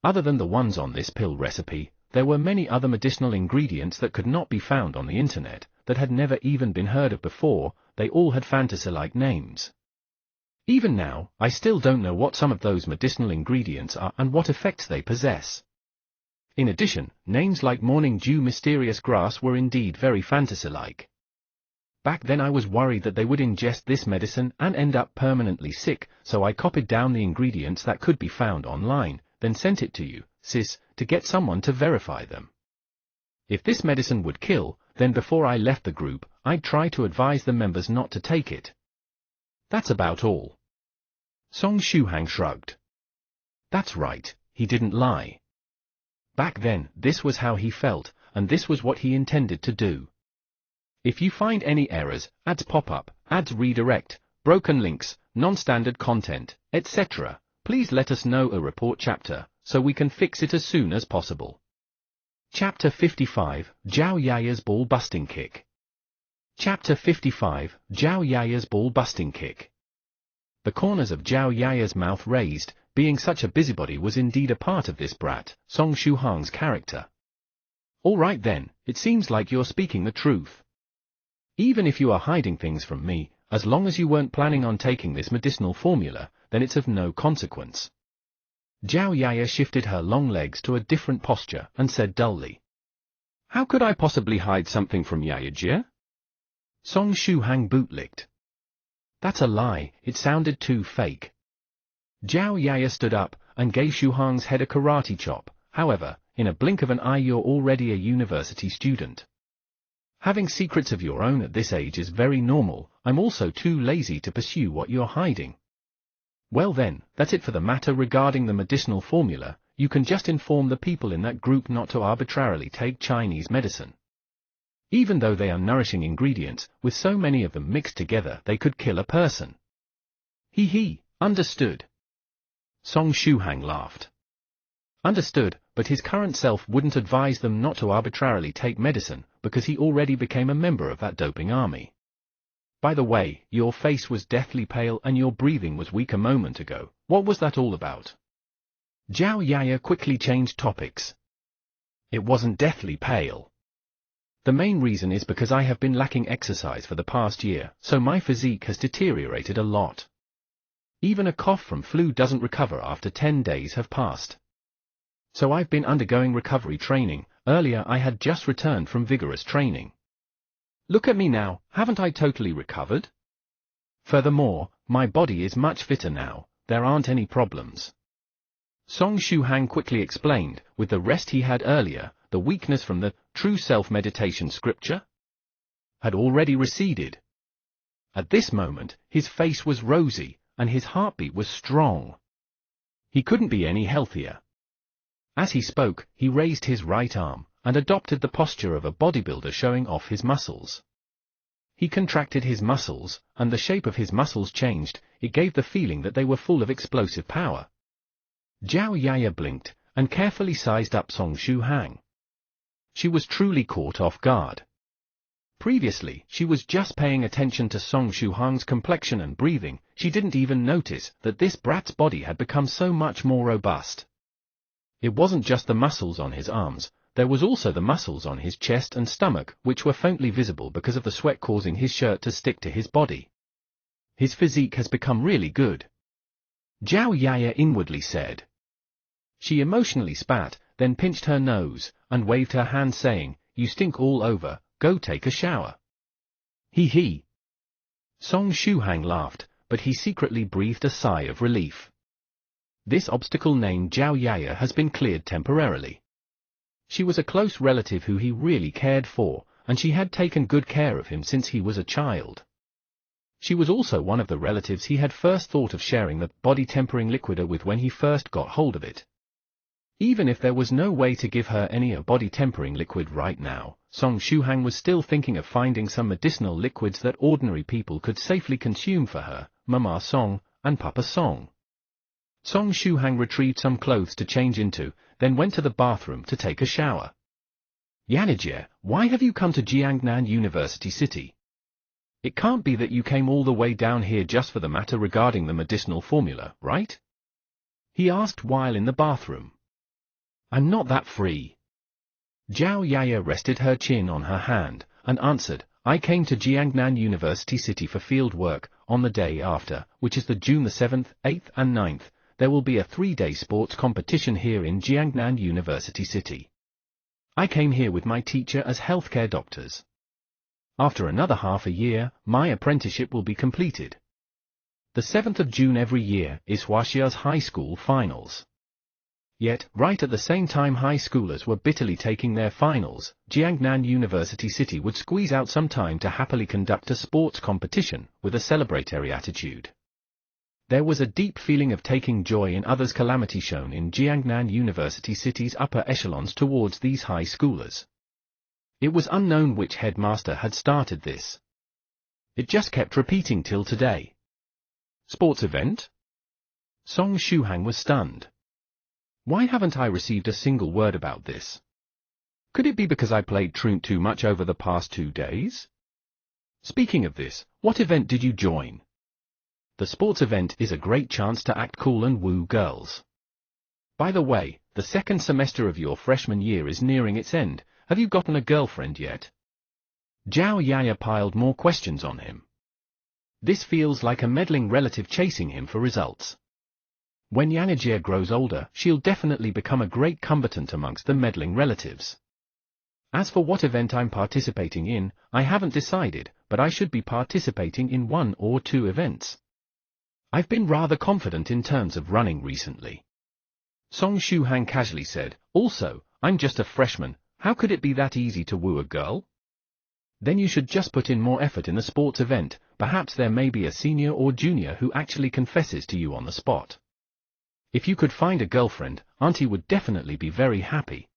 [SPEAKER 1] Other than the ones on this pill recipe, there were many other medicinal ingredients that could not be found on the internet, that had never even been heard of before. They all had fantasy-like names. Even now, I still don't know what some of those medicinal ingredients are and what effects they possess. In addition, names like Morning Dew, Mysterious Grass were indeed very fantasy-like. Back then I was worried that they would ingest this medicine and end up permanently sick, so I copied down the ingredients that could be found online, then sent it to you, sis, to get someone to verify them. If this medicine would kill, then before I left the group, I'd try to advise the members not to take it. That's about all. Song Shuhang shrugged. That's right, he didn't lie. Back then, this was how he felt, and this was what he intended to do. If you find any errors, ads pop up, ads redirect, broken links, non-standard content, etc., please let us know a report chapter, so we can fix it as soon as possible. Chapter 55, Zhao Yaya's Ball-Busting Kick. Chapter 55, Zhao Yaya's Ball-Busting Kick. The corners of Zhao Yaya's mouth raised. Being such a busybody was indeed a part of this brat, Song Shuhang's character. All right then, it seems like you're speaking the truth. Even if you are hiding things from me, as long as you weren't planning on taking this medicinal formula, then it's of no consequence. Zhao Yaya shifted her long legs to a different posture and said dully. How could I possibly hide something from Yaya Jie? Song Shuhang bootlicked. That's a lie, it sounded too fake. Zhao Yaya stood up and gave Shuhang's head a karate chop. However, in a blink of an eye you're already a university student. Having secrets of your own at this age is very normal. I'm also too lazy to pursue what you're hiding. Well then, that's it for the matter regarding the medicinal formula. You can just inform the people in that group not to arbitrarily take Chinese medicine. Even though they are nourishing ingredients, with so many of them mixed together they could kill a person. He, understood. Song Shuhang laughed. Understood, but his current self wouldn't advise them not to arbitrarily take medicine, because he already became a member of that doping army. By the way, your face was deathly pale and your breathing was weak a moment ago. What was that all about? Zhao Yaya quickly changed topics. It wasn't deathly pale. The main reason is because I have been lacking exercise for the past year, so my physique has deteriorated a lot. Even a cough from flu doesn't recover after 10 days have passed. So I've been undergoing recovery training. Earlier I had just returned from vigorous training. Look at me now, haven't I totally recovered? Furthermore, my body is much fitter now, there aren't any problems. Song Shuhang quickly explained. With the rest he had earlier, the weakness from the true self meditation scripture had already receded. At this moment, his face was rosy, and his heartbeat was strong. He couldn't be any healthier. As he spoke, he raised his right arm, and adopted the posture of a bodybuilder showing off his muscles. He contracted his muscles, and the shape of his muscles changed. It gave the feeling that they were full of explosive power. Zhao Yaya blinked, and carefully sized up Song Shuhang. She was truly caught off guard. Previously, she was just paying attention to Song Shuhang's complexion and breathing. She didn't even notice that this brat's body had become so much more robust. It wasn't just the muscles on his arms, there was also the muscles on his chest and stomach, which were faintly visible because of the sweat causing his shirt to stick to his body. His physique has become really good. Zhao Yaya inwardly said. She emotionally spat, then pinched her nose, and waved her hand saying, "You stink all over, go take a shower." He. Song Shuhang laughed, but he secretly breathed a sigh of relief. This obstacle named Zhao Yaya has been cleared temporarily. She was a close relative who he really cared for, and she had taken good care of him since he was a child. She was also one of the relatives he had first thought of sharing the body-tempering liquid with when he first got hold of it. Even if there was no way to give her any body-tempering liquid right now, Song Shuhang was still thinking of finding some medicinal liquids that ordinary people could safely consume for her, Mama Song, and Papa Song. Song Shuhang retrieved some clothes to change into, then went to the bathroom to take a shower. Yanijie, why have you come to Jiangnan University City? It can't be that you came all the way down here just for the matter regarding the medicinal formula, right? He asked while in the bathroom. I'm not that free. Zhao Yaya rested her chin on her hand, and answered, I came to Jiangnan University City for field work. On the day after, which is the June the 7th, 8th and 9th, there will be a 3-day sports competition here in Jiangnan University City. I came here with my teacher as healthcare doctors. After another half a year, my apprenticeship will be completed. The 7th of June every year is Huaxia's high school finals. Yet, right at the same time high schoolers were bitterly taking their finals, Jiangnan University City would squeeze out some time to happily conduct a sports competition, with a celebratory attitude. There was a deep feeling of taking joy in others' calamity shown in Jiangnan University City's upper echelons towards these high schoolers. It was unknown which headmaster had started this. It just kept repeating till today. Sports event? Song Shuhang was stunned. Why haven't I received a single word about this? Could it be because I played truant too much over the past 2 days? Speaking of this, what event did you join? The sports event is a great chance to act cool and woo girls. By the way, the 2nd semester of your freshman year is nearing its end. Have you gotten a girlfriend yet? Zhao Yaya piled more questions on him. This feels like a meddling relative chasing him for results. When Yanijie grows older, she'll definitely become a great combatant amongst the meddling relatives. As for what event I'm participating in, I haven't decided, but I should be participating in 1 or 2 events. I've been rather confident in terms of running recently. Song Shuhang casually said, also, I'm just a freshman, how could it be that easy to woo a girl? Then you should just put in more effort in the sports event, perhaps there may be a senior or junior who actually confesses to you on the spot. If you could find a girlfriend, Auntie would definitely be very happy.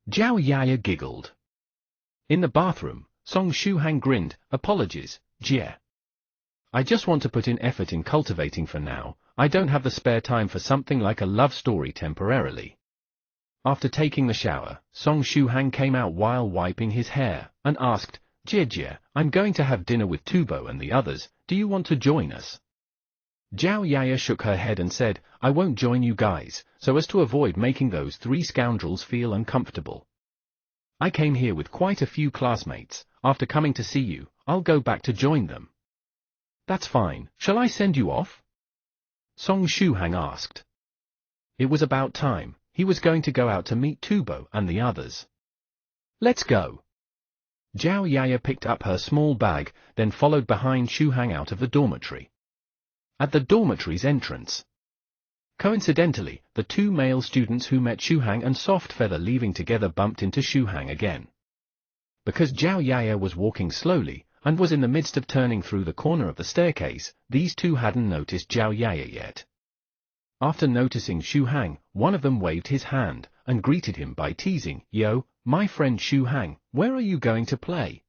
[SPEAKER 1] Zhao Yaya giggled. In the bathroom, Song Shuhang grinned, apologies, Jie. I just want to put in effort in cultivating for now, I don't have the spare time for something like a love story temporarily. After taking the shower, Song Shuhang came out while wiping his hair, and asked, Jie, I'm going to have dinner with Tubo and the others, do you want to join us? Zhao Yaya shook her head and said, I won't join you guys, so as to avoid making those 3 scoundrels feel uncomfortable. I came here with quite a few classmates, after coming to see you, I'll go back to join them. That's fine, shall I send you off? Song Shuhang asked. It was about time, he was going to go out to meet Tubo and the others. Let's go. Zhao Yaya picked up her small bag, then followed behind Shuhang out of the dormitory. At the dormitory's entrance. Coincidentally, the 2 male students who met Shuhang and Soft Feather leaving together bumped into Shuhang again. Because Zhao Yaya was walking slowly, and was in the midst of turning through the corner of the staircase, these 2 hadn't noticed Zhao Yaya yet. After noticing Shuhang, one of them waved his hand, and greeted him by teasing, Yo, my friend Shuhang, where are you going to play?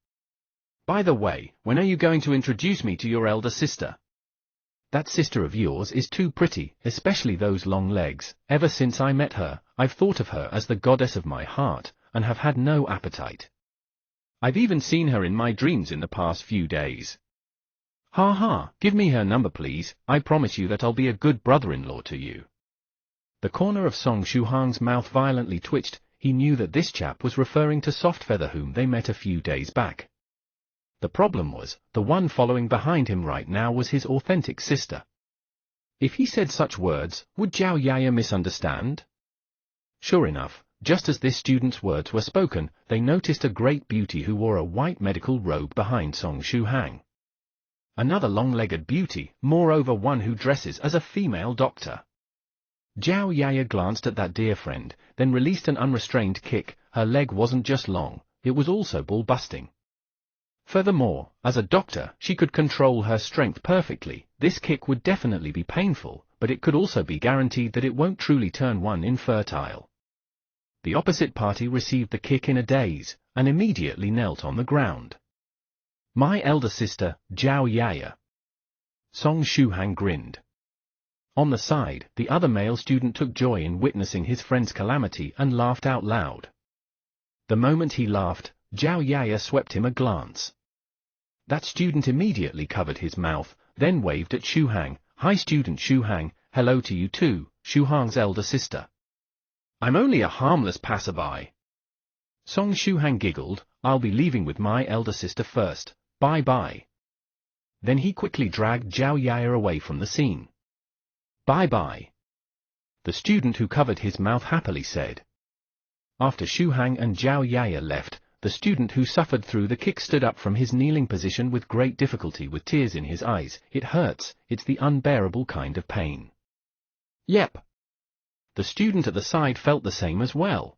[SPEAKER 1] By the way, when are you going to introduce me to your elder sister? That sister of yours is too pretty, especially those long legs. Ever since I met her, I've thought of her as the goddess of my heart, and have had no appetite. I've even seen her in my dreams in the past few days. Ha ha, give me her number please, I promise you that I'll be a good brother-in-law to you. The corner of Song Shuhang's mouth violently twitched, he knew that this chap was referring to Soft Feather whom they met a few days back. The problem was, the one following behind him right now was his authentic sister. If he said such words, would Zhao Yaya misunderstand? Sure enough, just as this student's words were spoken, they noticed a great beauty who wore a white medical robe behind Song Shuhang. Another long-legged beauty, moreover one who dresses as a female doctor. Zhao Yaya glanced at that dear friend, then released an unrestrained kick. Her leg wasn't just long, it was also ball-busting. Furthermore, as a doctor, she could control her strength perfectly. This kick would definitely be painful, but it could also be guaranteed that it won't truly turn one infertile. The opposite party received the kick in a daze, and immediately knelt on the ground. My elder sister, Zhao Yaya. Song Shuhang grinned. On the side, the other male student took joy in witnessing his friend's calamity and laughed out loud. The moment he laughed, Zhao Yaya swept him a glance. That student immediately covered his mouth, then waved at Shuhang. Hi student Shuhang, hello to you too, Shuhang's elder sister. I'm only a harmless passerby. Song Shuhang giggled, I'll be leaving with my elder sister first, bye-bye. Then he quickly dragged Zhao Yaya away from the scene. Bye-bye. The student who covered his mouth happily said. After Shuhang and Zhao Yaya left, the student who suffered through the kick stood up from his kneeling position with great difficulty with tears in his eyes. It hurts, it's the unbearable kind of pain. Yep. The student at the side felt the same as well.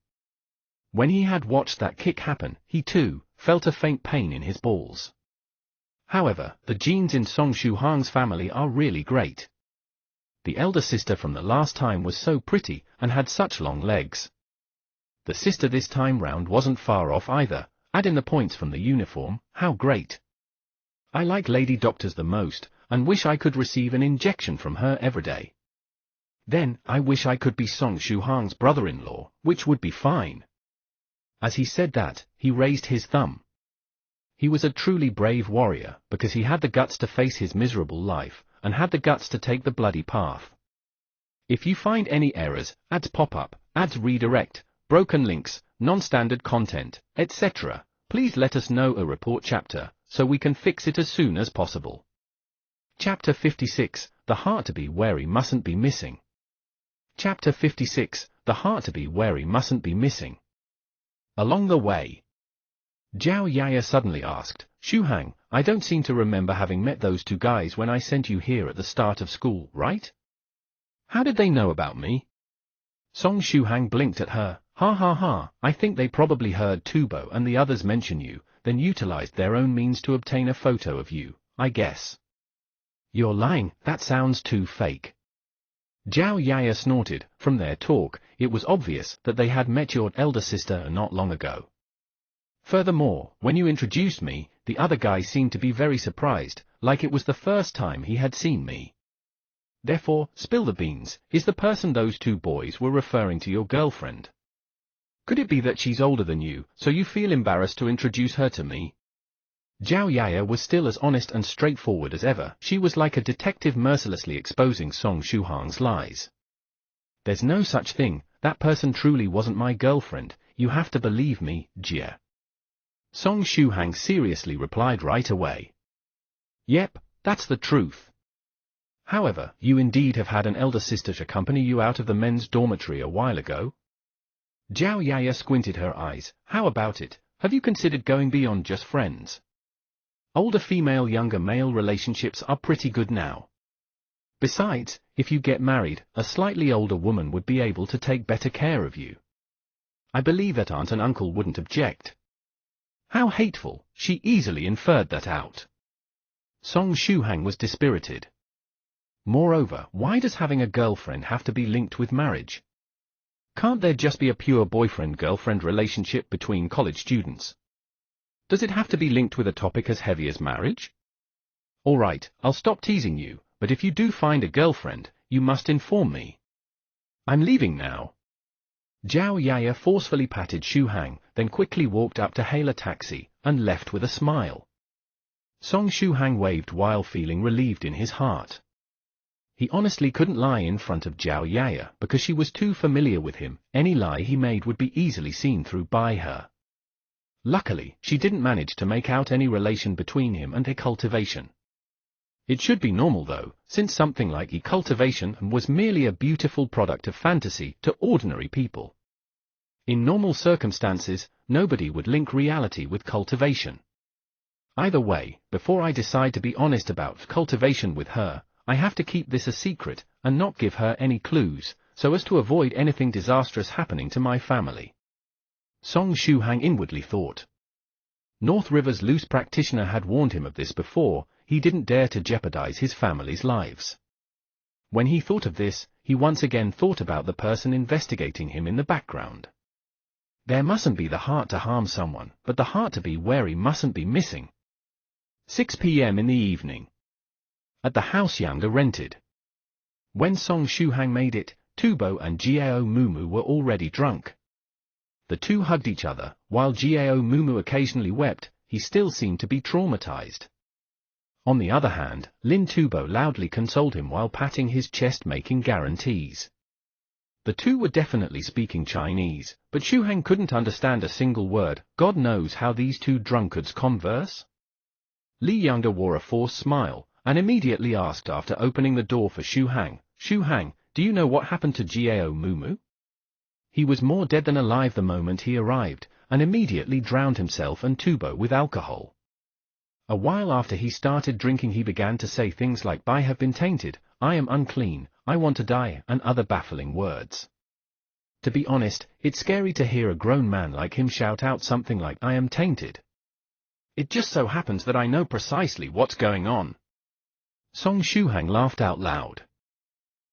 [SPEAKER 1] When he had watched that kick happen, he too felt a faint pain in his balls. However, the genes in Song Shuhang's family are really great. The elder sister from the last time was so pretty and had such long legs. The sister this time round wasn't far off either. Add in the points from the uniform, how great. I like lady doctors the most, and wish I could receive an injection from her every day. Then, I wish I could be Song Shuhang's brother-in-law, which would be fine. As he said that, he raised his thumb. He was a truly brave warrior, because he had the guts to face his miserable life, and had the guts to take the bloody path. If you find any errors, ads pop up, ads redirect, broken links, non-standard content, etc., please let us know a report chapter, so we can fix it as soon as possible. Chapter 56, The Heart to be Wary Mustn't Be Missing. Chapter 56, The Heart to be Wary Mustn't Be Missing. Along the way, Zhao Yaya suddenly asked, Shuhang, I don't seem to remember having met those two guys when I sent you here at the start of school, right? How did they know about me? Song Shuhang blinked at her. Ha ha ha, I think they probably heard Tubo and the others mention you, then utilized their own means to obtain a photo of you, I guess. You're lying, that sounds too fake. Zhao Yaya snorted. From their talk, it was obvious that they had met your elder sister not long ago. Furthermore, when you introduced me, the other guy seemed to be very surprised, like it was the first time he had seen me. Therefore, spill the beans, is the person those two boys were referring to your girlfriend? Could it be that she's older than you, so you feel embarrassed to introduce her to me? Zhao Yaya was still as honest and straightforward as ever. She was like a detective mercilessly exposing Song Shuhang's lies. There's no such thing, that person truly wasn't my girlfriend, you have to believe me, Jia. Song Shuhang seriously replied right away. Yep, that's the truth. However, you indeed have had an elder sister to accompany you out of the men's dormitory a while ago? Zhao Yaya squinted her eyes. How about it? Have you considered going beyond just friends? Older female-younger male relationships are pretty good now. Besides, if you get married, a slightly older woman would be able to take better care of you. I believe that aunt and uncle wouldn't object. How hateful, she easily inferred that out. Song Shuhang was dispirited. Moreover, why does having a girlfriend have to be linked with marriage? Can't there just be a pure boyfriend-girlfriend relationship between college students? Does it have to be linked with a topic as heavy as marriage? Alright, I'll stop teasing you, but if you do find a girlfriend, you must inform me. I'm leaving now. Zhao Yaya forcefully patted Shuhang, then quickly walked up to hail a taxi, and left with a smile. Song Shuhang waved while feeling relieved in his heart. He honestly couldn't lie in front of Zhao Yaya because she was too familiar with him. Any lie he made would be easily seen through by her. Luckily, she didn't manage to make out any relation between him and e-cultivation. It should be normal though, since something like e-cultivation was merely a beautiful product of fantasy to ordinary people. In normal circumstances, nobody would link reality with cultivation. Either way, before I decide to be honest about cultivation with her, I have to keep this a secret, and not give her any clues, so as to avoid anything disastrous happening to my family. Song Shuhang inwardly thought. North River's loose practitioner had warned him of this before. He didn't dare to jeopardize his family's lives. When he thought of this, he once again thought about the person investigating him in the background. There mustn't be the heart to harm someone, but the heart to be wary mustn't be missing. 6 p.m. in the evening. At the house Younger rented. When Song Shuhang made it, Tubo and Jiao Mumu were already drunk. The two hugged each other, while Jiao Mumu occasionally wept. He still seemed to be traumatized. On the other hand, Lin Tubo loudly consoled him while patting his chest, making guarantees. The two were definitely speaking Chinese, but Shuhang couldn't understand a single word. God knows how these two drunkards converse. Li Younger wore a forced smile, and immediately asked after opening the door for Shuhang, "Shuhang, do you know what happened to Jiao Mumu?" He was more dead than alive the moment he arrived, and immediately drowned himself and Tubo with alcohol. A while after he started drinking, he began to say things like "I have been tainted, I am unclean, I want to die," and other baffling words. To be honest, it's scary to hear a grown man like him shout out something like "I am tainted." It just so happens that I know precisely what's going on. Song Shuhang laughed out loud.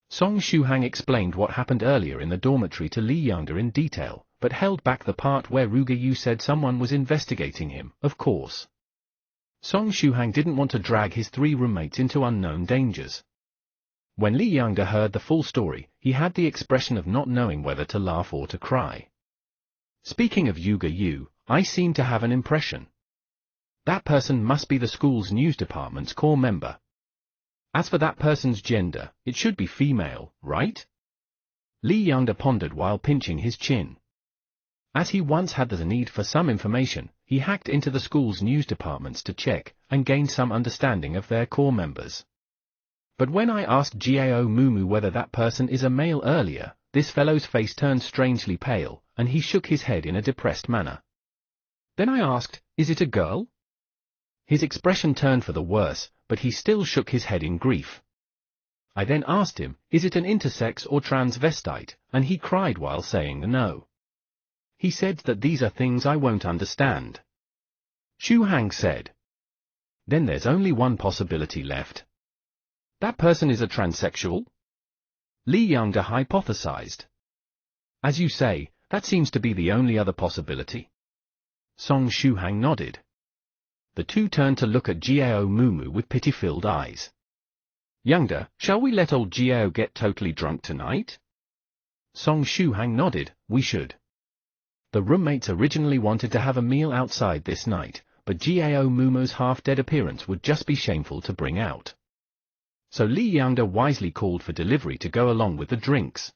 [SPEAKER 1] Song Shuhang explained what happened earlier in the dormitory to Li Younger in detail, but held back the part where Ruga Yu said someone was investigating him, of course. Song Shuhang didn't want to drag his three roommates into unknown dangers. When Li Younger heard the full story, he had the expression of not knowing whether to laugh or to cry. Speaking of Ruga Yu, I seem to have an impression. That person must be the school's news department's core member. As for that person's gender, it should be female, right? Li Younger pondered while pinching his chin. As he once had the need for some information, he hacked into the school's news departments to check, and gained some understanding of their core members. But when I asked Jiao Mumu whether that person is a male earlier, this fellow's face turned strangely pale, and he shook his head in a depressed manner. Then I asked, "Is it a girl?" His expression turned for the worse, but he still shook his head in grief. I then asked him, "Is it an intersex or transvestite?" and he cried while saying no. He said that these are things I won't understand. Shuhang said. Then there's only one possibility left. That person is a transsexual? Li Younger hypothesized. As you say, that seems to be the only other possibility. Song Shuhang nodded. The two turned to look at Jiao Mumu with pity-filled eyes. Younger, shall we let old Jiao get totally drunk tonight? Song Shuhang nodded, we should. The roommates originally wanted to have a meal outside this night, but Jiao Mumu's half-dead appearance would just be shameful to bring out. So Li Younger wisely called for delivery to go along with the drinks.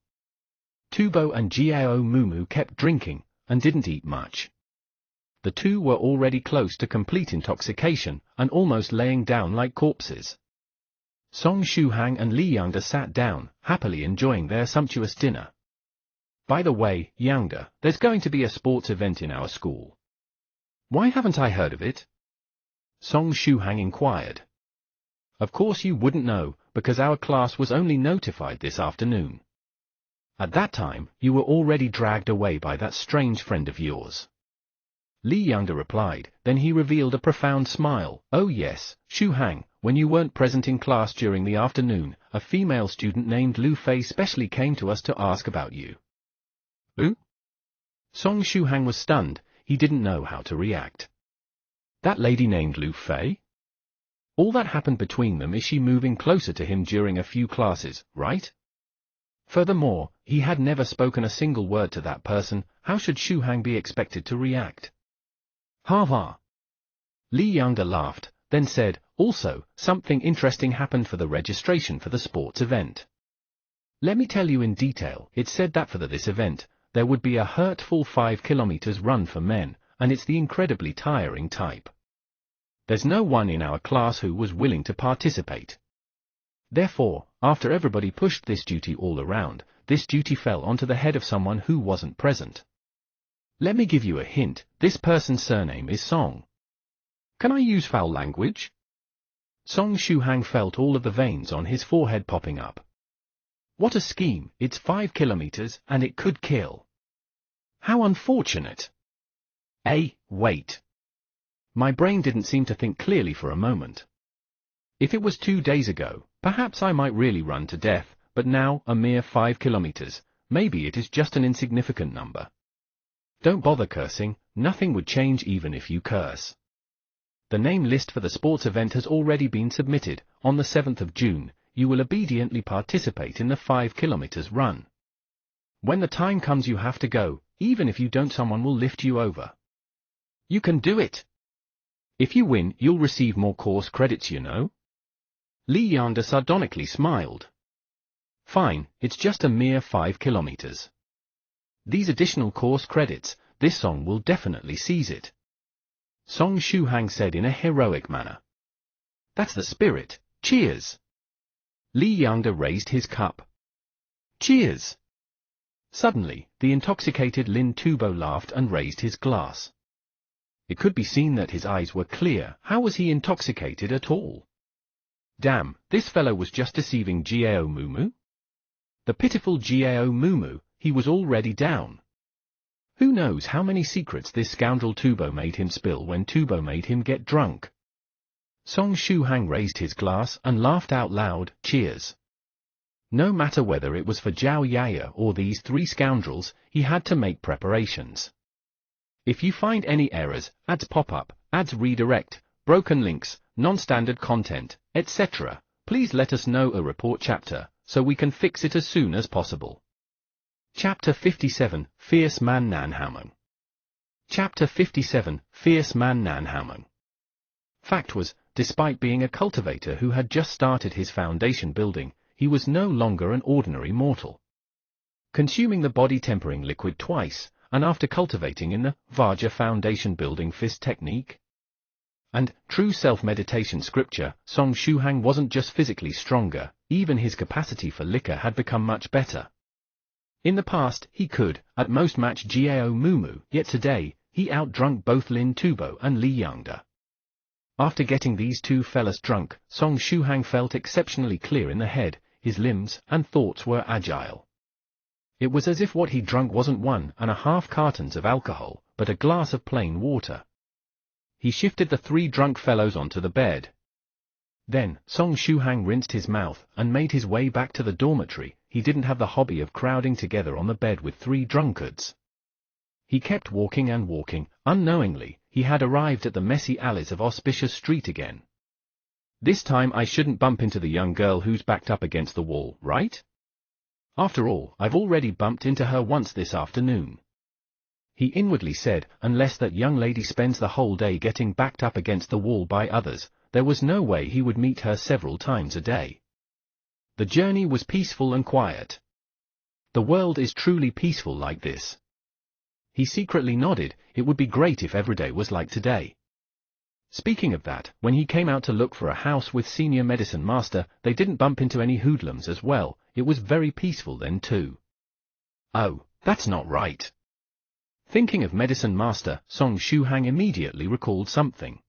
[SPEAKER 1] Tubo and Jiao Mumu kept drinking, and didn't eat much. The two were already close to complete intoxication, and almost laying down like corpses. Song Shuhang and Li Younger sat down, happily enjoying their sumptuous dinner. By the way, Younger, there's going to be a sports event in our school. Why haven't I heard of it? Song Shuhang inquired. Of course you wouldn't know, because our class was only notified this afternoon. At that time, you were already dragged away by that strange friend of yours. Li Younger replied, then he revealed a profound smile. Oh yes, Shuhang, when you weren't present in class during the afternoon, a female student named Lu Fei specially came to us to ask about you. Who? Song Shuhang was stunned, he didn't know how to react. That lady named Lu Fei? All that happened between them is she moving closer to him during a few classes, right? Furthermore, he had never spoken a single word to that person. How should Shuhang be expected to react? Ha ha. Li Younger laughed, then said, also, something interesting happened for the registration for the sports event. Let me tell you in detail. It said that for this event, there would be a hurtful 5 kilometers run for men, and it's the incredibly tiring type. There's no one in our class who was willing to participate. Therefore, after everybody pushed this duty all around, this duty fell onto the head of someone who wasn't present. Let me give you a hint, this person's surname is Song. Can I use foul language? Song Shuhang felt all of the veins on his forehead popping up. What a scheme, it's 5 kilometers and it could kill. How unfortunate. Wait. My brain didn't seem to think clearly for a moment. If it was 2 days ago, perhaps I might really run to death, but now, a mere 5 kilometers, maybe it is just an insignificant number. Don't bother cursing, nothing would change even if you curse. The name list for the sports event has already been submitted. On the 7th of June, you will obediently participate in the 5 kilometers run. When the time comes you have to go, even if you don't, someone will lift you over. You can do it. If you win, you'll receive more course credits, you know. Li Yanda sardonically smiled. Fine, it's just a mere 5 kilometers. These additional course credits, this Song will definitely seize it. Song Shuhang said in a heroic manner. That's the spirit, cheers. Li Yanda raised his cup. Cheers. Suddenly, the intoxicated Lin Tubo laughed and raised his glass. It could be seen that his eyes were clear. How was he intoxicated at all? Damn, this fellow was just deceiving Gao Mumu? The pitiful Gao Mumu, he was already down. Who knows how many secrets this scoundrel Tubo made him spill when Tubo made him get drunk. Song Shuhang raised his glass and laughed out loud, cheers. No matter whether it was for Zhao Yaya or these 3 scoundrels, he had to make preparations. If you find any errors, ads pop up, ads redirect, broken links, non-standard content, etc., please let us know a report chapter, so we can fix it as soon as possible. Chapter 57, Fierce Man Nanhaomeng. Chapter 57, Fierce Man Nanhaomeng. Fact was, despite being a cultivator who had just started his foundation building, he was no longer an ordinary mortal. Consuming the body-tempering liquid twice, and after cultivating in the Vajra foundation building fist technique and true self-meditation scripture, Song Shuhang wasn't just physically stronger, even his capacity for liquor had become much better. In the past, he could, at most, match Gao Mumu, yet today, he outdrunk both Lin Tubo and Li Yanda. After getting these 2 fellas drunk, Song Shuhang felt exceptionally clear in the head, his limbs and thoughts were agile. It was as if what he drunk wasn't 1.5 cartons of alcohol, but a glass of plain water. He shifted the 3 drunk fellows onto the bed. Then, Song Shuhang rinsed his mouth and made his way back to the dormitory. He didn't have the hobby of crowding together on the bed with 3 drunkards. He kept walking and walking. Unknowingly, he had arrived at the messy alleys of Auspicious Street again. This time I shouldn't bump into the young girl who's backed up against the wall, right? After all, I've already bumped into her once this afternoon. He inwardly said, unless that young lady spends the whole day getting backed up against the wall by others, there was no way he would meet her several times a day. The journey was peaceful and quiet. The world is truly peaceful like this. He secretly nodded. It would be great if every day was like today. Speaking of that, when he came out to look for a house with Senior Medicine Master, they didn't bump into any hoodlums as well. It was very peaceful then too. Oh, that's not right. Thinking of Medicine Master, Song Shuhang immediately recalled something.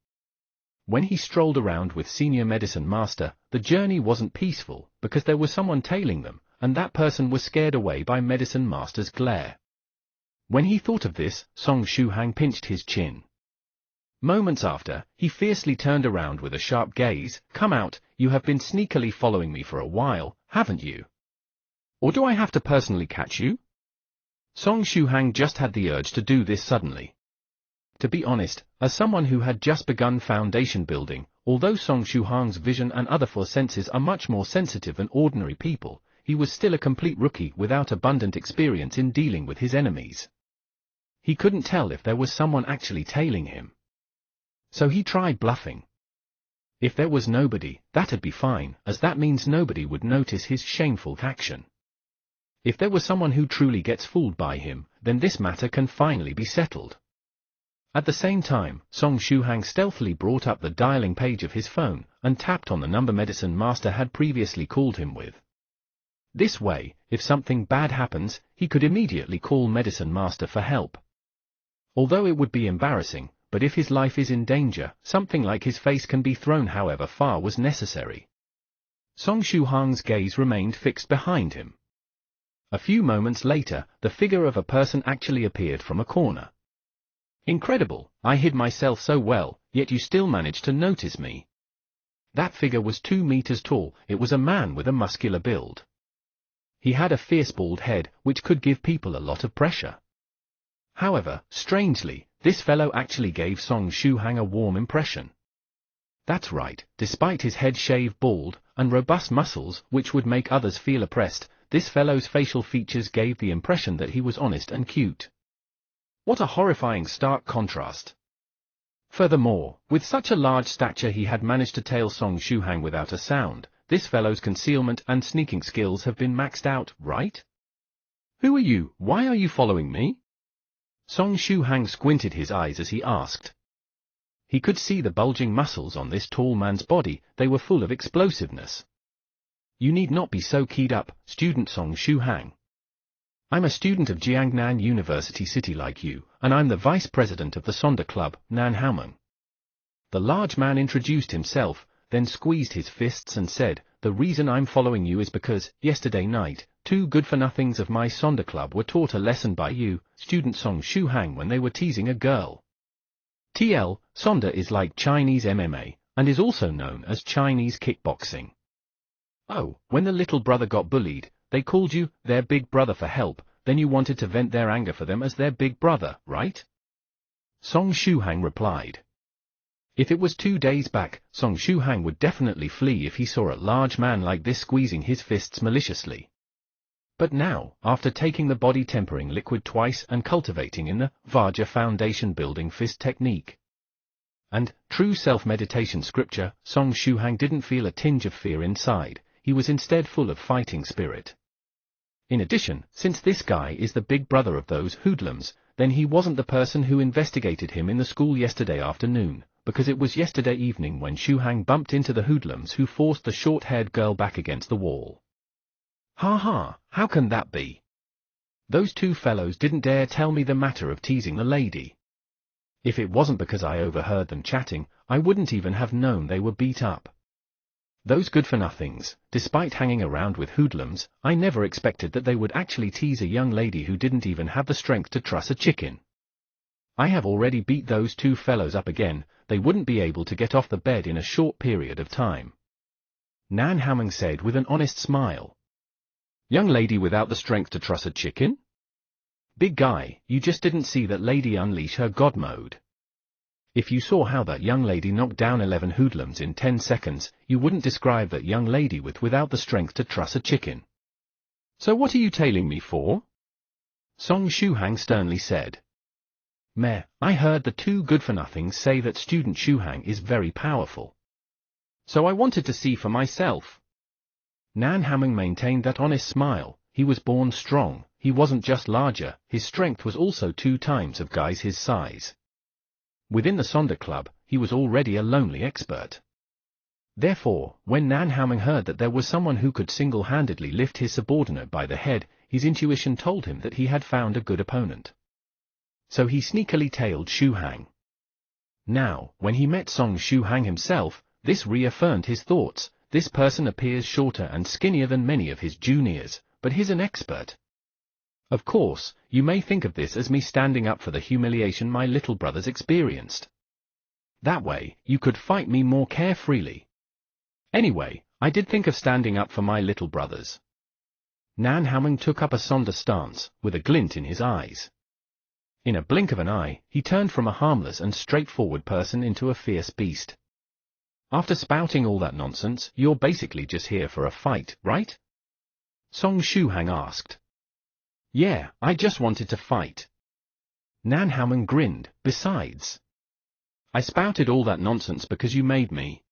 [SPEAKER 1] When he strolled around with Senior Medicine Master, the journey wasn't peaceful, because there was someone tailing them, and that person was scared away by Medicine Master's glare. When he thought of this, Song Shuhang pinched his chin. Moments after, he fiercely turned around with a sharp gaze. Come out, you have been sneakily following me for a while, haven't you? Or do I have to personally catch you? Song Shuhang just had the urge to do this suddenly. To be honest, as someone who had just begun foundation building, although Song Shuhang's vision and other 4 senses are much more sensitive than ordinary people, he was still a complete rookie without abundant experience in dealing with his enemies. He couldn't tell if there was someone actually tailing him. So he tried bluffing. If there was nobody, that'd be fine, as that means nobody would notice his shameful action. If there was someone who truly gets fooled by him, then this matter can finally be settled. At the same time, Song Shuhang stealthily brought up the dialing page of his phone, and tapped on the number Medicine Master had previously called him with. This way, if something bad happens, he could immediately call Medicine Master for help. Although it would be embarrassing, but if his life is in danger, something like his face can be thrown however far was necessary. Song Shuhang's gaze remained fixed behind him. A few moments later, the figure of a person actually appeared from a corner. Incredible, I hid myself so well, yet you still managed to notice me. That figure was 2 meters tall. It was a man with a muscular build. He had a fierce bald head, which could give people a lot of pressure. However, strangely, this fellow actually gave Song Shuhang a warm impression. That's right, despite his head shaved bald, and robust muscles which would make others feel oppressed, this fellow's facial features gave the impression that he was honest and cute. What a horrifying stark contrast! Furthermore, with such a large stature he had managed to tail Song Shuhang without a sound. This fellow's concealment and sneaking skills have been maxed out, right? Who are you? Why are you following me? Song Shuhang squinted his eyes as he asked. He could see the bulging muscles on this tall man's body, they were full of explosiveness. You need not be so keyed up, student Song Shuhang. I'm a student of Jiangnan University City like you, and I'm the vice president of the Sonder Club, Nan Haomeng. The large man introduced himself, then squeezed his fists and said, the reason I'm following you is because, yesterday night, 2 good-for-nothings of my Sonder Club were taught a lesson by you, student Song Shuhang, when they were teasing a girl. TL, Sonder is like Chinese MMA, and is also known as Chinese kickboxing. Oh, when the little brother got bullied, they called you their big brother for help, then you wanted to vent their anger for them as their big brother, right? Song Shuhang replied. If it was 2 days back, Song Shuhang would definitely flee if he saw a large man like this squeezing his fists maliciously. But now, after taking the body tempering liquid twice and cultivating in the Vajra foundation building fist technique and true self-meditation scripture, Song Shuhang didn't feel a tinge of fear inside, he was instead full of fighting spirit. In addition, since this guy is the big brother of those hoodlums, then he wasn't the person who investigated him in the school yesterday afternoon, because it was yesterday evening when Shuhang bumped into the hoodlums who forced the short-haired girl back against the wall. Ha ha, how can that be? Those 2 fellows didn't dare tell me the matter of teasing the lady. If it wasn't because I overheard them chatting, I wouldn't even have known they were beat up. Those good-for-nothings, despite hanging around with hoodlums, I never expected that they would actually tease a young lady who didn't even have the strength to truss a chicken. I have already beat those 2 fellows up again, they wouldn't be able to get off the bed in a short period of time. Nan Haomeng said with an honest smile. Young lady without the strength to truss a chicken? Big guy, you just didn't see that lady unleash her god mode. If you saw how that young lady knocked down 11 hoodlums in 10 seconds, you wouldn't describe that young lady without the strength to truss a chicken. So what are you tailing me for? Song Shuhang sternly said. Meh, I heard the 2 good-for-nothings say that student Shuhang is very powerful. So I wanted to see for myself. Nan Haomeng maintained that honest smile. He was born strong, he wasn't just larger, his strength was also 2 times of guys his size. Within the Sonder Club, he was already a lonely expert. Therefore, when Nan Haomeng heard that there was someone who could single-handedly lift his subordinate by the head, his intuition told him that he had found a good opponent. So he sneakily tailed Shuhang. Now, when he met Song Shuhang himself, this reaffirmed his thoughts. This person appears shorter and skinnier than many of his juniors, but he's an expert. Of course, you may think of this as me standing up for the humiliation my little brothers experienced. That way, you could fight me more carefreely. Anyway, I did think of standing up for my little brothers. Nan Haomeng took up a Sonder stance, with a glint in his eyes. In a blink of an eye, he turned from a harmless and straightforward person into a fierce beast. After spouting all that nonsense, you're basically just here for a fight, right? Song Shuhang asked. Yeah, I just wanted to fight. Nan Haomeng grinned. Besides, I spouted all that nonsense because you made me.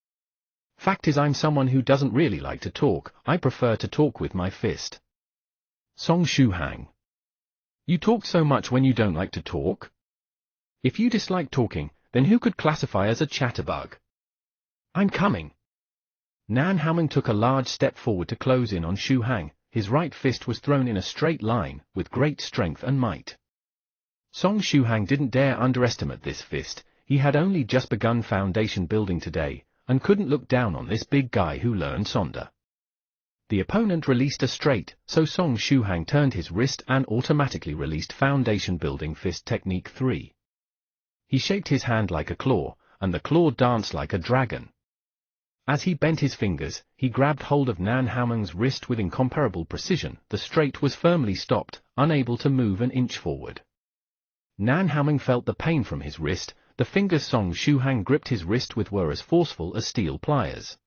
[SPEAKER 1] Fact is, I'm someone who doesn't really like to talk, I prefer to talk with my fist. Song Shuhang. You talk so much when you don't like to talk? If you dislike talking, then who could classify as a chatterbug? I'm coming. Nan Haomeng took a large step forward to close in on Shuhang. His right fist was thrown in a straight line, with great strength and might. Song Shuhang didn't dare underestimate this fist. he had only just begun foundation building today, and couldn't look down on this big guy who learned Sonda. The opponent released a straight, so Song Shuhang turned his wrist and automatically released foundation building fist technique 3. He shaped his hand like a claw, and the claw danced like a dragon. As he bent his fingers, he grabbed hold of Nan Haoming's wrist with incomparable precision. The straight was firmly stopped, unable to move an inch forward. Nan Haoming felt the pain from his wrist. The fingers Song Shuhang gripped his wrist with were as forceful as steel pliers.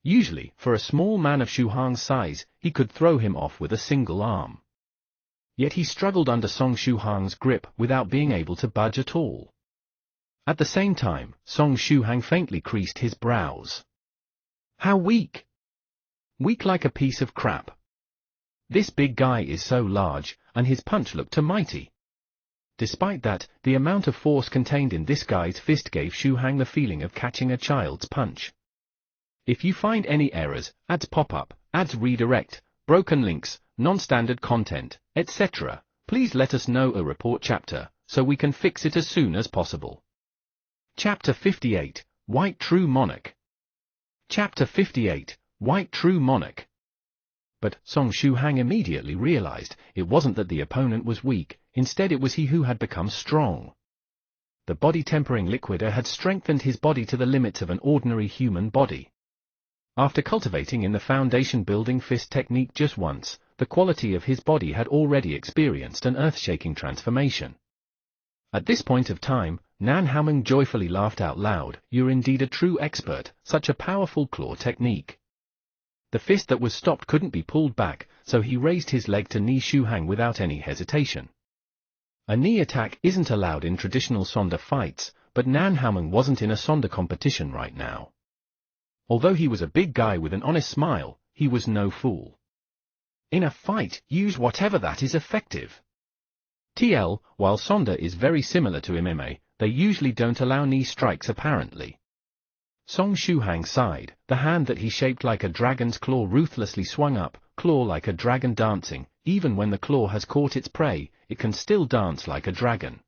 [SPEAKER 1] Usually, for a small man of Shuhang's size, he could throw him off with a single arm. Yet he struggled under Song Shuhang's grip without being able to budge at all. At the same time, Song Shuhang faintly creased his brows. How weak! Weak like a piece of crap. This big guy is so large, and his punch looked too mighty. Despite that, the amount of force contained in this guy's fist gave Shuhang the feeling of catching a child's punch. If you find any errors, ads pop up, ads redirect, broken links, non-standard content, etc., please let us know a report chapter, so we can fix it as soon as possible. Chapter 58, White True Monarch. Chapter 58, White True Monarch. But Song Shuhang immediately realized it wasn't that the opponent was weak, instead it was he who had become strong. The body-tempering liquider had strengthened his body to the limits of an ordinary human body. After cultivating in the foundation building fist technique just once, the quality of his body had already experienced an earth-shaking transformation. At this point of time, Nan Haoming joyfully laughed out loud. You're indeed a true expert, such a powerful claw technique. The fist that was stopped couldn't be pulled back, so he raised his leg to knee Shuhang without any hesitation. A knee attack isn't allowed in traditional Sonda fights, but Nan Haoming wasn't in a Sonda competition right now. Although he was a big guy with an honest smile, he was no fool. In a fight, use whatever that is effective. TL, while Sonda is very similar to MMA, they usually don't allow knee strikes apparently. Song Shuhang sighed. The hand that he shaped like a dragon's claw ruthlessly swung up, claw like a dragon dancing. Even when the claw has caught its prey, it can still dance like a dragon.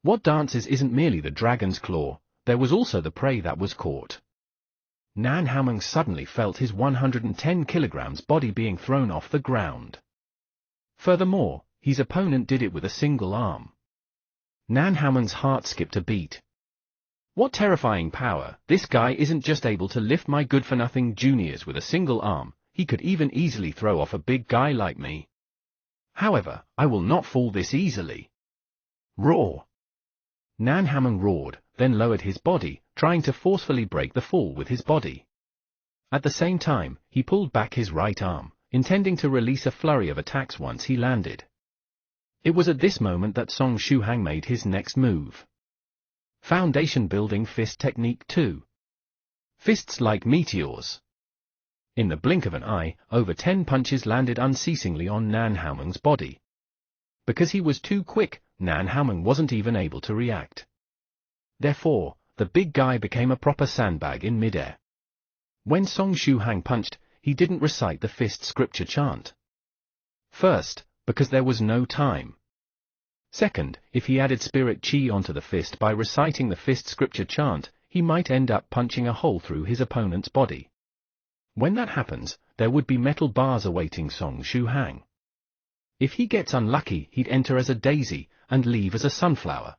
[SPEAKER 1] What dances isn't merely the dragon's claw, there was also the prey that was caught. Nan Haoming suddenly felt his 110 kilograms body being thrown off the ground. Furthermore, his opponent did it with a single arm. Nan Haoming's heart skipped a beat. What terrifying power! This guy isn't just able to lift my good-for-nothing juniors with a single arm, he could even easily throw off a big guy like me. However, I will not fall this easily. Roar! Nan Haoming roared, then lowered his body, trying to forcefully break the fall with his body. At the same time, he pulled back his right arm, intending to release a flurry of attacks once he landed. It was at this moment that Song Shuhang made his next move. Foundation Building Fist Technique 2. Fists like meteors. In the blink of an eye, over 10 punches landed unceasingly on Nan Haoming's body. Because he was too quick, Nan Haoming wasn't even able to react. Therefore, the big guy became a proper sandbag in midair. When Song Shuhang punched, he didn't recite the fist scripture chant. First, because there was no time. Second, if he added spirit chi onto the fist by reciting the fist scripture chant, he might end up punching a hole through his opponent's body. When that happens, there would be metal bars awaiting Song Shuhang. If he gets unlucky, he'd enter as a daisy, and leave as a sunflower.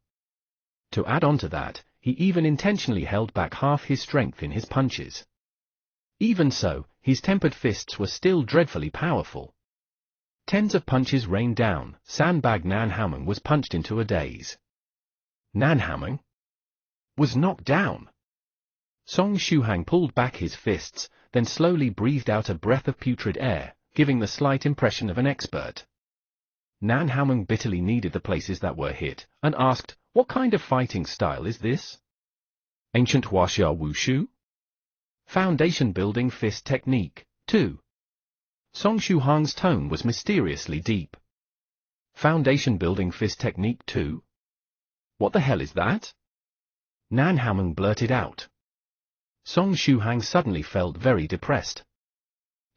[SPEAKER 1] To add on to that, he even intentionally held back half his strength in his punches. Even so, his tempered fists were still dreadfully powerful. Tens of punches rained down. Sandbag Nan Haoming was punched into a daze. Nan Haoming was knocked down. Song Shuhang pulled back his fists, then slowly breathed out a breath of putrid air, giving the slight impression of an expert. Nan Haoming bitterly kneaded the places that were hit, and asked, "What kind of fighting style is this? Ancient Huaxia Wushu? Foundation Building Fist Technique 2. Song Shuhang's tone was mysteriously deep. Foundation Building Fist Technique 2? What the hell is that? Nan Haoming blurted out. Song Shuhang suddenly felt very depressed.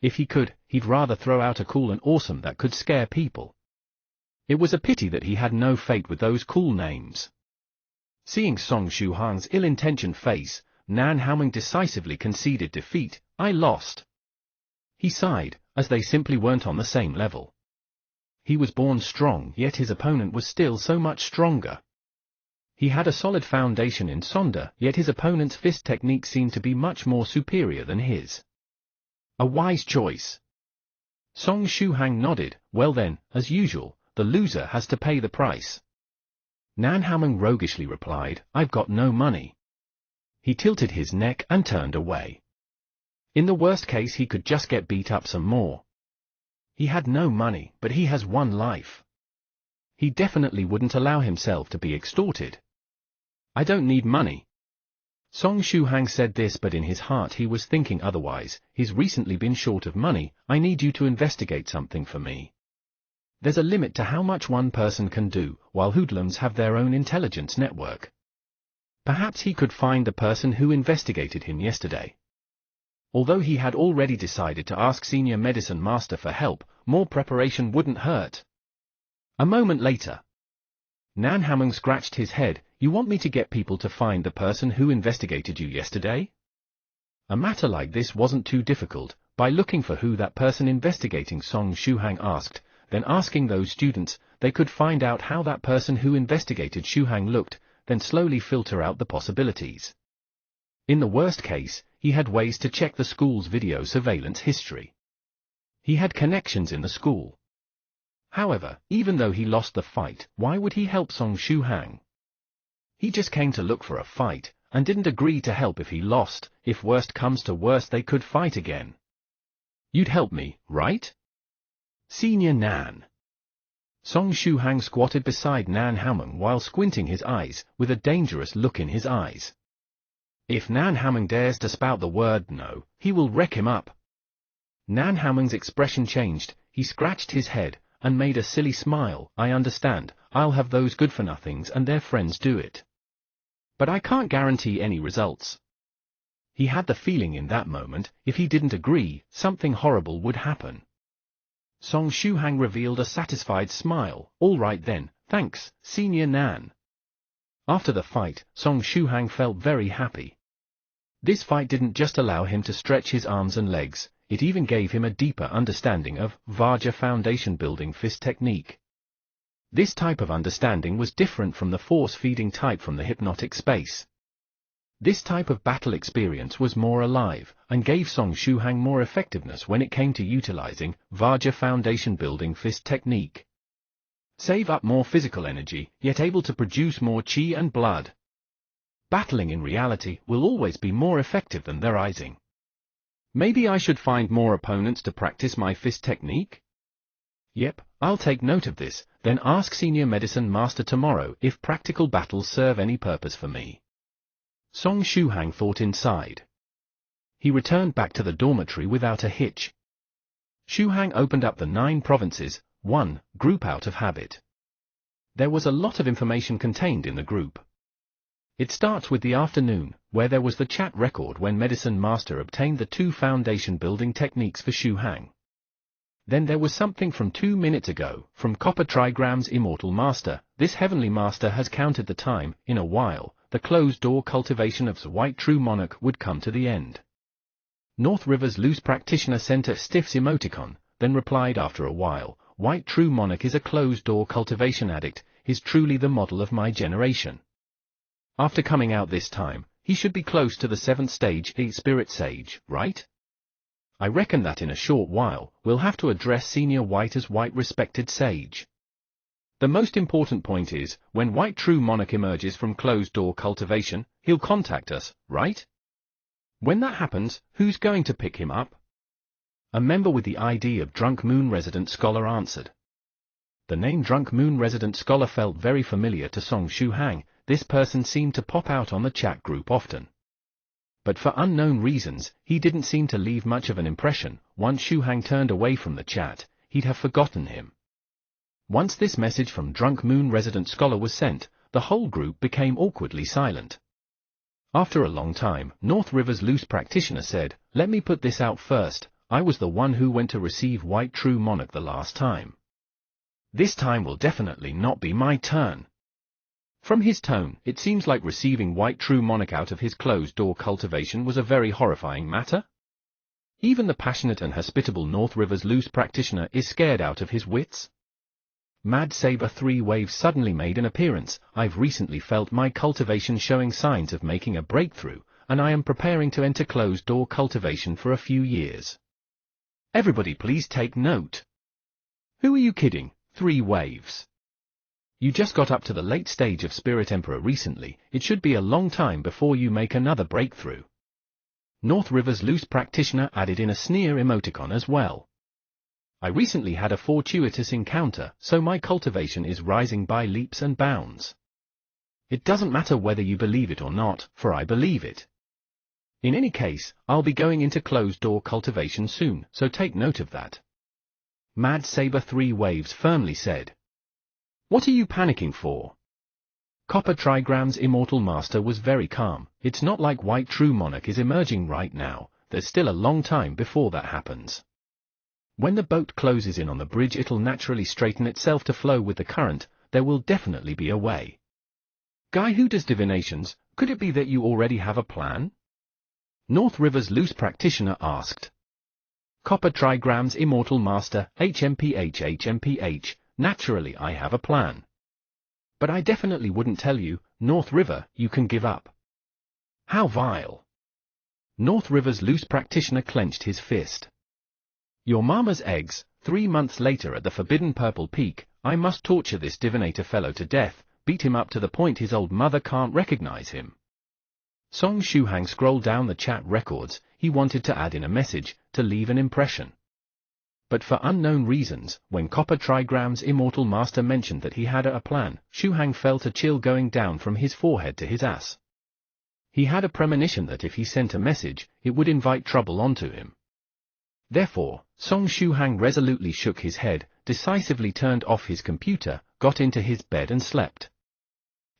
[SPEAKER 1] If he could, he'd rather throw out a cool and awesome that could scare people. It was a pity that he had no fate with those cool names. Seeing Song Shuhang's ill-intentioned face, Nan Haoming decisively conceded defeat. I lost. He sighed, as they simply weren't on the same level. He was born strong, yet his opponent was still so much stronger. He had a solid foundation in Sonda, yet his opponent's fist technique seemed to be much more superior than his. A wise choice. Song Shuhang nodded. Well then, as usual, the loser has to pay the price. Nan Haoming roguishly replied, I've got no money. He tilted his neck and turned away. In the worst case he could just get beat up some more. He had no money, but he has one life. He definitely wouldn't allow himself to be extorted. I don't need money. Song Shuhang said this, but in his heart he was thinking otherwise. He's recently been short of money. I need you to investigate something for me. There's a limit to how much one person can do, while hoodlums have their own intelligence network. Perhaps he could find the person who investigated him yesterday. Although he had already decided to ask Senior Medicine Master for help, more preparation wouldn't hurt. A moment later, Nan Haoming scratched his head. You want me to get people to find the person who investigated you yesterday? A matter like this wasn't too difficult. By looking for who that person investigating Song Shuhang asked, then asking those students, they could find out how that person who investigated Shuhang looked, then slowly filter out the possibilities. In the worst case, he had ways to check the school's video surveillance history. He had connections in the school. However, even though he lost the fight, why would he help Song Shuhang? He just came to look for a fight, and didn't agree to help if he lost. If worst comes to worst, they could fight again. You'd help me, right? Senior Nan. Song Shuhang squatted beside Nan Haoming while squinting his eyes, with a dangerous look in his eyes. If Nan Haoming dares to spout the word no, he will wreck him up. Nan Haoming's expression changed. He scratched his head and made a silly smile. I understand, I'll have those good-for-nothings and their friends do it. But I can't guarantee any results. He had the feeling in that moment, if he didn't agree, something horrible would happen. Song Shuhang revealed a satisfied smile. All right then, thanks, Senior Nan. After the fight, Song Shuhang felt very happy. This fight didn't just allow him to stretch his arms and legs, it even gave him a deeper understanding of Vajra foundation building fist technique. This type of understanding was different from the force-feeding type from the hypnotic space. This type of battle experience was more alive, and gave Song Shuhang more effectiveness when it came to utilizing Vajra foundation building fist technique. Save up more physical energy, yet able to produce more chi and blood. Battling in reality will always be more effective than the rising. Maybe I should find more opponents to practice my fist technique? Yep, I'll take note of this, then ask Senior Medicine Master tomorrow if practical battles serve any purpose for me. Song Shuhang thought inside. He returned back to the dormitory without a hitch. Shuhang opened up the 9 provinces, 1, group out of habit. There was a lot of information contained in the group. It starts with the afternoon, where there was the chat record when Medicine Master obtained the 2 foundation building techniques for Shuhang. Then there was something from 2 minutes ago, from Copper Trigram's Immortal Master. This Heavenly Master has counted the time. In a while, the closed-door cultivation of the White True Monarch would come to the end. North River's loose practitioner sent a stiffs emoticon, then replied after a while, White True Monarch is a closed-door cultivation addict, is truly the model of my generation. After coming out this time, he should be close to the 7th stage, a Spirit Sage, right? I reckon that in a short while, we'll have to address Senior White as White Respected Sage. The most important point is, when White True Monarch emerges from closed-door cultivation, he'll contact us, right? When that happens, who's going to pick him up? A member with the ID of Drunk Moon Resident Scholar answered. The name Drunk Moon Resident Scholar felt very familiar to Song Shuhang. This person seemed to pop out on the chat group often. But for unknown reasons, he didn't seem to leave much of an impression. Once Shuhang turned away from the chat, he'd have forgotten him. Once this message from Drunk Moon Resident Scholar was sent, the whole group became awkwardly silent. After a long time, North River's loose practitioner said, let me put this out first, I was the one who went to receive White True Monarch the last time. This time will definitely not be my turn. From his tone, it seems like receiving White True Monarch out of his closed-door cultivation was a very horrifying matter. Even the passionate and hospitable North River's loose practitioner is scared out of his wits. Mad Saber 3 Waves suddenly made an appearance. I've recently felt my cultivation showing signs of making a breakthrough, and I am preparing to enter closed-door cultivation for a few years. Everybody please take note. Who are you kidding, 3 Waves? You just got up to the late stage of Spirit Emperor recently, it should be a long time before you make another breakthrough. North River's loose practitioner added in a sneer emoticon as well. I recently had a fortuitous encounter, so my cultivation is rising by leaps and bounds. It doesn't matter whether you believe it or not, for I believe it. In any case, I'll be going into closed-door cultivation soon, so take note of that. Mad Saber 3 Waves firmly said. What are you panicking for? Copper Trigram's Immortal Master was very calm. It's not like White True Monarch is emerging right now, there's still a long time before that happens. When the boat closes in on the bridge, it'll naturally straighten itself to flow with the current. There will definitely be a way. Guy who does divinations, could it be that you already have a plan? North River's loose practitioner asked. Copper Trigram's Immortal Master, HMPH, naturally I have a plan. But I definitely wouldn't tell you, North River, you can give up. How vile. North River's loose practitioner clenched his fist. Your mama's eggs, 3 months later at the Forbidden Purple Peak, I must torture this divinator fellow to death, beat him up to the point his old mother can't recognize him. Song Shuhang scrolled down the chat records. He wanted to add in a message, to leave an impression. But for unknown reasons, when Copper Trigram's Immortal Master mentioned that he had a plan, Shuhang felt a chill going down from his forehead to his ass. He had a premonition that if he sent a message, it would invite trouble onto him. Therefore, Song Shuhang resolutely shook his head, decisively turned off his computer, got into his bed and slept.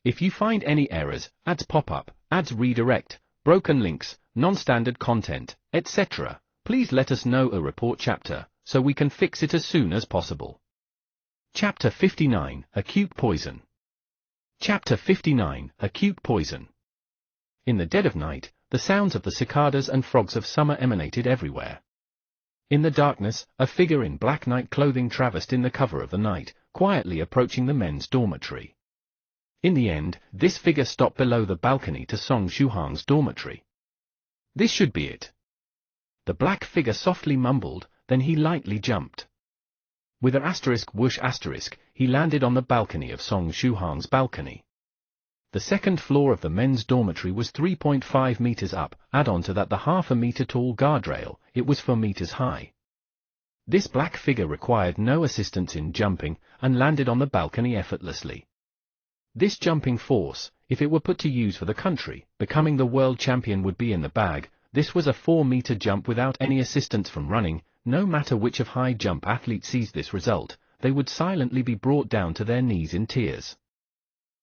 [SPEAKER 1] If you find any errors, ads pop up, ads redirect, broken links, non-standard content, etc., please let us know a report chapter, so we can fix it as soon as possible. Chapter 59, Acute Poison. Chapter 59, Acute Poison. In the dead of night, the sounds of the cicadas and frogs of summer emanated everywhere. In the darkness, a figure in black night clothing traversed in the cover of the night, quietly approaching the men's dormitory. In the end, this figure stopped below the balcony to Song Shuhang's dormitory. This should be it. The black figure softly mumbled, then he lightly jumped. With an asterisk whoosh asterisk, he landed on the balcony of Song Shuhang's balcony. The second floor of the men's dormitory was 3.5 meters up, add on to that the half-a-meter-tall guardrail, it was 4 meters high. This black figure required no assistance in jumping, and landed on the balcony effortlessly. This jumping force, if it were put to use for the country, becoming the world champion would be in the bag. This was a 4-meter jump without any assistance from running. No matter which of high jump athlete sees this result, they would silently be brought down to their knees in tears.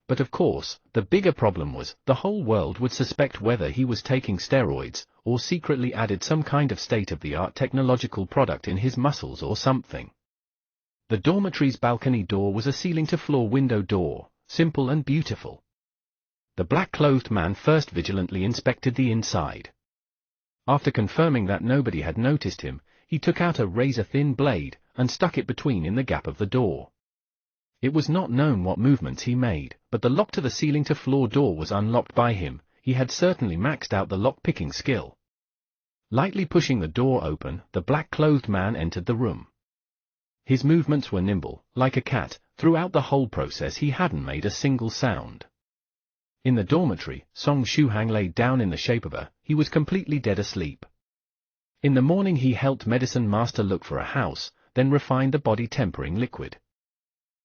[SPEAKER 1] But of course, the bigger problem was, the whole world would suspect whether he was taking steroids, or secretly added some kind of state-of-the-art technological product in his muscles or something. The dormitory's balcony door was a ceiling-to-floor window door, simple and beautiful. The black-clothed man first vigilantly inspected the inside. After confirming that nobody had noticed him, he took out a razor-thin blade, and stuck it between in the gap of the door. It was not known what movements he made, but the lock to the ceiling-to-floor door was unlocked by him. He had certainly maxed out the lock-picking skill. Lightly pushing the door open, the black-clothed man entered the room. His movements were nimble, like a cat. Throughout the whole process he hadn't made a single sound. In the dormitory, Song Shuhang laid down in the shape of a, he was completely dead asleep. In the morning he helped Medicine Master look for a house, then refined the body-tempering liquid.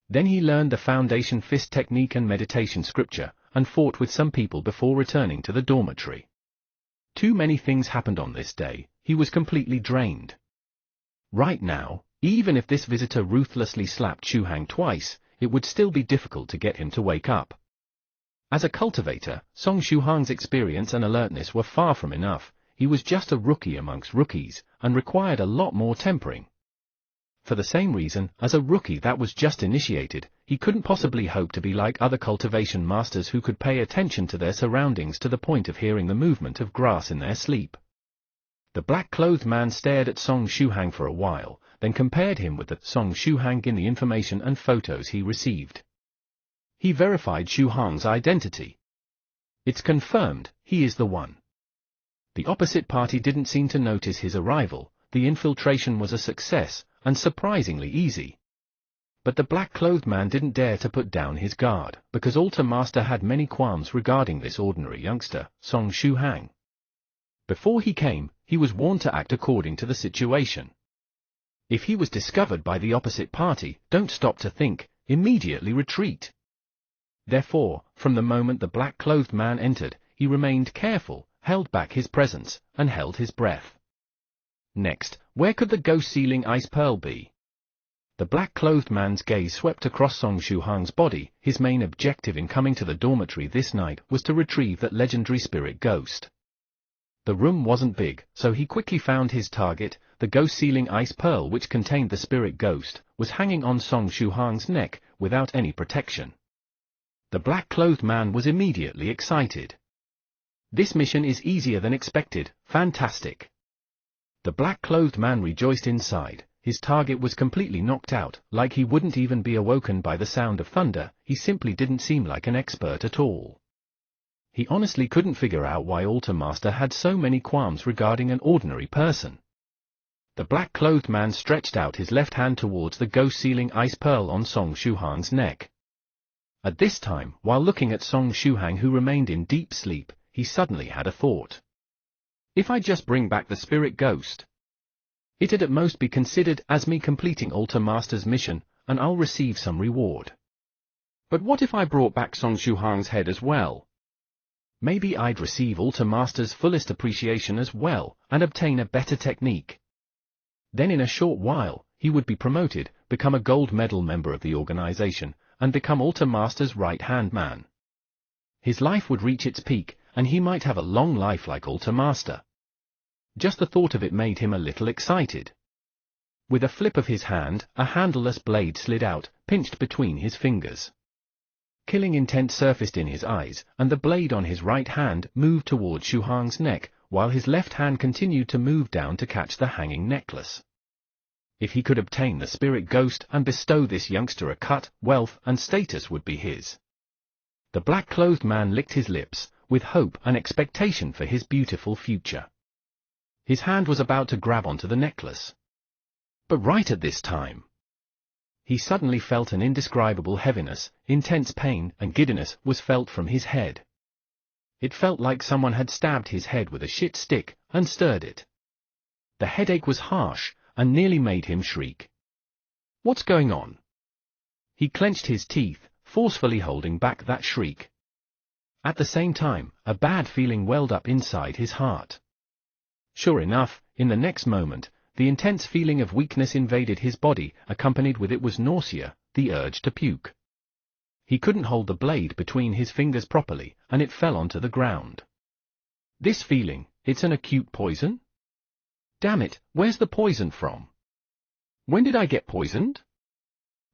[SPEAKER 1] Then he learned the foundation fist technique and meditation scripture, and fought with some people before returning to the dormitory. Too many things happened on this day, he was completely drained. Right now, even if this visitor ruthlessly slapped Shuhang twice, it would still be difficult to get him to wake up. As a cultivator, Song Shuhang's experience and alertness were far from enough. He was just a rookie amongst rookies, and required a lot more tempering. For the same reason, as a rookie that was just initiated, he couldn't possibly hope to be like other cultivation masters who could pay attention to their surroundings to the point of hearing the movement of grass in their sleep. The black-clothed man stared at Song Shuhang for a while, then compared him with the Song Shuhang in the information and photos he received. He verified Shuhang's identity. It's confirmed, he is the one. The opposite party didn't seem to notice his arrival. The infiltration was a success, and surprisingly easy. But the black-clothed man didn't dare to put down his guard, because Altar Master had many qualms regarding this ordinary youngster, Song Shuhang. Before he came, he was warned to act according to the situation. If he was discovered by the opposite party, don't stop to think, immediately retreat. Therefore, from the moment the black-clothed man entered, he remained careful, held back his presence, and held his breath. Next, where could the ghost-sealing ice pearl be? The black-clothed man's gaze swept across Song Shuhang's body. His main objective in coming to the dormitory this night was to retrieve that legendary spirit ghost. The room wasn't big, so he quickly found his target. The ghost-sealing ice pearl which contained the spirit ghost was hanging on Song Shuhang's neck, without any protection. The black-clothed man was immediately excited. This mission is easier than expected, fantastic. The black-clothed man rejoiced inside. His target was completely knocked out, like he wouldn't even be awoken by the sound of thunder. He simply didn't seem like an expert at all. He honestly couldn't figure out why Altar Master had so many qualms regarding an ordinary person. The black-clothed man stretched out his left hand towards the ghost-sealing ice pearl on Song Shuhang's neck. At this time, while looking at Song Shuhang who remained in deep sleep, he suddenly had a thought. If I just bring back the spirit ghost, it'd at most be considered as me completing Altar Master's mission, and I'll receive some reward. But what if I brought back Song Shuhang's head as well? Maybe I'd receive Altar Master's fullest appreciation as well, and obtain a better technique. Then in a short while, he would be promoted, become a gold medal member of the organization, and become Altar Master's right-hand man. His life would reach its peak, and he might have a long life like Altar Master. Just the thought of it made him a little excited. With a flip of his hand, a handleless blade slid out, pinched between his fingers. Killing intent surfaced in his eyes, and the blade on his right hand moved towards Shuhang's neck, while his left hand continued to move down to catch the hanging necklace. If he could obtain the spirit ghost and bestow this youngster a cut, wealth and status would be his. The black-clothed man licked his lips, with hope and expectation for his beautiful future. His hand was about to grab onto the necklace. But right at this time, he suddenly felt an indescribable heaviness. Intense pain and giddiness was felt from his head. It felt like someone had stabbed his head with a shit stick and stirred it. The headache was harsh and nearly made him shriek. What's going on? He clenched his teeth, forcefully holding back that shriek. At the same time, a bad feeling welled up inside his heart. Sure enough, in the next moment, the intense feeling of weakness invaded his body. Accompanied with it was nausea, the urge to puke. He couldn't hold the blade between his fingers properly, and it fell onto the ground. This feeling, it's an acute poison? Damn it, where's the poison from? When did I get poisoned?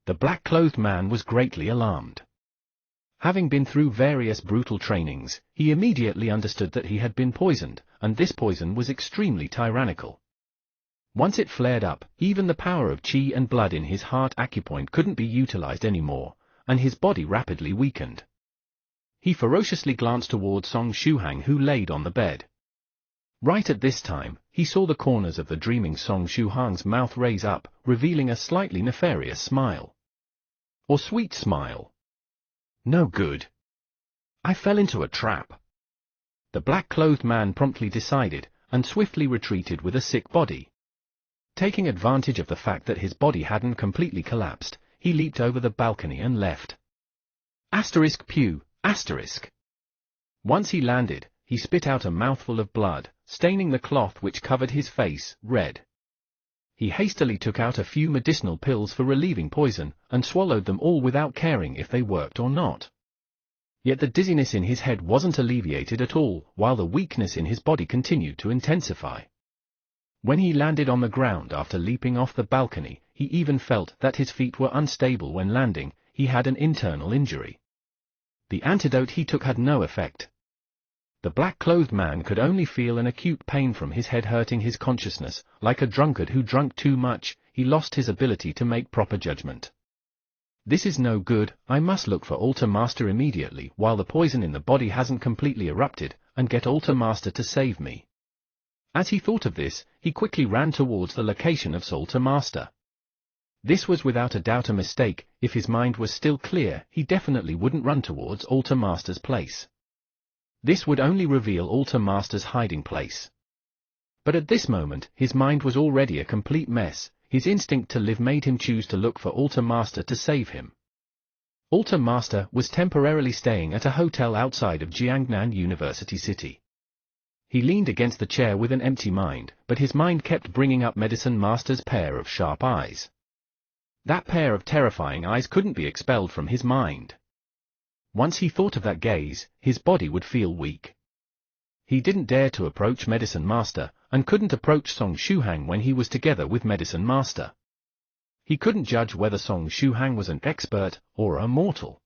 [SPEAKER 1] The black-clothed man was greatly alarmed. Having been through various brutal trainings, he immediately understood that he had been poisoned, and this poison was extremely tyrannical. Once it flared up, even the power of qi and blood in his heart acupoint couldn't be utilized anymore, and his body rapidly weakened. He ferociously glanced towards Song Shuhang who laid on the bed. Right at this time, he saw the corners of the dreaming Song Shuhang's mouth raise up, revealing a slightly nefarious smile. Or sweet smile. No good. I fell into a trap. The black-clothed man promptly decided, and swiftly retreated with a sick body. Taking advantage of the fact that his body hadn't completely collapsed, he leaped over the balcony and left. Pew, asterisk. Once he landed, he spit out a mouthful of blood, staining the cloth which covered his face red. He hastily took out a few medicinal pills for relieving poison, and swallowed them all without caring if they worked or not. Yet the dizziness in his head wasn't alleviated at all, while the weakness in his body continued to intensify. When he landed on the ground after leaping off the balcony, he even felt that his feet were unstable when landing. he had an internal injury. The antidote he took had no effect. The black-clothed man could only feel an acute pain from his head hurting his consciousness. Like a drunkard who drunk too much, he lost his ability to make proper judgment. This is no good, I must look for Altar Master immediately while the poison in the body hasn't completely erupted, and get Altar Master to save me. As he thought of this, he quickly ran towards the location of Altar Master. This was without a doubt a mistake. If his mind was still clear, he definitely wouldn't run towards Altar Master's place. This would only reveal Altar Master's hiding place. But at this moment, his mind was already a complete mess. His instinct to live made him choose to look for Altar Master to save him. Altar Master was temporarily staying at a hotel outside of Jiangnan University City. He leaned against the chair with an empty mind, but his mind kept bringing up Medicine Master's pair of sharp eyes. That pair of terrifying eyes couldn't be expelled from his mind. Once he thought of that gaze, his body would feel weak. He didn't dare to approach Medicine Master, and couldn't approach Song Shuhang when he was together with Medicine Master. He couldn't judge whether Song Shuhang was an expert or a mortal.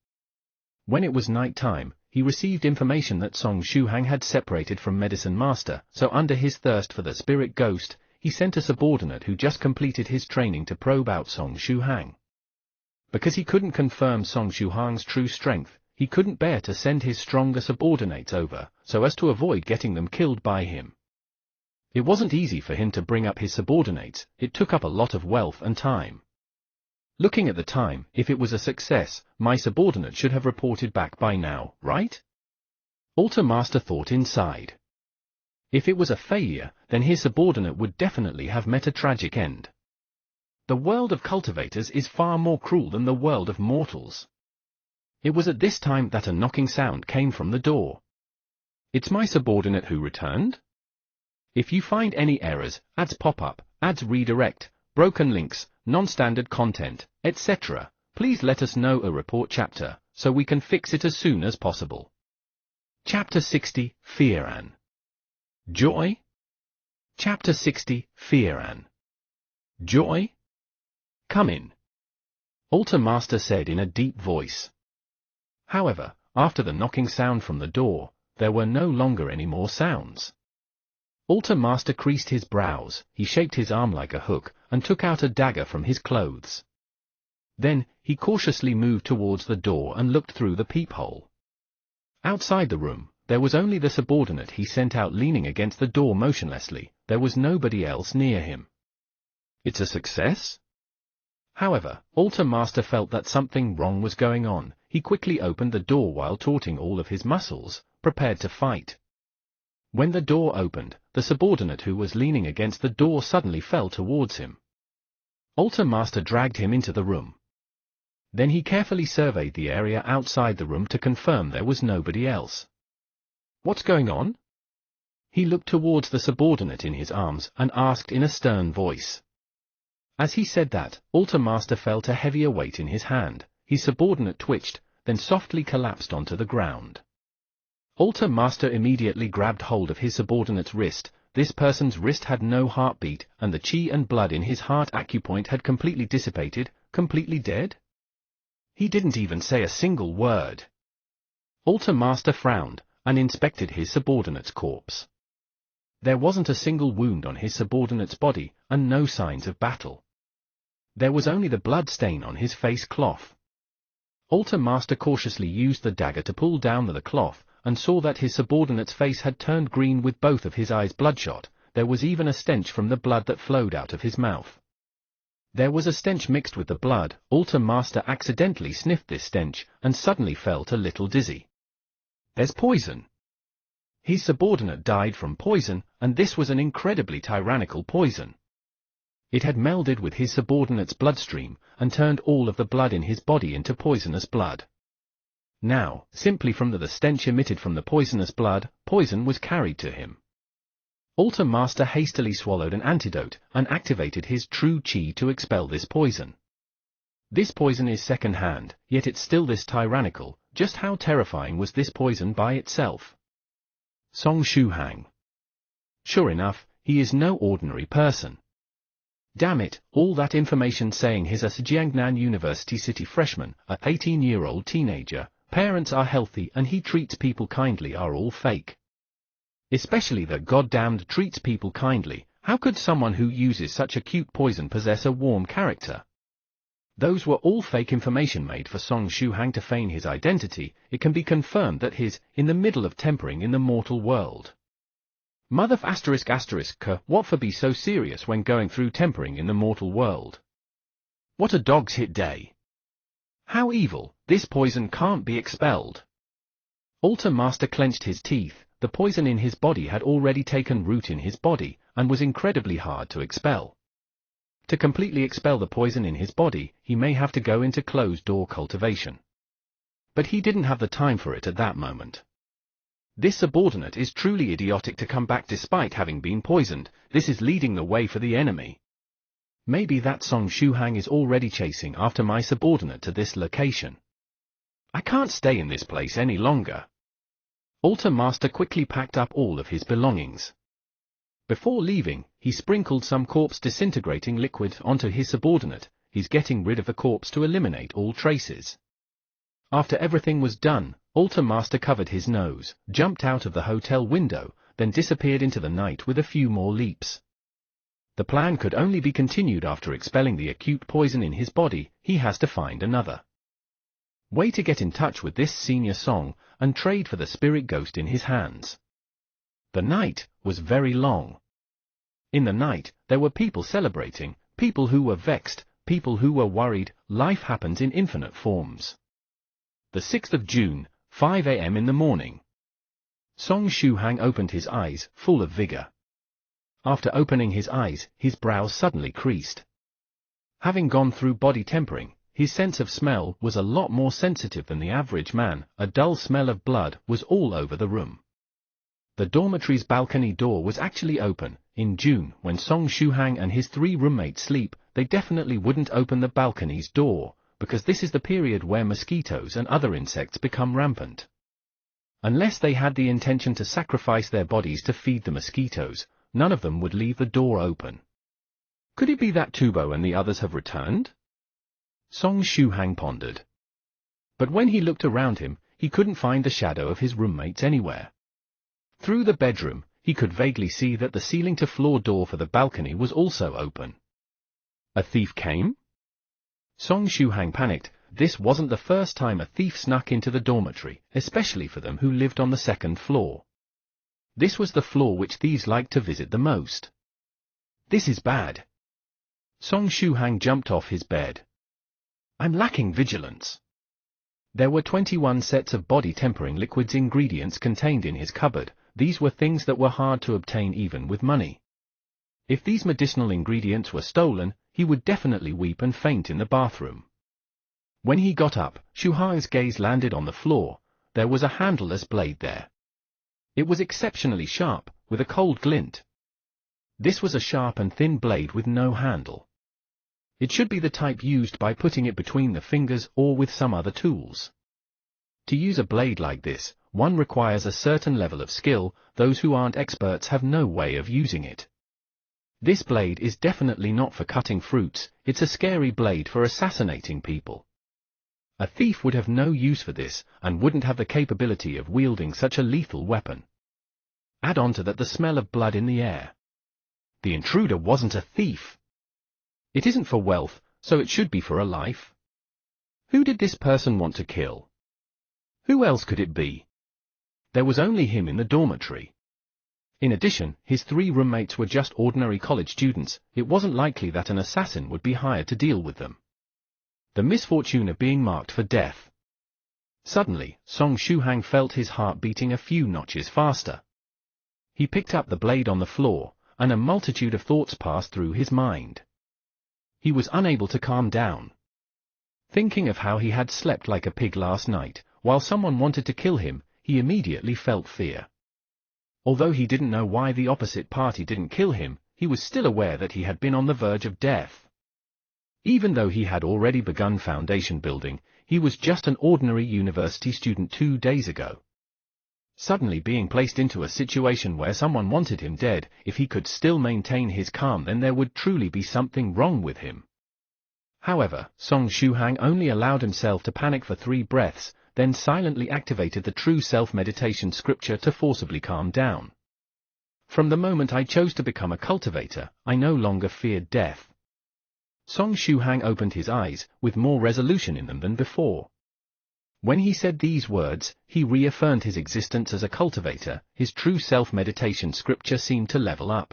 [SPEAKER 1] When it was night time, he received information that Song Shuhang had separated from Medicine Master, so under his thirst for the spirit ghost, he sent a subordinate who just completed his training to probe out Song Shuhang. Because he couldn't confirm Song Shuhang's true strength, he couldn't bear to send his stronger subordinates over, so as to avoid getting them killed by him. It wasn't easy for him to bring up his subordinates, it took up a lot of wealth and time. Looking at the time, if it was a success, my subordinate should have reported back by now, right? Altar Master thought inside. If it was a failure, then his subordinate would definitely have met a tragic end. The world of cultivators is far more cruel than the world of mortals. It was at this time that a knocking sound came from the door. It's my subordinate who returned? If you find any errors, ads pop up, ads redirect, broken links, non-standard content, etc., please let us know a report chapter, so we can fix it as soon as possible. Chapter 60, Feiran. Joy? Chapter 60, Feiran. Joy? Come in. Altar Master said in a deep voice. However, after the knocking sound from the door, there were no longer any more sounds. Altar Master creased his brows, he shaped his arm like a hook, and took out a dagger from his clothes. Then, he cautiously moved towards the door and looked through the peephole. Outside the room, there was only the subordinate he sent out leaning against the door motionlessly. There was nobody else near him. It's a success? However, Altar Master felt that something wrong was going on. He quickly opened the door while tauting all of his muscles, prepared to fight. When the door opened, the subordinate who was leaning against the door suddenly fell towards him. Altar Master dragged him into the room. Then he carefully surveyed the area outside the room to confirm there was nobody else. What's going on? He looked towards the subordinate in his arms and asked in a stern voice. As he said that, Altar Master felt a heavier weight in his hand. His subordinate twitched, then softly collapsed onto the ground. Altar Master immediately grabbed hold of his subordinate's wrist. This person's wrist had no heartbeat, and the chi and blood in his heart acupoint had completely dissipated, completely dead? He didn't even say a single word. Altar Master frowned, and inspected his subordinate's corpse. There wasn't a single wound on his subordinate's body, and no signs of battle. There was only the blood stain on his face cloth. Altar Master cautiously used the dagger to pull down the cloth, and saw that his subordinate's face had turned green with both of his eyes bloodshot. There was even a stench from the blood that flowed out of his mouth. There was a stench mixed with the blood. Altar Master accidentally sniffed this stench, and suddenly felt a little dizzy. There's poison. His subordinate died from poison, and this was an incredibly tyrannical poison. It had melded with his subordinate's bloodstream, and turned all of the blood in his body into poisonous blood. Now, simply from the stench emitted from the poisonous blood, poison was carried to him. Altar Master hastily swallowed an antidote, and activated his true chi to expel this poison. This poison is second-hand, yet it's still this tyrannical. Just how terrifying was this poison by itself? Song Shuhang. Sure enough, he is no ordinary person. Damn it, all that information saying he's a Zhejiangnan University city freshman, a 18-year-old teenager, parents are healthy and he treats people kindly are all fake. Especially that goddamned treats people kindly. How could someone who uses such acute poison possess a warm character? Those were all fake information made for Song Shuhang to feign his identity. It can be confirmed that he's in the middle of tempering in the mortal world. Mother ***, what for be so serious when going through tempering in the mortal world? What a dog's hit day. How evil, this poison can't be expelled. Altar Master clenched his teeth. The poison in his body had already taken root in his body, and was incredibly hard to expel. To completely expel the poison in his body, he may have to go into closed-door cultivation. But he didn't have the time for it at that moment. This subordinate is truly idiotic to come back despite having been poisoned. This is leading the way for the enemy. Maybe that Song Shuhang is already chasing after my subordinate to this location. I can't stay in this place any longer. Altar Master quickly packed up all of his belongings. Before leaving, he sprinkled some corpse disintegrating liquid onto his subordinate. He's getting rid of the corpse to eliminate all traces. After everything was done, Altar Master covered his nose, jumped out of the hotel window, then disappeared into the night with a few more leaps. The plan could only be continued after expelling the acute poison in his body. He has to find another way to get in touch with this senior Song, and trade for the spirit ghost in his hands. The night was very long. In the night, there were people celebrating, people who were vexed, people who were worried. Life happens in infinite forms. The 6th of June, 5 a.m. in the morning. Song Shuhang opened his eyes, full of vigor. After opening his eyes, his brows suddenly creased. Having gone through body tempering, his sense of smell was a lot more sensitive than the average man. A dull smell of blood was all over the room. The dormitory's balcony door was actually open. In June, when Song Shuhang and his 3 roommates sleep, they definitely wouldn't open the balcony's door, because this is the period where mosquitoes and other insects become rampant. Unless they had the intention to sacrifice their bodies to feed the mosquitoes, none of them would leave the door open. Could it be that Tubo and the others have returned? Song Shuhang pondered. But when he looked around him, he couldn't find the shadow of his roommates anywhere. Through the bedroom, he could vaguely see that the ceiling-to-floor door for the balcony was also open. A thief came? Song Shuhang panicked. This wasn't the first time a thief snuck into the dormitory, especially for them who lived on the 2nd floor. This was the floor which thieves liked to visit the most. This is bad. Song Shuhang jumped off his bed. I'm lacking vigilance. There were 21 sets of body tempering liquids ingredients contained in his cupboard. These were things that were hard to obtain even with money. If these medicinal ingredients were stolen, he would definitely weep and faint in the bathroom. When he got up, Shuhang's gaze landed on the floor. There was a handleless blade there. It was exceptionally sharp, with a cold glint. This was a sharp and thin blade with no handle. It should be the type used by putting it between the fingers or with some other tools. To use a blade like this, one requires a certain level of skill. Those who aren't experts have no way of using it. This blade is definitely not for cutting fruits. It's a scary blade for assassinating people. A thief would have no use for this, and wouldn't have the capability of wielding such a lethal weapon. Add on to that the smell of blood in the air. The intruder wasn't a thief. It isn't for wealth, so it should be for a life. Who did this person want to kill? Who else could it be? There was only him in the dormitory. In addition, his 3 roommates were just ordinary college students. It wasn't likely that an assassin would be hired to deal with them. The misfortune of being marked for death. Suddenly, Song Shuhang felt his heart beating a few notches faster. He picked up the blade on the floor, and a multitude of thoughts passed through his mind. He was unable to calm down. Thinking of how he had slept like a pig last night, while someone wanted to kill him, he immediately felt fear. Although he didn't know why the opposite party didn't kill him, he was still aware that he had been on the verge of death. Even though he had already begun foundation building, he was just an ordinary university student 2 days ago. Suddenly being placed into a situation where someone wanted him dead, if he could still maintain his calm, then there would truly be something wrong with him. However, Song Shuhang only allowed himself to panic for 3 breaths, then silently activated the true self meditation scripture to forcibly calm down. From the moment I chose to become a cultivator, I no longer feared death. Song Shuhang opened his eyes, with more resolution in them than before. When he said these words, he reaffirmed his existence as a cultivator. His true self meditation scripture seemed to level up.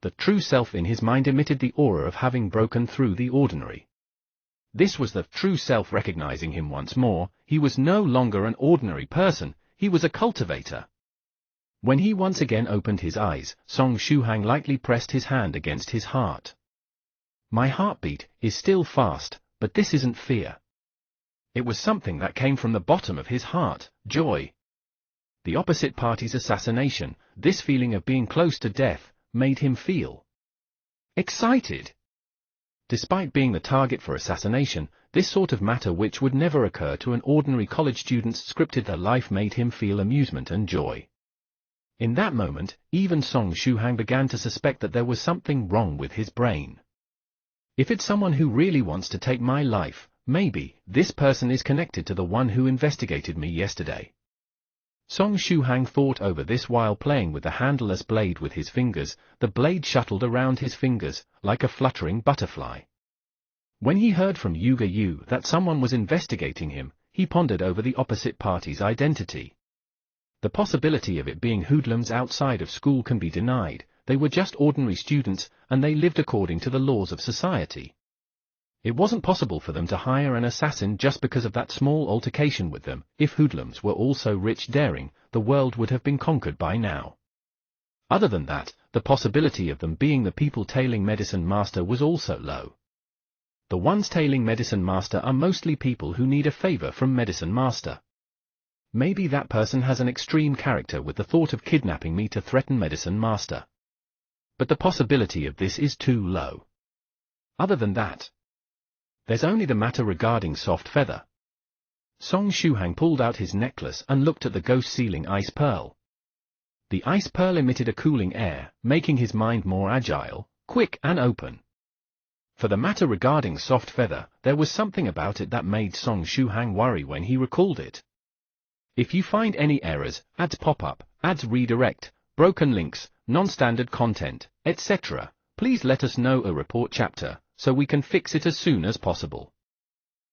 [SPEAKER 1] The true self in his mind emitted the aura of having broken through the ordinary. This was the true self recognizing him once more. He was no longer an ordinary person, he was a cultivator. When he once again opened his eyes, Song Shuhang lightly pressed his hand against his heart. My heartbeat is still fast, but this isn't fear. It was something that came from the bottom of his heart, joy. The opposite party's assassination, this feeling of being close to death, made him feel excited. Despite being the target for assassination, this sort of matter, which would never occur to an ordinary college student's scripted life, made him feel amusement and joy. In that moment, even Song Shuhang began to suspect that there was something wrong with his brain. If it's someone who really wants to take my life, maybe this person is connected to the one who investigated me yesterday. Song Shuhang thought over this while playing with the handleless blade with his fingers. The blade shuttled around his fingers, like a fluttering butterfly. When he heard from Yuga Yu that someone was investigating him, he pondered over the opposite party's identity. The possibility of it being hoodlums outside of school can be denied. They were just ordinary students, and they lived according to the laws of society. It wasn't possible for them to hire an assassin just because of that small altercation with them. If hoodlums were also rich daring, the world would have been conquered by now. Other than that, the possibility of them being the people tailing Medicine Master was also low. The ones tailing Medicine Master are mostly people who need a favor from Medicine Master. Maybe that person has an extreme character with the thought of kidnapping me to threaten Medicine Master. But the possibility of this is too low. Other than that, there's only the matter regarding Soft Feather. Song Shuhang pulled out his necklace and looked at the ghost-sealing ice pearl. The ice pearl emitted a cooling air, making his mind more agile, quick and open. For the matter regarding Soft Feather, there was something about it that made Song Shuhang worry when he recalled it. If you find any errors, ads pop up, ads redirect, broken links, non-standard content, etc., please let us know a report chapter, so we can fix it as soon as possible.